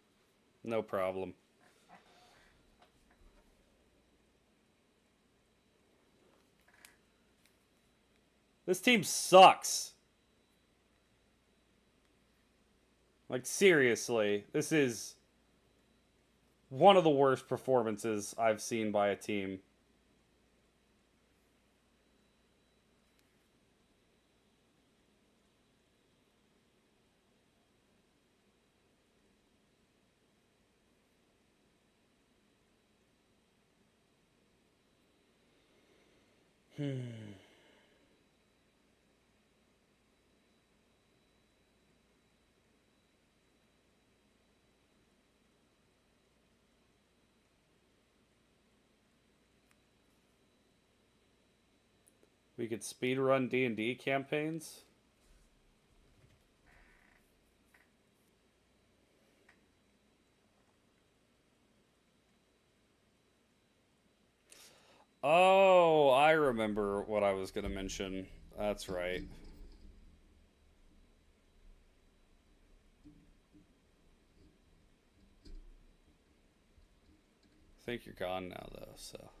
No problem. This team sucks. Like, seriously, this is one of the worst performances I've seen by a team. We could speedrun D&D campaigns. Oh, I remember what I was going to mention. That's right. I think you're gone now, though, so...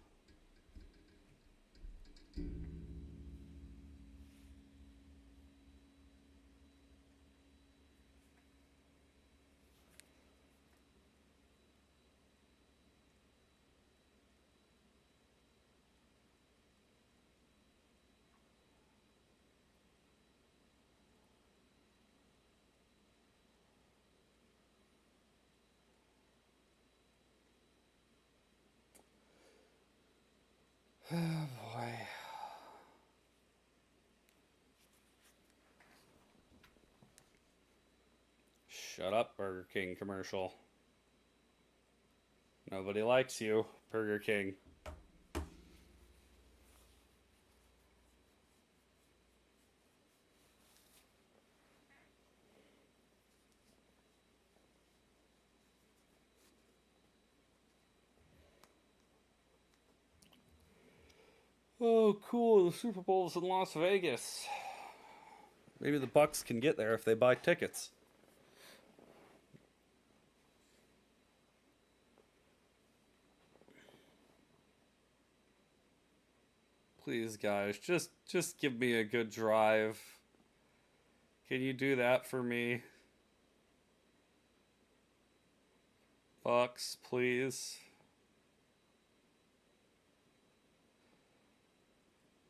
Oh, boy. Shut up, Burger King commercial. Nobody likes you, Burger King. Oh, cool. The Super Bowl's in Las Vegas. Maybe the Bucs can get there if they buy tickets. Please, guys, just give me a good drive. Can you do that for me? Bucs, please.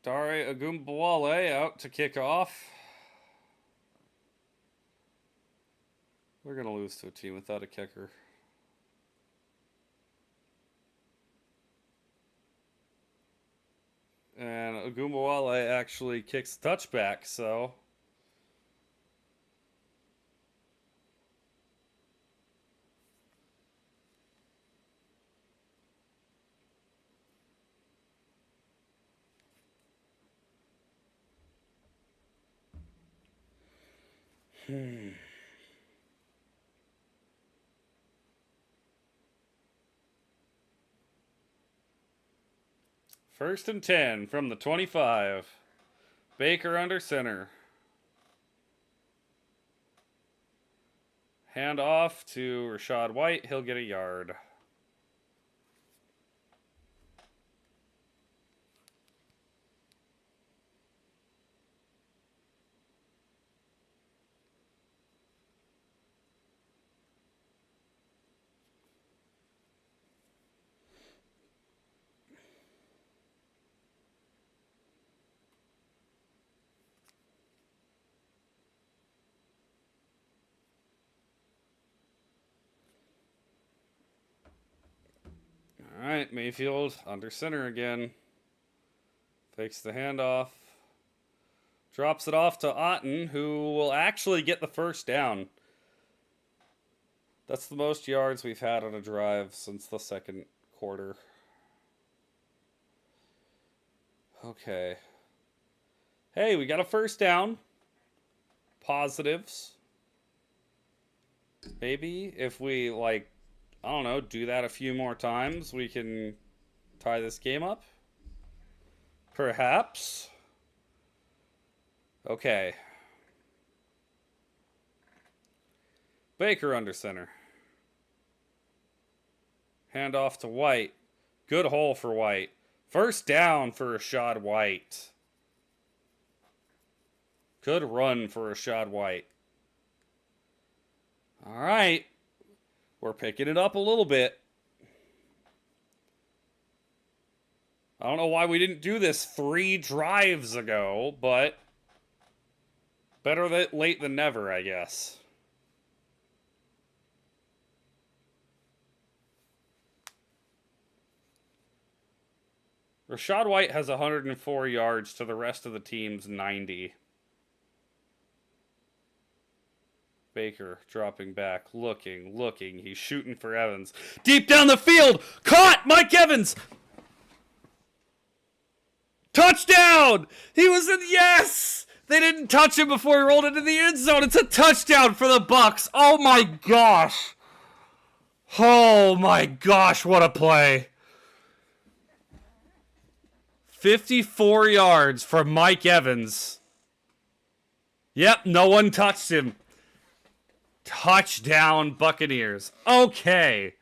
Dare Ogunbowale out to kick off. We're going to lose to a team without a kicker. And Ogunbowale actually kicks touchback, so... First and 10 from the 25. Baker under center. Hand off to Rachaad White. He'll get a yard. All right, Mayfield under center again. Fakes the handoff. Drops it off to Otten, who will actually get the first down. That's the most yards we've had on a drive since the second quarter. Okay. Hey, we got a first down. Positives. Maybe if we, like, I don't know, do that a few more times, we can tie this game up? Perhaps. Okay. Baker under center. Hand off to White. Good hole for White. First down for Rachaad White. Good run for Rachaad White. All right. We're picking it up a little bit. I don't know why we didn't do this 3 drives ago, but better late than never, I guess. Rachaad White has 104 yards to the rest of the team's 90. Baker dropping back, looking. He's shooting for Evans. Deep down the field! Caught! Mike Evans! Touchdown! He was in, yes! They didn't touch him before he rolled into the end zone. It's a touchdown for the Bucs. Oh my gosh. Oh my gosh, what a play. 54 yards from Mike Evans. Yep, no one touched him. Touchdown, Buccaneers. Okay.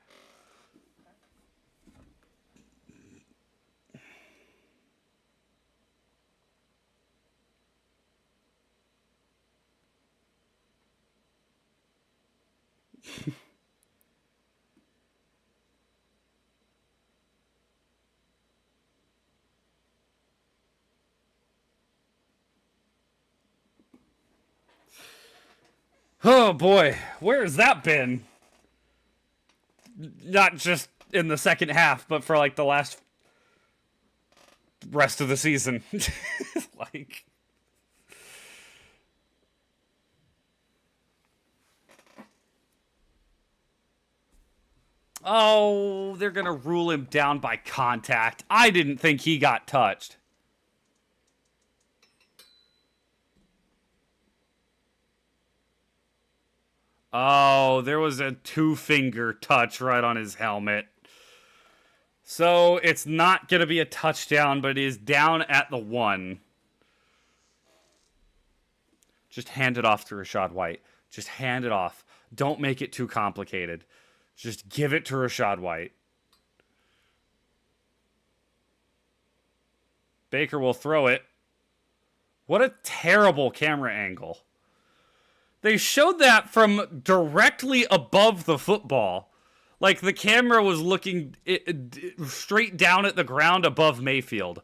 Oh boy, where has that been? Not just in the second half, but for like the rest of the season. Like, oh, they're gonna rule him down by contact. I didn't think he got touched. Oh, there was a 2-finger touch right on his helmet. So it's not going to be a touchdown, but it is down at the 1. Just hand it off to Rachaad White. Just hand it off. Don't make it too complicated. Just give it to Rachaad White. Baker will throw it. What a terrible camera angle. They showed that from directly above the football. Like, the camera was looking straight down at the ground above Mayfield.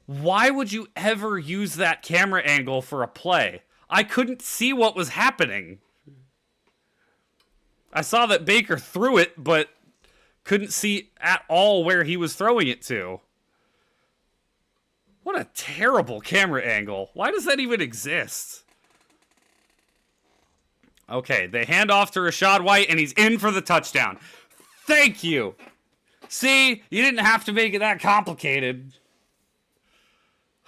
Why would you ever use that camera angle for a play? I couldn't see what was happening. I saw that Baker threw it, but couldn't see at all where he was throwing it to. What a terrible camera angle. Why does that even exist? Okay, they hand off to Rachaad White, and he's in for the touchdown. Thank you. See, you didn't have to make it that complicated.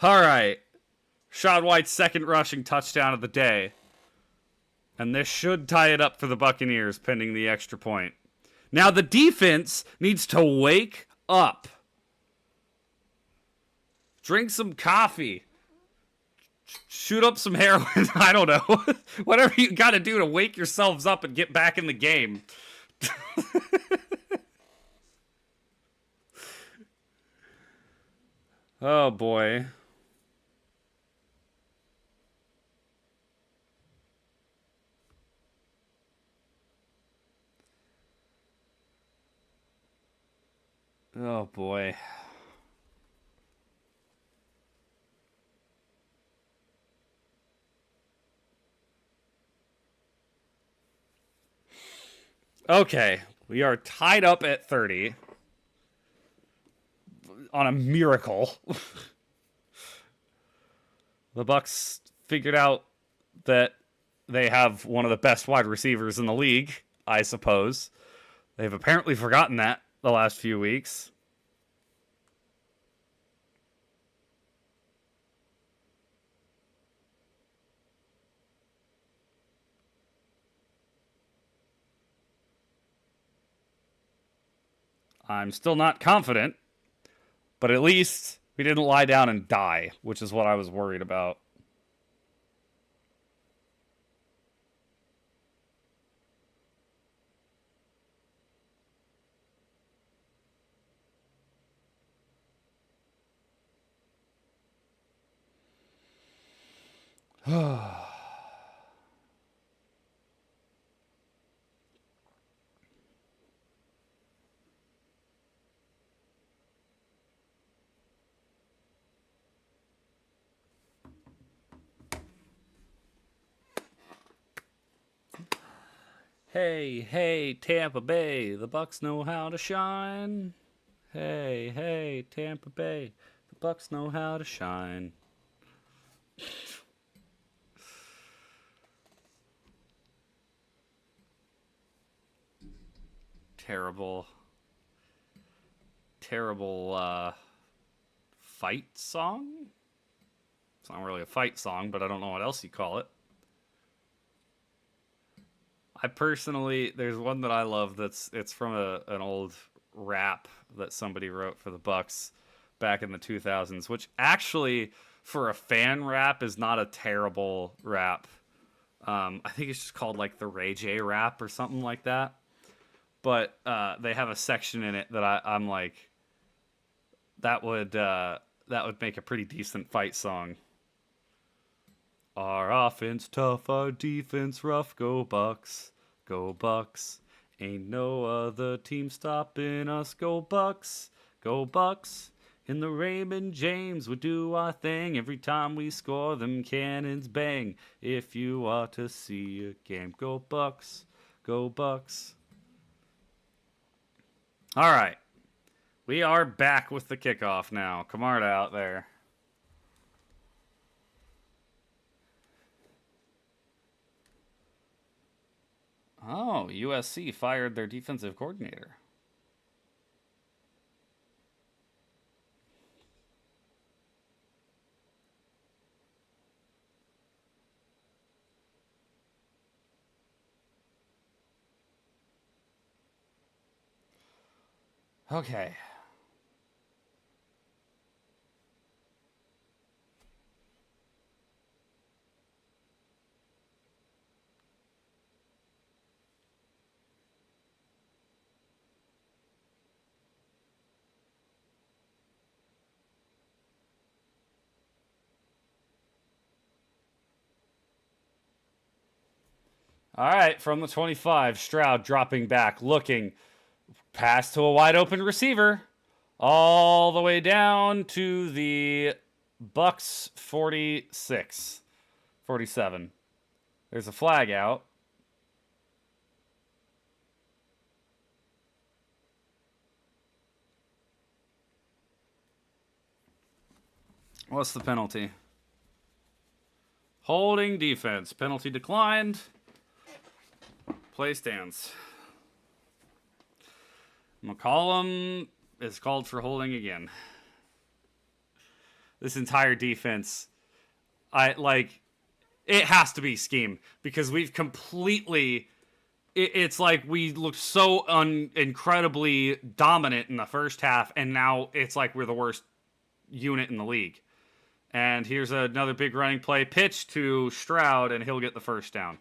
All right. Rachaad White's second rushing touchdown of the day. And this should tie it up for the Buccaneers pending the extra point. Now the defense needs to wake up. Drink some coffee. Shoot up some heroin. I don't know. Whatever you got to do to wake yourselves up and get back in the game. Oh, boy. Oh, boy. Okay, we are tied up at 30 on a miracle. The Bucs figured out that they have one of the best wide receivers in the league, I suppose. They've apparently forgotten that the last few weeks. I'm still not confident, but at least we didn't lie down and die, which is what I was worried about. Hey, hey, Tampa Bay, the Bucs know how to shine. Hey, hey, Tampa Bay, the Bucs know how to shine. Terrible, terrible fight song? It's not really a fight song, but I don't know what else you call it. I personally, there's one that I love it's from an old rap that somebody wrote for the Bucs back in the 2000s, which actually for a fan rap is not a terrible rap. I think it's just called like the Ray J rap or something like that. But they have a section in it that I'm like, that would make a pretty decent fight song. Our offense tough, our defense rough. Go Bucs, go Bucs. Ain't no other team stopping us. Go Bucs, go Bucs. In the Raymond James, we do our thing. Every time we score, them cannons bang. If you are to see a game, go Bucs, go Bucs. All right, we are back with the kickoff now. Camarda out there. Oh, USC fired their defensive coordinator. Okay. All right, from the 25, Stroud dropping back, looking, pass to a wide open receiver, all the way down to the Bucs 46, 47. There's a flag out. What's the penalty? Holding defense. Penalty declined. Play stands. McCollum is called for holding again. This entire defense, It has to be scheme because we've completely. It's like we looked so incredibly dominant in the first half, and now it's like we're the worst unit in the league. And here's another big running play. Pitch to Stroud, and he'll get the first down.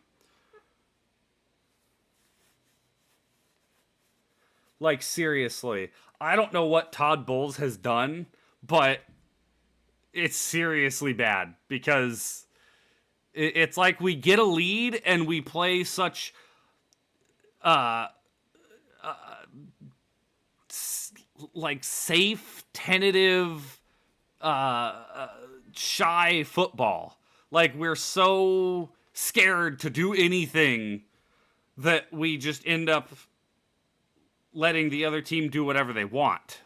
Like, seriously. I don't know what Todd Bowles has done, but it's seriously bad because it's like we get a lead and we play such uh like safe, tentative, shy football. Like we're so scared to do anything that we just end up letting the other team do whatever they want.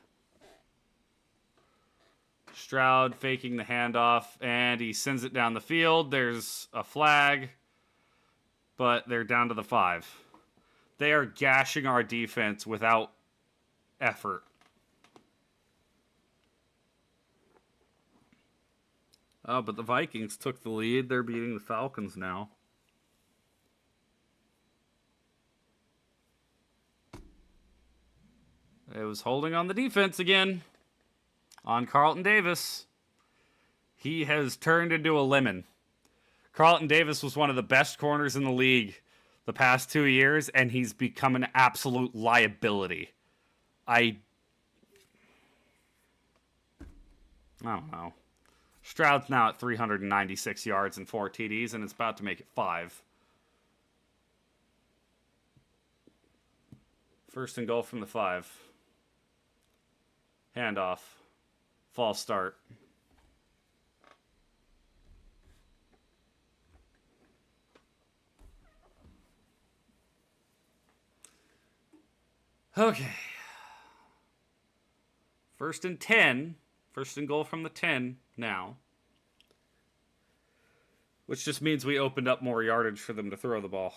Stroud faking the handoff, and he sends it down the field. There's a flag, but they're down to the 5. They are gashing our defense without effort. Oh, but the Vikings took the lead. They're beating the Falcons now. It was holding on the defense again. On Carlton Davis. He has turned into a lemon. Carlton Davis was one of the best corners in the league the past 2 years, and he's become an absolute liability. I don't know. Stroud's now at 396 yards and 4 TDs, and it's about to make it 5. First and goal from the 5. Handoff. False start. Okay. First and 10. First and goal from the 10 now. Which just means we opened up more yardage for them to throw the ball.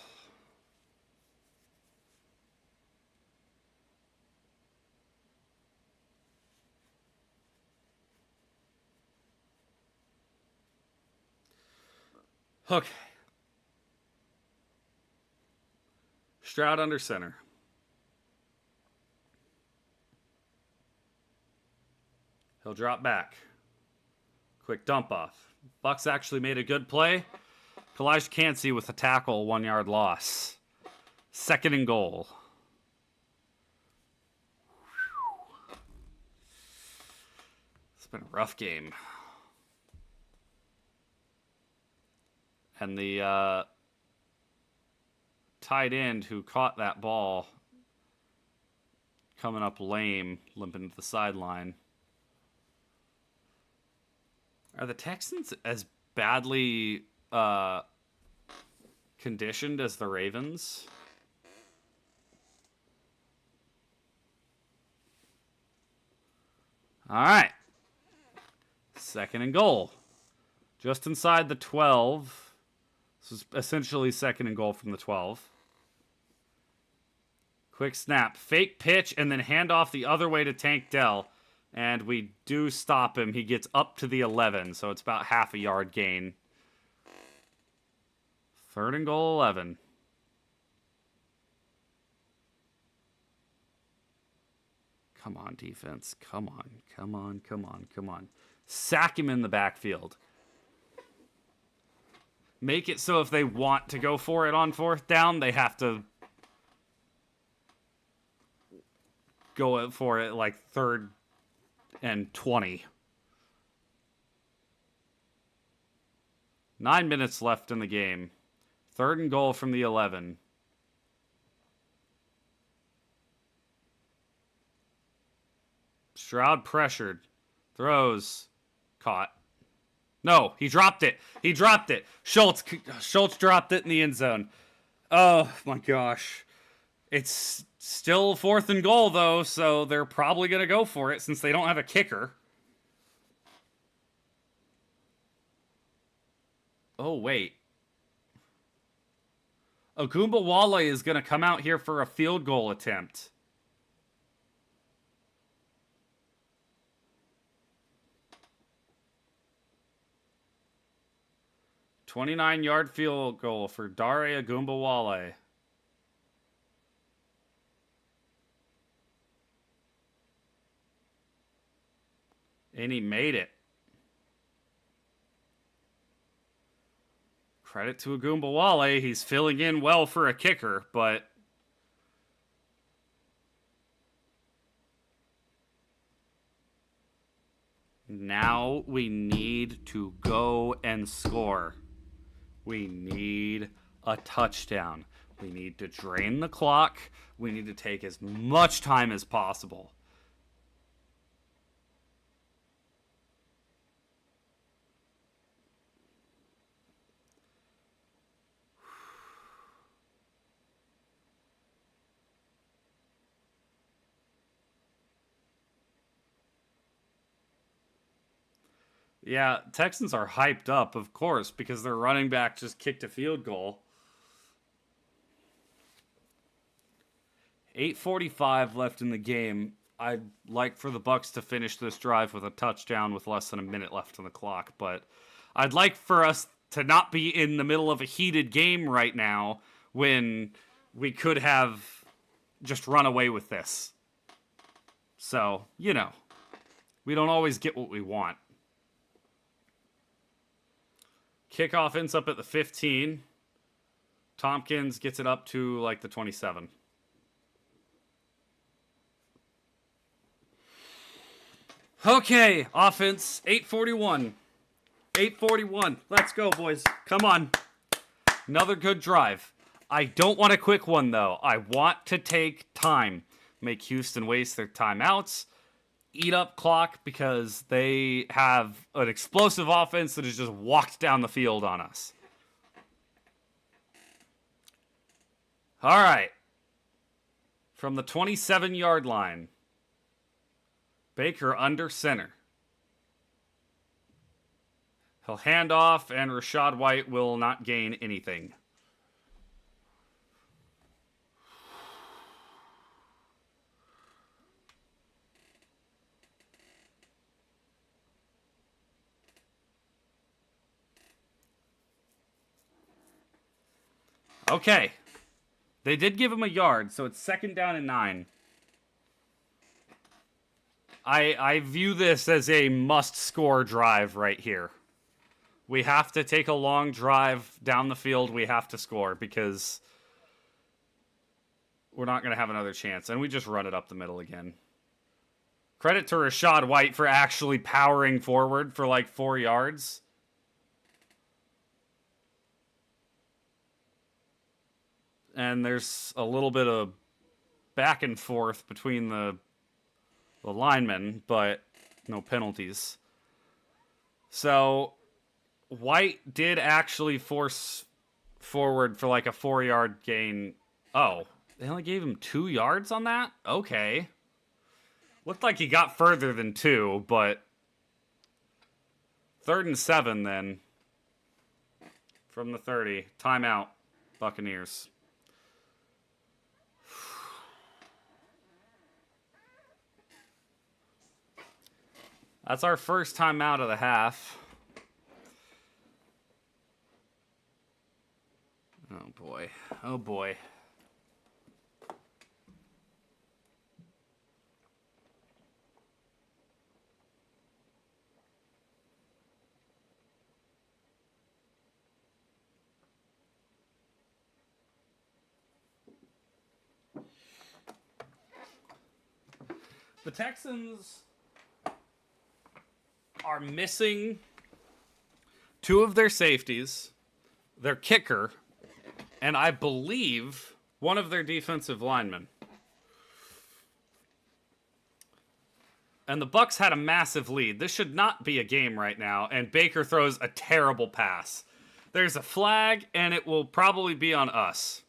Okay. Stroud under center. He'll drop back. Quick dump off. Bucs actually made a good play. Kalijah Cansey with a tackle, 1 yard loss. Second and goal. It's been a rough game. And the tight end who caught that ball coming up lame, limping to the sideline. Are the Texans as badly conditioned as the Ravens? All right. Second and goal. Just inside the 12. This is essentially second and goal from the 12. Quick snap. Fake pitch and then hand off the other way to Tank Dell. And we do stop him. He gets up to the 11, so it's about half a yard gain. Third and goal, 11. Come on, defense. Come on, come on, come on, come on. Sack him in the backfield. Make it so if they want to go for it on fourth down, they have to go for it like third and 20. 9 minutes left in the game. Third and goal from the 11. Stroud pressured. Throws. Caught. No, he dropped it. He dropped it. Schultz dropped it in the end zone. Oh, my gosh. It's still fourth and goal, though, so they're probably going to go for it since they don't have a kicker. Oh, wait. Ogunbowale is going to come out here for a field goal attempt. 29-yard field goal for Dare Agumbawale. And he made it. Credit to Agumbawale. He's filling in well for a kicker, but now we need to go and score. We need a touchdown. We need to drain the clock. We need to take as much time as possible. Yeah, Texans are hyped up, of course, because their running back just kicked a field goal. 8:45 left in the game. I'd like for the Bucs to finish this drive with a touchdown with less than a minute left on the clock, but I'd like for us to not be in the middle of a heated game right now when we could have just run away with this. So, you know, we don't always get what we want. Kickoff ends up at the 15. Tompkins gets it up to like the 27. Okay, offense, 8:41. 8:41. Let's go, boys. Come on. Another good drive. I don't want a quick one, though. I want to take time. Make Houston waste their timeouts. Eat up clock because they have an explosive offense that has just walked down the field on us. All right. From the 27-yard line. Baker under center. He'll hand off, and Rachaad White will not gain anything. Okay. They did give him a yard, so it's 2nd down and 9. I view this as a must-score drive right here. We have to take a long drive down the field. We have to score because we're not going to have another chance. And we just run it up the middle again. Credit to Rachaad White for actually powering forward for like 4 yards. And there's a little bit of back and forth between the linemen, but no penalties. So White did actually force forward for like a 4-yard gain. Oh, they only gave him 2 yards on that? Okay. Looked like he got further than 2, but 3rd and 7 then. From the 30. Timeout, Buccaneers. That's our first time out of the half. Oh, boy. Oh, boy. The Texans are missing 2 of their safeties, their kicker, and I believe one of their defensive linemen. And the Bucs had a massive lead. This should not be a game right now, and Baker throws a terrible pass. There's a flag, and it will probably be on us.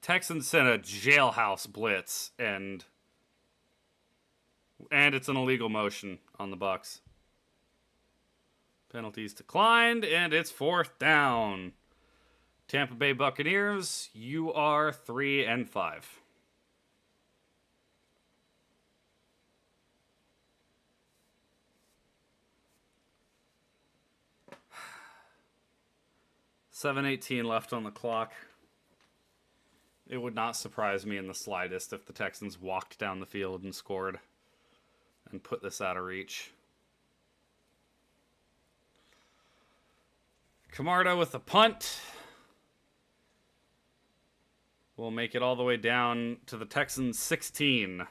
Texans sent a jailhouse blitz, and it's an illegal motion on the Bucs. Penalties declined, and it's 4th down. Tampa Bay Buccaneers, you are 3-5. 7:18 left on the clock. It would not surprise me in the slightest if the Texans walked down the field and scored and put this out of reach. Camarda with a punt. We'll make it all the way down to the Texans 16.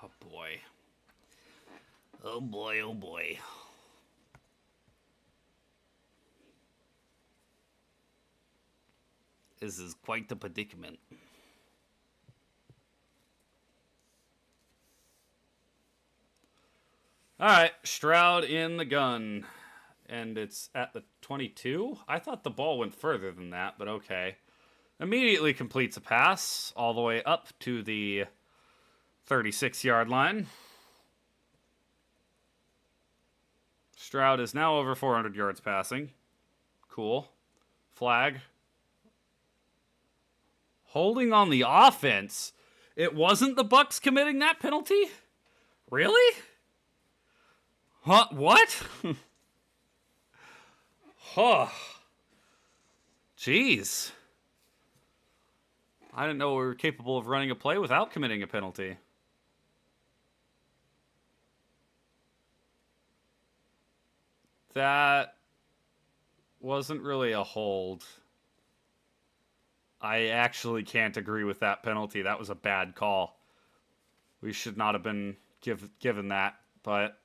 Oh boy. Oh boy, oh boy. This is quite the predicament. All right, Stroud in the gun. And it's at the 22? I thought the ball went further than that, but okay. Immediately completes a pass all the way up to the 36-yard line. Stroud is now over 400 yards passing. Cool. Flag. Holding on the offense. It wasn't the Bucs committing that penalty? Really? Huh? What? Huh. Jeez. I didn't know we were capable of running a play without committing a penalty. That wasn't really a hold. I actually can't agree with that penalty. That was a bad call. We should not have been given that, but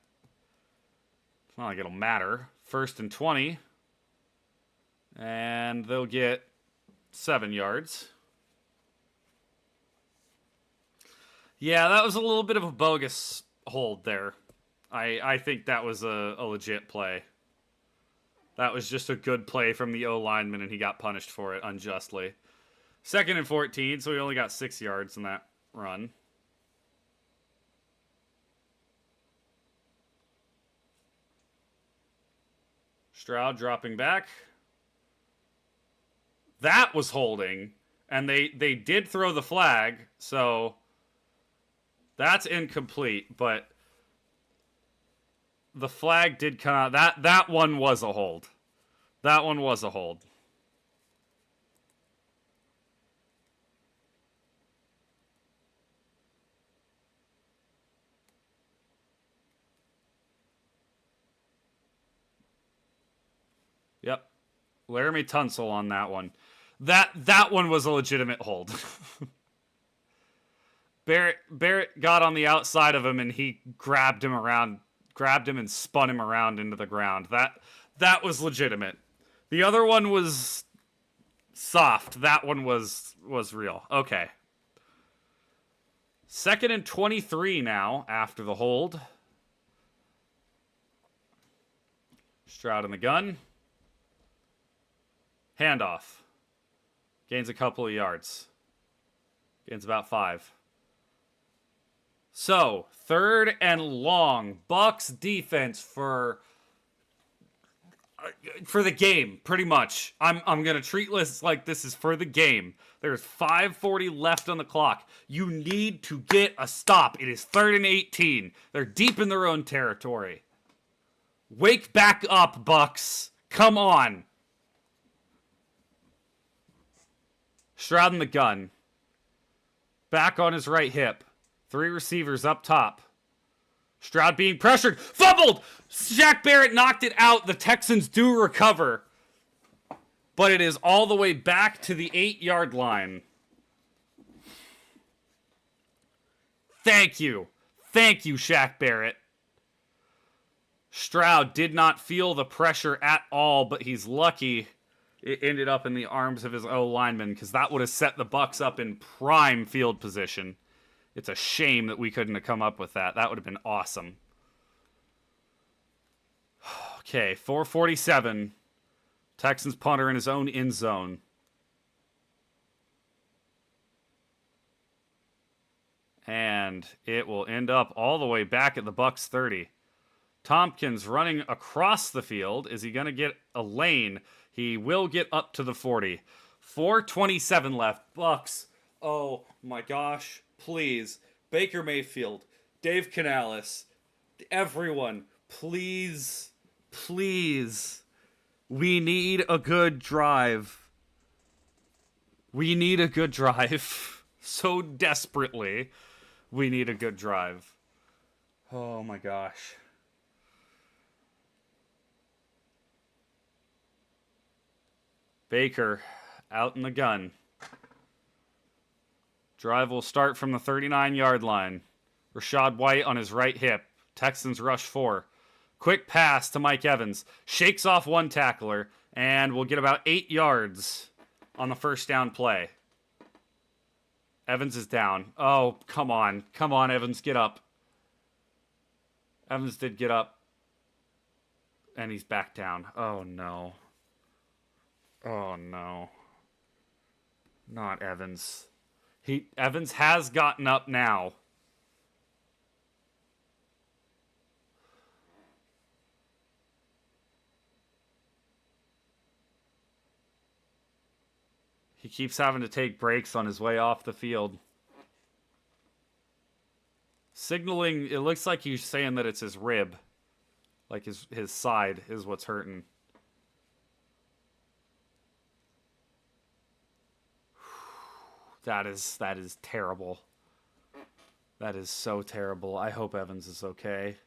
it's not like it'll matter. 1st and 20. And they'll get 7 yards. Yeah, that was a little bit of a bogus hold there. I think that was a legit play. That was just a good play from the O-lineman, and he got punished for it unjustly. 2nd and 14, so we only got 6 yards in that run. Stroud dropping back. That was holding, and they did throw the flag, so that's incomplete, but the flag did come out. That one was a hold. That one was a hold. Yep. Laramie Tunsil on that one. That one was a legitimate hold. Barrett got on the outside of him and he grabbed him and spun him around into the ground. That was legitimate. The other one was soft. That one was real. Okay. 2nd and 23 now after the hold. Stroud in the gun. Handoff. Gains a couple of yards. Gains about 5. So, 3rd and long. Bucs defense for the game, pretty much. I'm going to treat this like this is for the game. There's 5:40 left on the clock. You need to get a stop. It is 3rd and 18. They're deep in their own territory. Wake back up, Bucs. Come on. Stroud in the gun. Back on his right hip. 3 receivers up top. Stroud being pressured. Fumbled! Shaq Barrett knocked it out. The Texans do recover. But it is all the way back to the 8-yard line. Thank you. Thank you, Shaq Barrett. Stroud did not feel the pressure at all, but he's lucky it ended up in the arms of his O-lineman, because that would have set the Bucs up in prime field position. It's a shame that we couldn't have come up with that. That would have been awesome. Okay, 4:47. Texans punter in his own end zone. And it will end up all the way back at the Bucs 30. Tompkins running across the field. Is he going to get a lane? He will get up to the 40. 4:27 left. Bucs. Oh my gosh. Please. Baker Mayfield. Dave Canales. Everyone. Please. Please. We need a good drive. We need a good drive. So desperately. We need a good drive. Oh my gosh. Baker out in the gun. Drive will start from the 39-yard line. Rachaad White on his right hip. Texans rush 4. Quick pass to Mike Evans. Shakes off one tackler and will get about 8 yards on the first down play. Evans is down. Oh, come on. Come on, Evans, get up. Evans did get up. And he's back down. Oh, no. Oh, no. Not Evans. Evans has gotten up now. He keeps having to take breaks on his way off the field. Signaling, it looks like he's saying that it's his rib. Like his side is what's hurting. That is terrible. That is so terrible. I hope Evans is okay.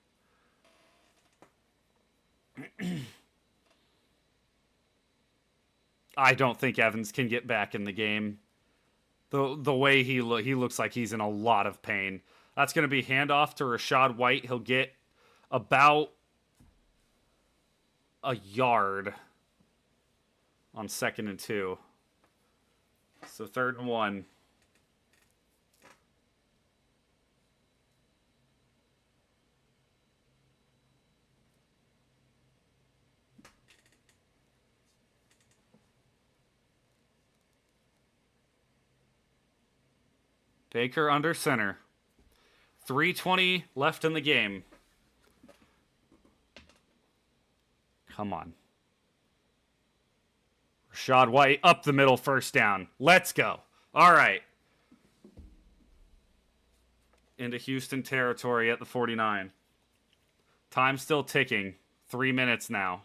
I don't think Evans can get back in the game. The way he looks like he's in a lot of pain. That's going to be handoff to Rachaad White. He'll get about a yard on 2nd and 2. So 3rd and 1. Baker under center. 3:20 left in the game. Come on. Rachaad White up the middle, first down. Let's go. All right. Into Houston territory at the 49. Time still ticking. 3 minutes now.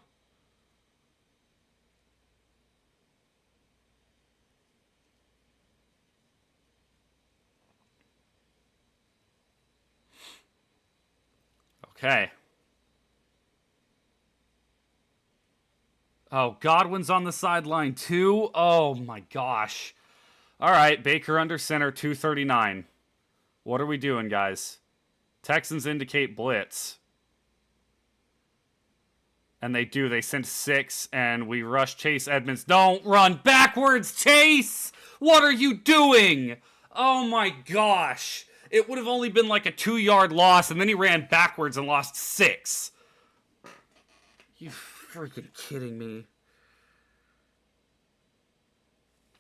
Okay. Oh, Godwin's on the sideline too? Oh my gosh. All right, Baker under center, 2:39. What are we doing, guys? Texans indicate blitz. And they do. They send 6, and we rush Chase Edmonds. Don't run backwards, Chase! What are you doing? Oh my gosh. It would have only been like a 2-yard loss, and then he ran backwards and lost 6. You freaking kidding me?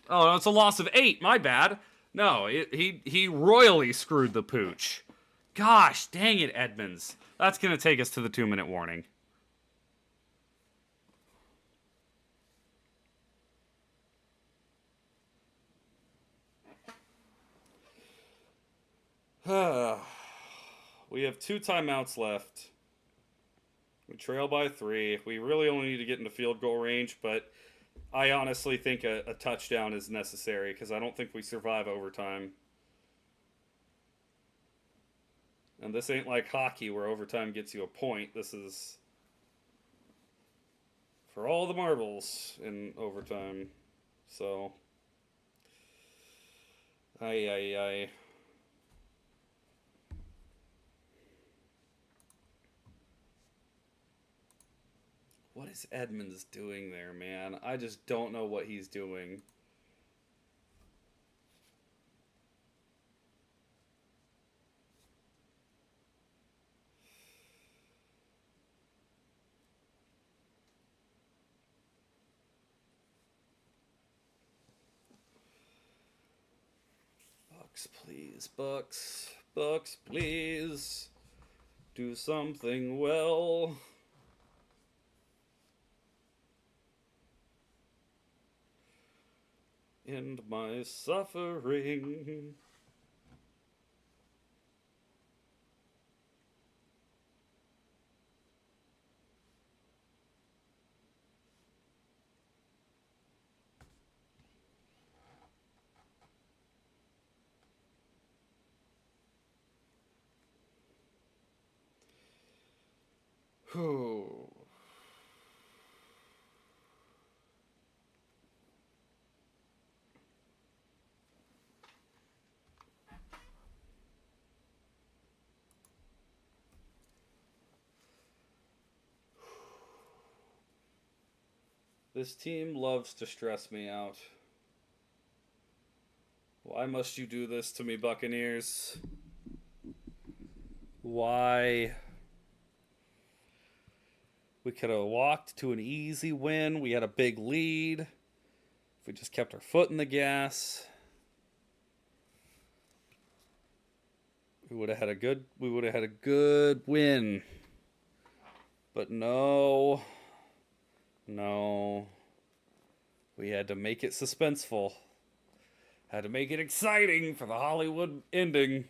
Oh, no, it's a loss of 8. My bad. No, he royally screwed the pooch. Gosh, dang it, Edmonds. That's going to take us to the 2-minute warning. We have 2 timeouts left. We trail by 3. We really only need to get into field goal range, but I honestly think a touchdown is necessary because I don't think we survive overtime. And this ain't like hockey where overtime gets you a point. This is for all the marbles in overtime. So, aye. What is Edmonds doing there, man? I just don't know what he's doing. Bucs, please. Bucs, please. Do something well. End my suffering. Whew. This team loves to stress me out. Why must you do this to me, Buccaneers? Why? We could have walked to an easy win. We had a big lead. If we just kept our foot in the gas, we would have had a good win. But no. We had to make it suspenseful. Had to make it exciting for the Hollywood ending.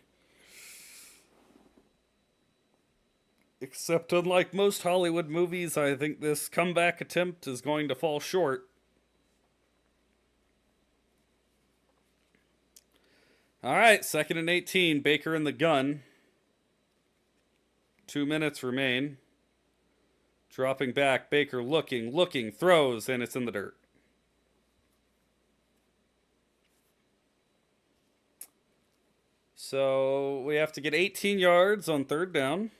Except unlike most Hollywood movies, I think this comeback attempt is going to fall short. All right, 2nd and 18. Baker in the gun. 2 minutes remain. Dropping back. Baker looking, throws, and it's in the dirt. So we have to get 18 yards on 3rd down.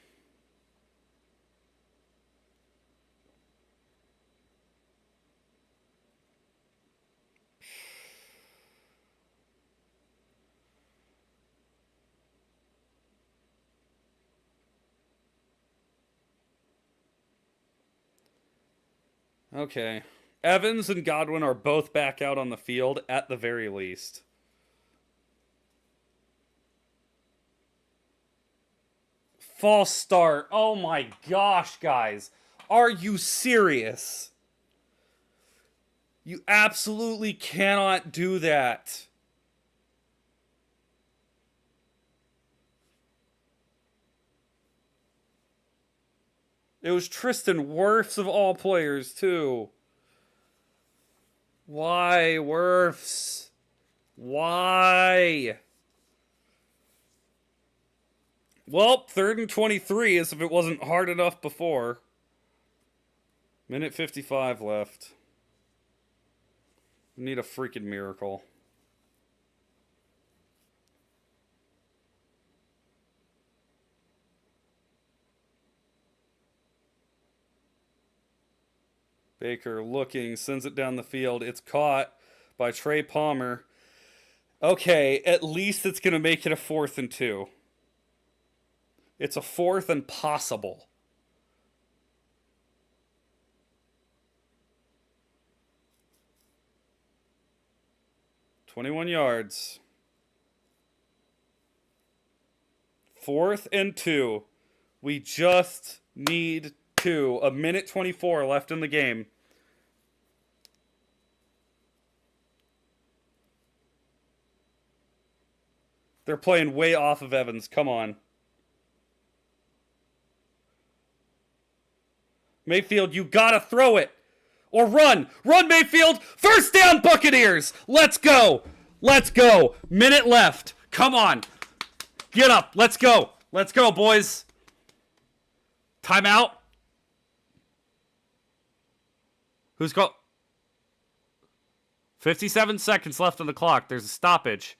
Okay. Evans and Godwin are both back out on the field at the very least. False start. Oh my gosh, guys. Are you serious? You absolutely cannot do that. It was Tristan Wirfs of all players, too. Why, Wirfs? Why? Well, 3rd and 23 as if it wasn't hard enough before. Minute 55 left. We need a freaking miracle. Baker looking, sends it down the field. It's caught by Trey Palmer. Okay, at least it's going to make it a 4th and 2. It's a 4th and possible. "21 yards. 4th and 2. We just need 2. A minute 24 left in the game. They're playing way off of Evans. Come on. Mayfield, you gotta throw it. Or run. Run, Mayfield. 1st down, Buccaneers. Let's go. Let's go. Minute left. Come on. Get up. Let's go. Let's go, boys. Timeout. Who's got 57 seconds left on the clock. There's a stoppage.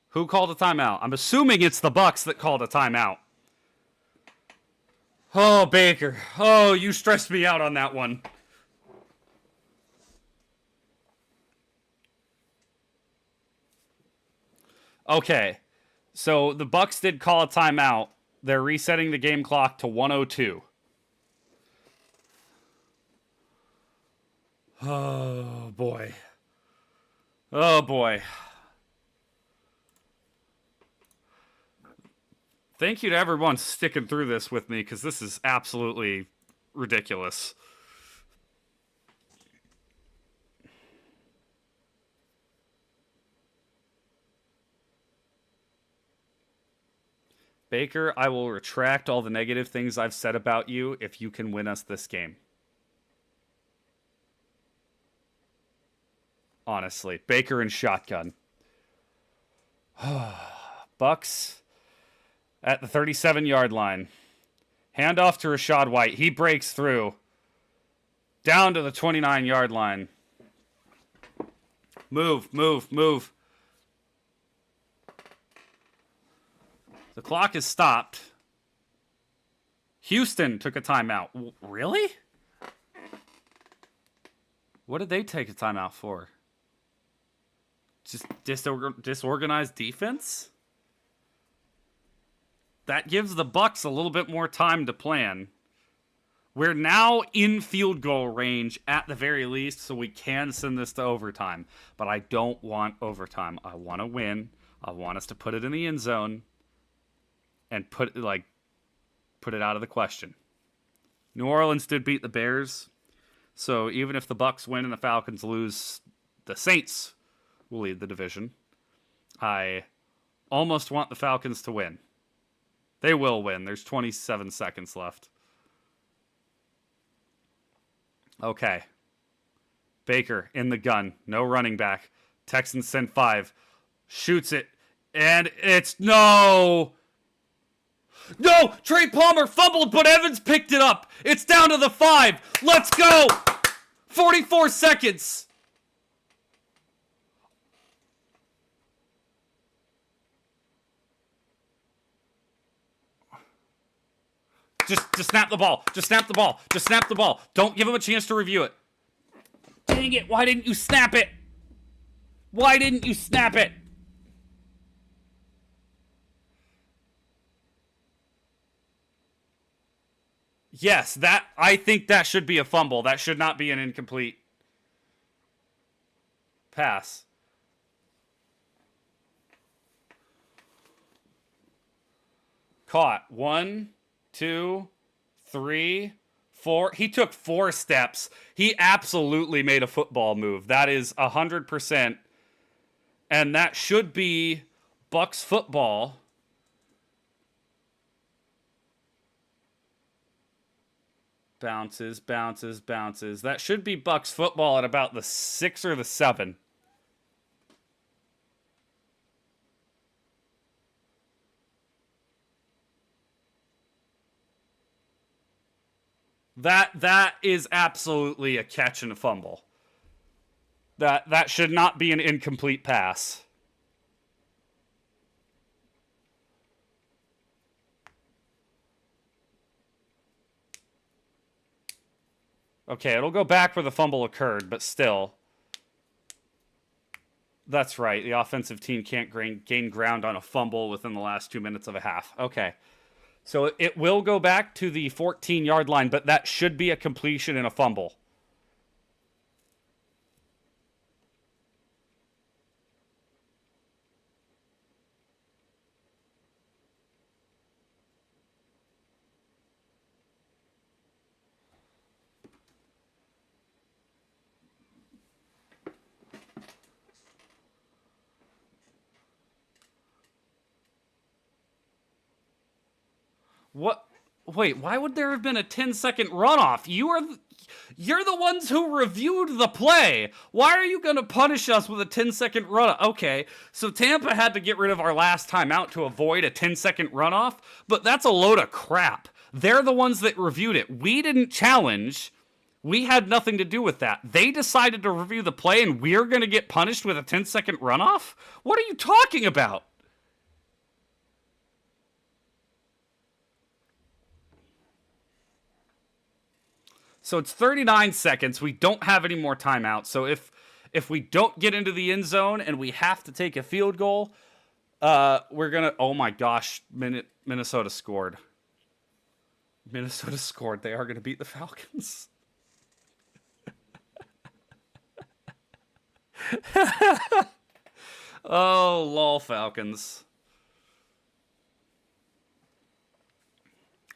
Who called a timeout? I'm assuming it's the Bucs that called a timeout. Oh, Baker. Oh, you stressed me out on that one. Okay. So the Bucs did call a timeout. They're resetting the game clock to 102. Oh, boy. Oh, boy. Thank you to everyone sticking through this with me, because this is absolutely ridiculous. Baker, I will retract all the negative things I've said about you if you can win us this game. Honestly, Baker and shotgun. Bucs at the 37-yard line. Handoff to Rachaad White. He breaks through. Down to the 29-yard line. Move, move, move. The clock is stopped. Houston took a timeout. Really? What did they take a timeout for? Just disorganized defense? That gives the Bucs a little bit more time to plan. We're now in field goal range at the very least, so we can send this to overtime. But I don't want overtime. I want to win. I want us to put it in the end zone and put it out of the question. New Orleans did beat the Bears, so even if the Bucs win and the Falcons lose, the Saints will lead the division. I almost want the Falcons to win. They will win. There's 27 seconds left. Okay. Baker in the gun. No running back. Texans send 5. Shoots it. And it's no. No! Trey Palmer fumbled, but Evans picked it up. It's down to the 5. Let's go! 44 seconds. Just snap the ball. Just snap the ball. Just snap the ball. Don't give him a chance to review it. Dang it. Why didn't you snap it? Why didn't you snap it? Yes, I think that should be a fumble. That should not be an incomplete pass. Caught. 1, 2, 3, 4. He took 4 steps. He absolutely made a football move. That is 100%. And that should be Bucs football. Bounces, bounces, bounces. That should be Bucs football at about the 6 or the 7. That is absolutely a catch and a fumble. That should not be an incomplete pass. Okay, it'll go back where the fumble occurred, but still. That's right. The offensive team can't gain ground on a fumble within the last 2 minutes of a half. Okay. So it will go back to the 14-yard line, but that should be a completion and a fumble. What? Wait, why would there have been a 10-second runoff? You're the ones who reviewed the play. Why are you going to punish us with a 10-second runoff? Okay, so Tampa had to get rid of our last timeout to avoid a 10-second runoff, but that's a load of crap. They're the ones that reviewed it. We didn't challenge. We had nothing to do with that. They decided to review the play, and we're going to get punished with a 10-second runoff? What are you talking about? So it's 39 seconds. We don't have any more timeouts. So if we don't get into the end zone and we have to take a field goal, we're going to... Oh my gosh, Minnesota scored. Minnesota scored. They are going to beat the Falcons. Oh, lol, Falcons.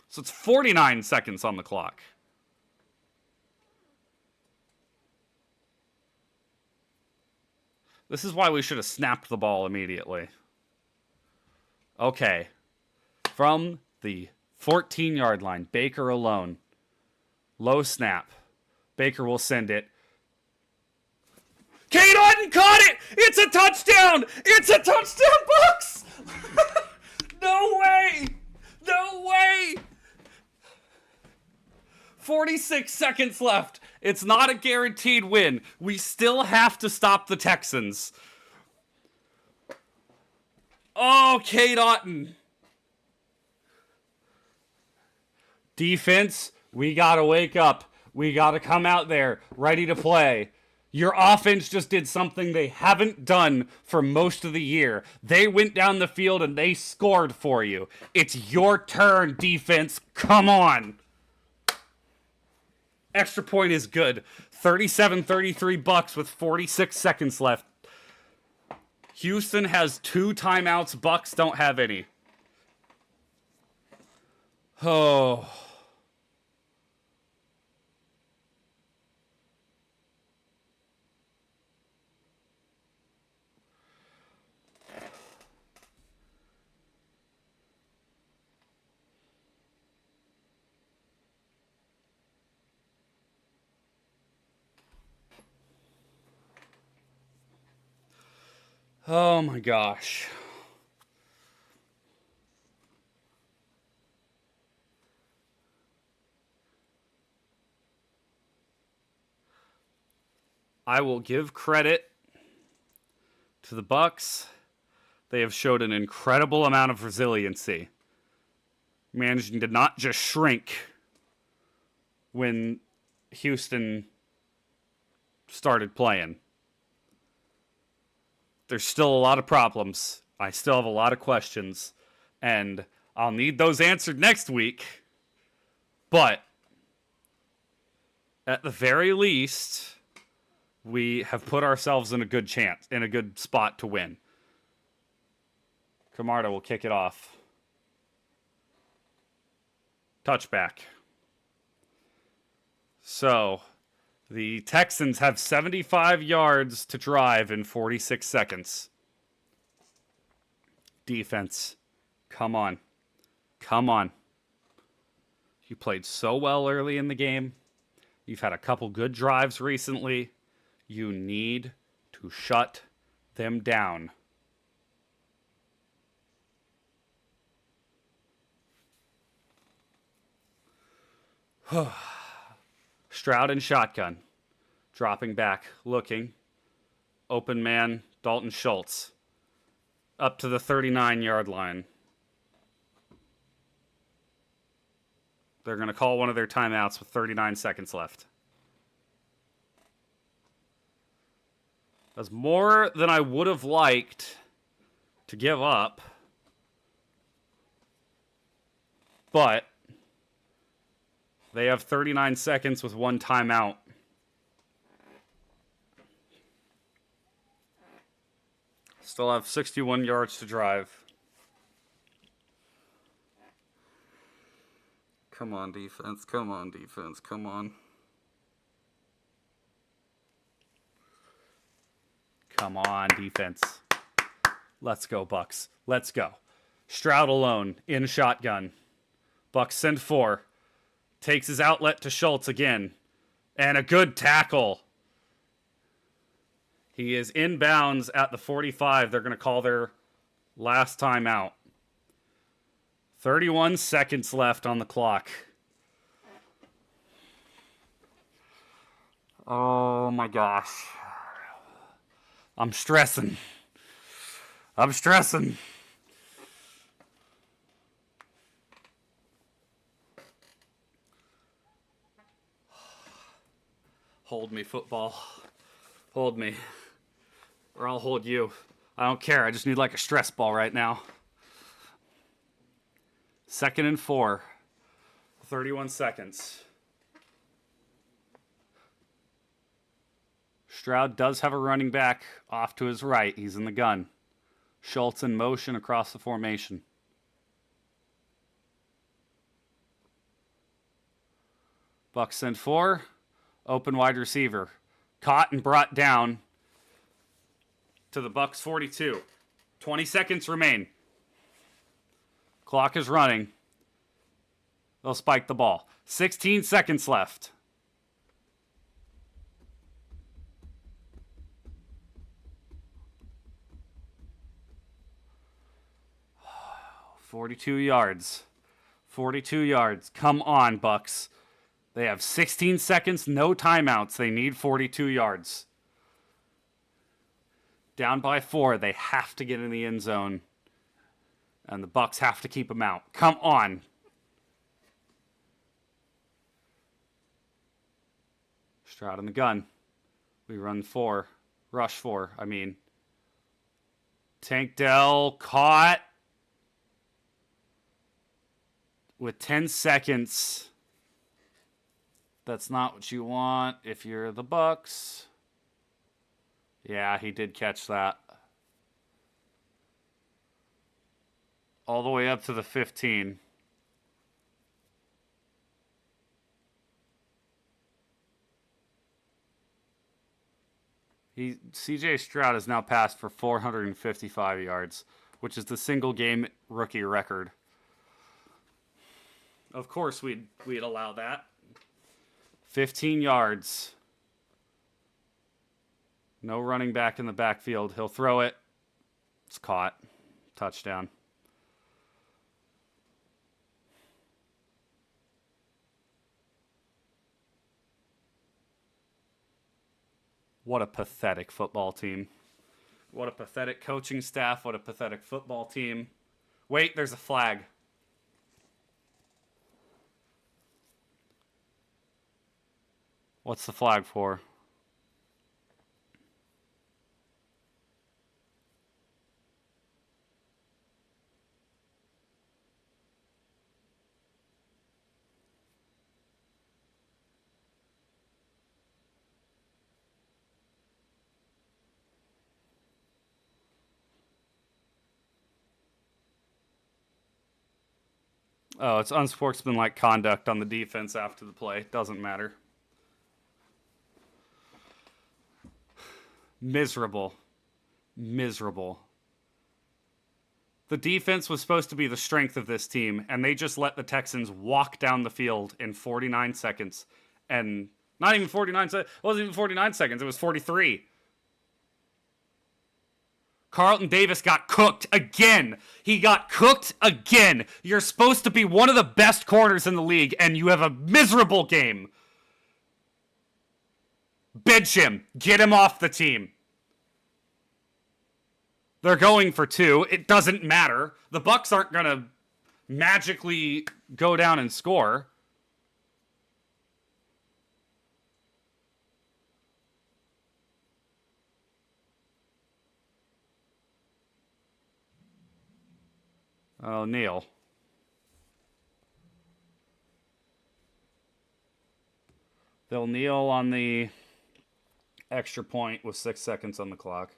So it's 49 seconds on the clock. This is why we should have snapped the ball immediately. Okay. From the 14-yard line, Baker alone. Low snap. Baker will send it. Kate Otten caught it! It's a touchdown! It's a touchdown, Bucs! No way! No way! 46 seconds left. It's not a guaranteed win. We still have to stop the Texans. Oh, Kate Otten. Defense, we gotta wake up. We gotta come out there, ready to play. Your offense just did something they haven't done for most of the year. They went down the field and they scored for you. It's your turn, defense. Come on. Extra point is good. 37-33 Bucs with 46 seconds left. Houston has 2 timeouts. Bucs don't have any. Oh. Oh my gosh. I will give credit to the Bucs. They have showed an incredible amount of resiliency, managing to not just shrink when Houston started playing. There's still a lot of problems. I still have a lot of questions, and I'll need those answered next week. But at the very least, we have put ourselves in a good chance, in a good spot to win. Camarda will kick it off. Touchback. So, the Texans have 75 yards to drive in 46 seconds. Defense, come on. Come on. You played so well early in the game. You've had a couple good drives recently. You need to shut them down. Stroud in shotgun. Dropping back, looking. Open man, Dalton Schultz. Up to the 39-yard line. They're going to call one of their timeouts with 39 seconds left. That's more than I would have liked to give up. But they have 39 seconds with 1 timeout. Still have 61 yards to drive. Come on, defense. Come on, defense. Come on. Come on, defense. Let's go, Bucs. Let's go. Stroud alone in shotgun. Bucs send 4. Takes his outlet to Schultz again. And a good tackle. He is inbounds at the 45. They're going to call their last timeout. 31 seconds left on the clock. Oh my gosh. I'm stressing. I'm stressing. Hold me, football. Hold me. Or I'll hold you. I don't care. I just need like a stress ball right now. 2nd and 4. 31 seconds. Stroud does have a running back off to his right. He's in the gun. Schultz in motion across the formation. Bucs send 4. Open wide receiver. Caught and brought down to the Bucs 42. 20 seconds remain. Clock is running. They'll spike the ball. 16 seconds left. $42 yards. 42 yards. Come on, Bucs. They have 16 seconds, no timeouts. They need 42 yards. Down by 4. They have to get in the end zone. And the Bucs have to keep them out. Come on. Stroud in the gun. We run 4. Rush 4, I mean. Tank Dell caught. With 10 seconds. That's not what you want if you're the Bucs. Yeah, he did catch that. All the way up to the 15. CJ Stroud has now passed for 455 yards, which is the single game rookie record. Of course we'd allow that. 15 yards. No running back in the backfield. He'll throw it. It's caught. Touchdown. What a pathetic football team. What a pathetic coaching staff. What a pathetic football team. Wait, there's a flag. What's the flag for? Oh, it's unsportsmanlike conduct on the defense after the play. Doesn't matter. Miserable. Miserable. The defense was supposed to be the strength of this team, and they just let the Texans walk down the field in 49 seconds. And not even 49 seconds. It wasn't even 49 seconds. It was 43. Carlton Davis got cooked again. He got cooked again. You're supposed to be one of the best corners in the league, and you have a miserable game. Bench him. Get him off the team. They're going for 2. It doesn't matter. The Bucs aren't going to magically go down and score. Oh, Neil. They'll kneel on the extra point with 6 seconds on the clock.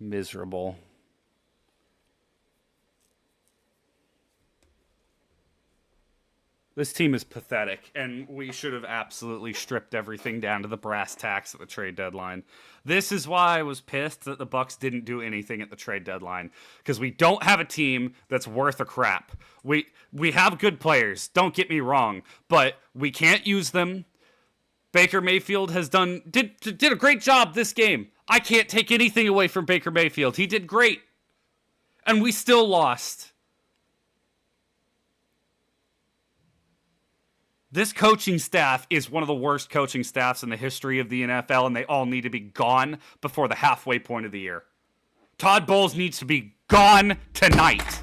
Miserable. This team is pathetic, and we should have absolutely stripped everything down to the brass tacks at the trade deadline. This is why I was pissed that the Bucs didn't do anything at the trade deadline, because we don't have a team that's worth a crap. We have good players, don't get me wrong, but we can't use them. Baker Mayfield did a great job this game. I can't take anything away from Baker Mayfield. He did great, and we still lost. This coaching staff is one of the worst coaching staffs in the history of the NFL, and they all need to be gone before the halfway point of the year. Todd Bowles needs to be gone tonight.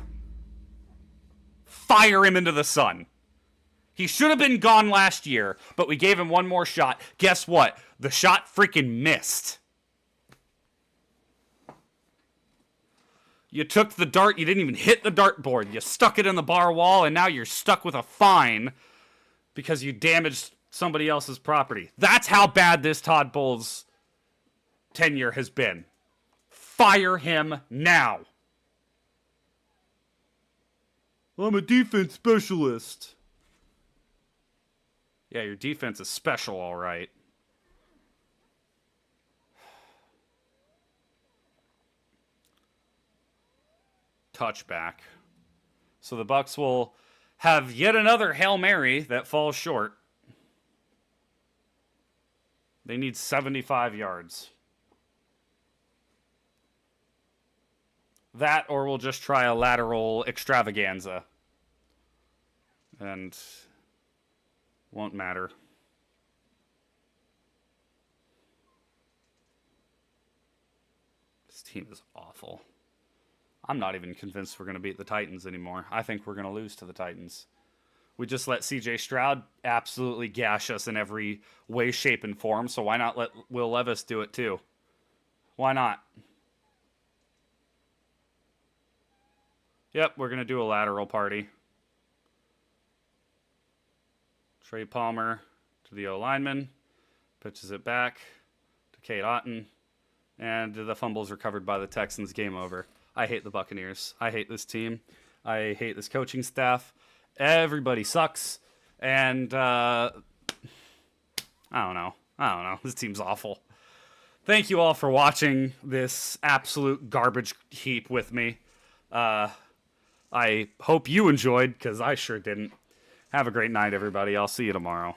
Fire him into the sun. He should have been gone last year, but we gave him one more shot. Guess what? The shot freaking missed. You took the dart, you didn't even hit the dartboard. You stuck it in the bar wall, and now you're stuck with a fine because you damaged somebody else's property. That's how bad this Todd Bowles tenure has been. Fire him now. I'm a defense specialist. Yeah, your defense is special, all right. Touchback. So the Bucs will have yet another Hail Mary that falls short. They need 75 yards. That, or we'll just try a lateral extravaganza. And won't matter. This team is awful. I'm not even convinced we're going to beat the Titans anymore. I think we're going to lose to the Titans. We just let CJ Stroud absolutely gash us in every way, shape, and form, so why not let Will Levis do it too? Why not? Yep, we're going to do a lateral party. Trey Palmer to the O-lineman. Pitches it back to Kate Otten. And the fumble's recovered by the Texans. Game over. I hate the Buccaneers. I hate this team. I hate this coaching staff. Everybody sucks. And I don't know. This team's awful. Thank you all for watching this absolute garbage heap with me. I hope you enjoyed, because I sure didn't. Have a great night, everybody. I'll see you tomorrow.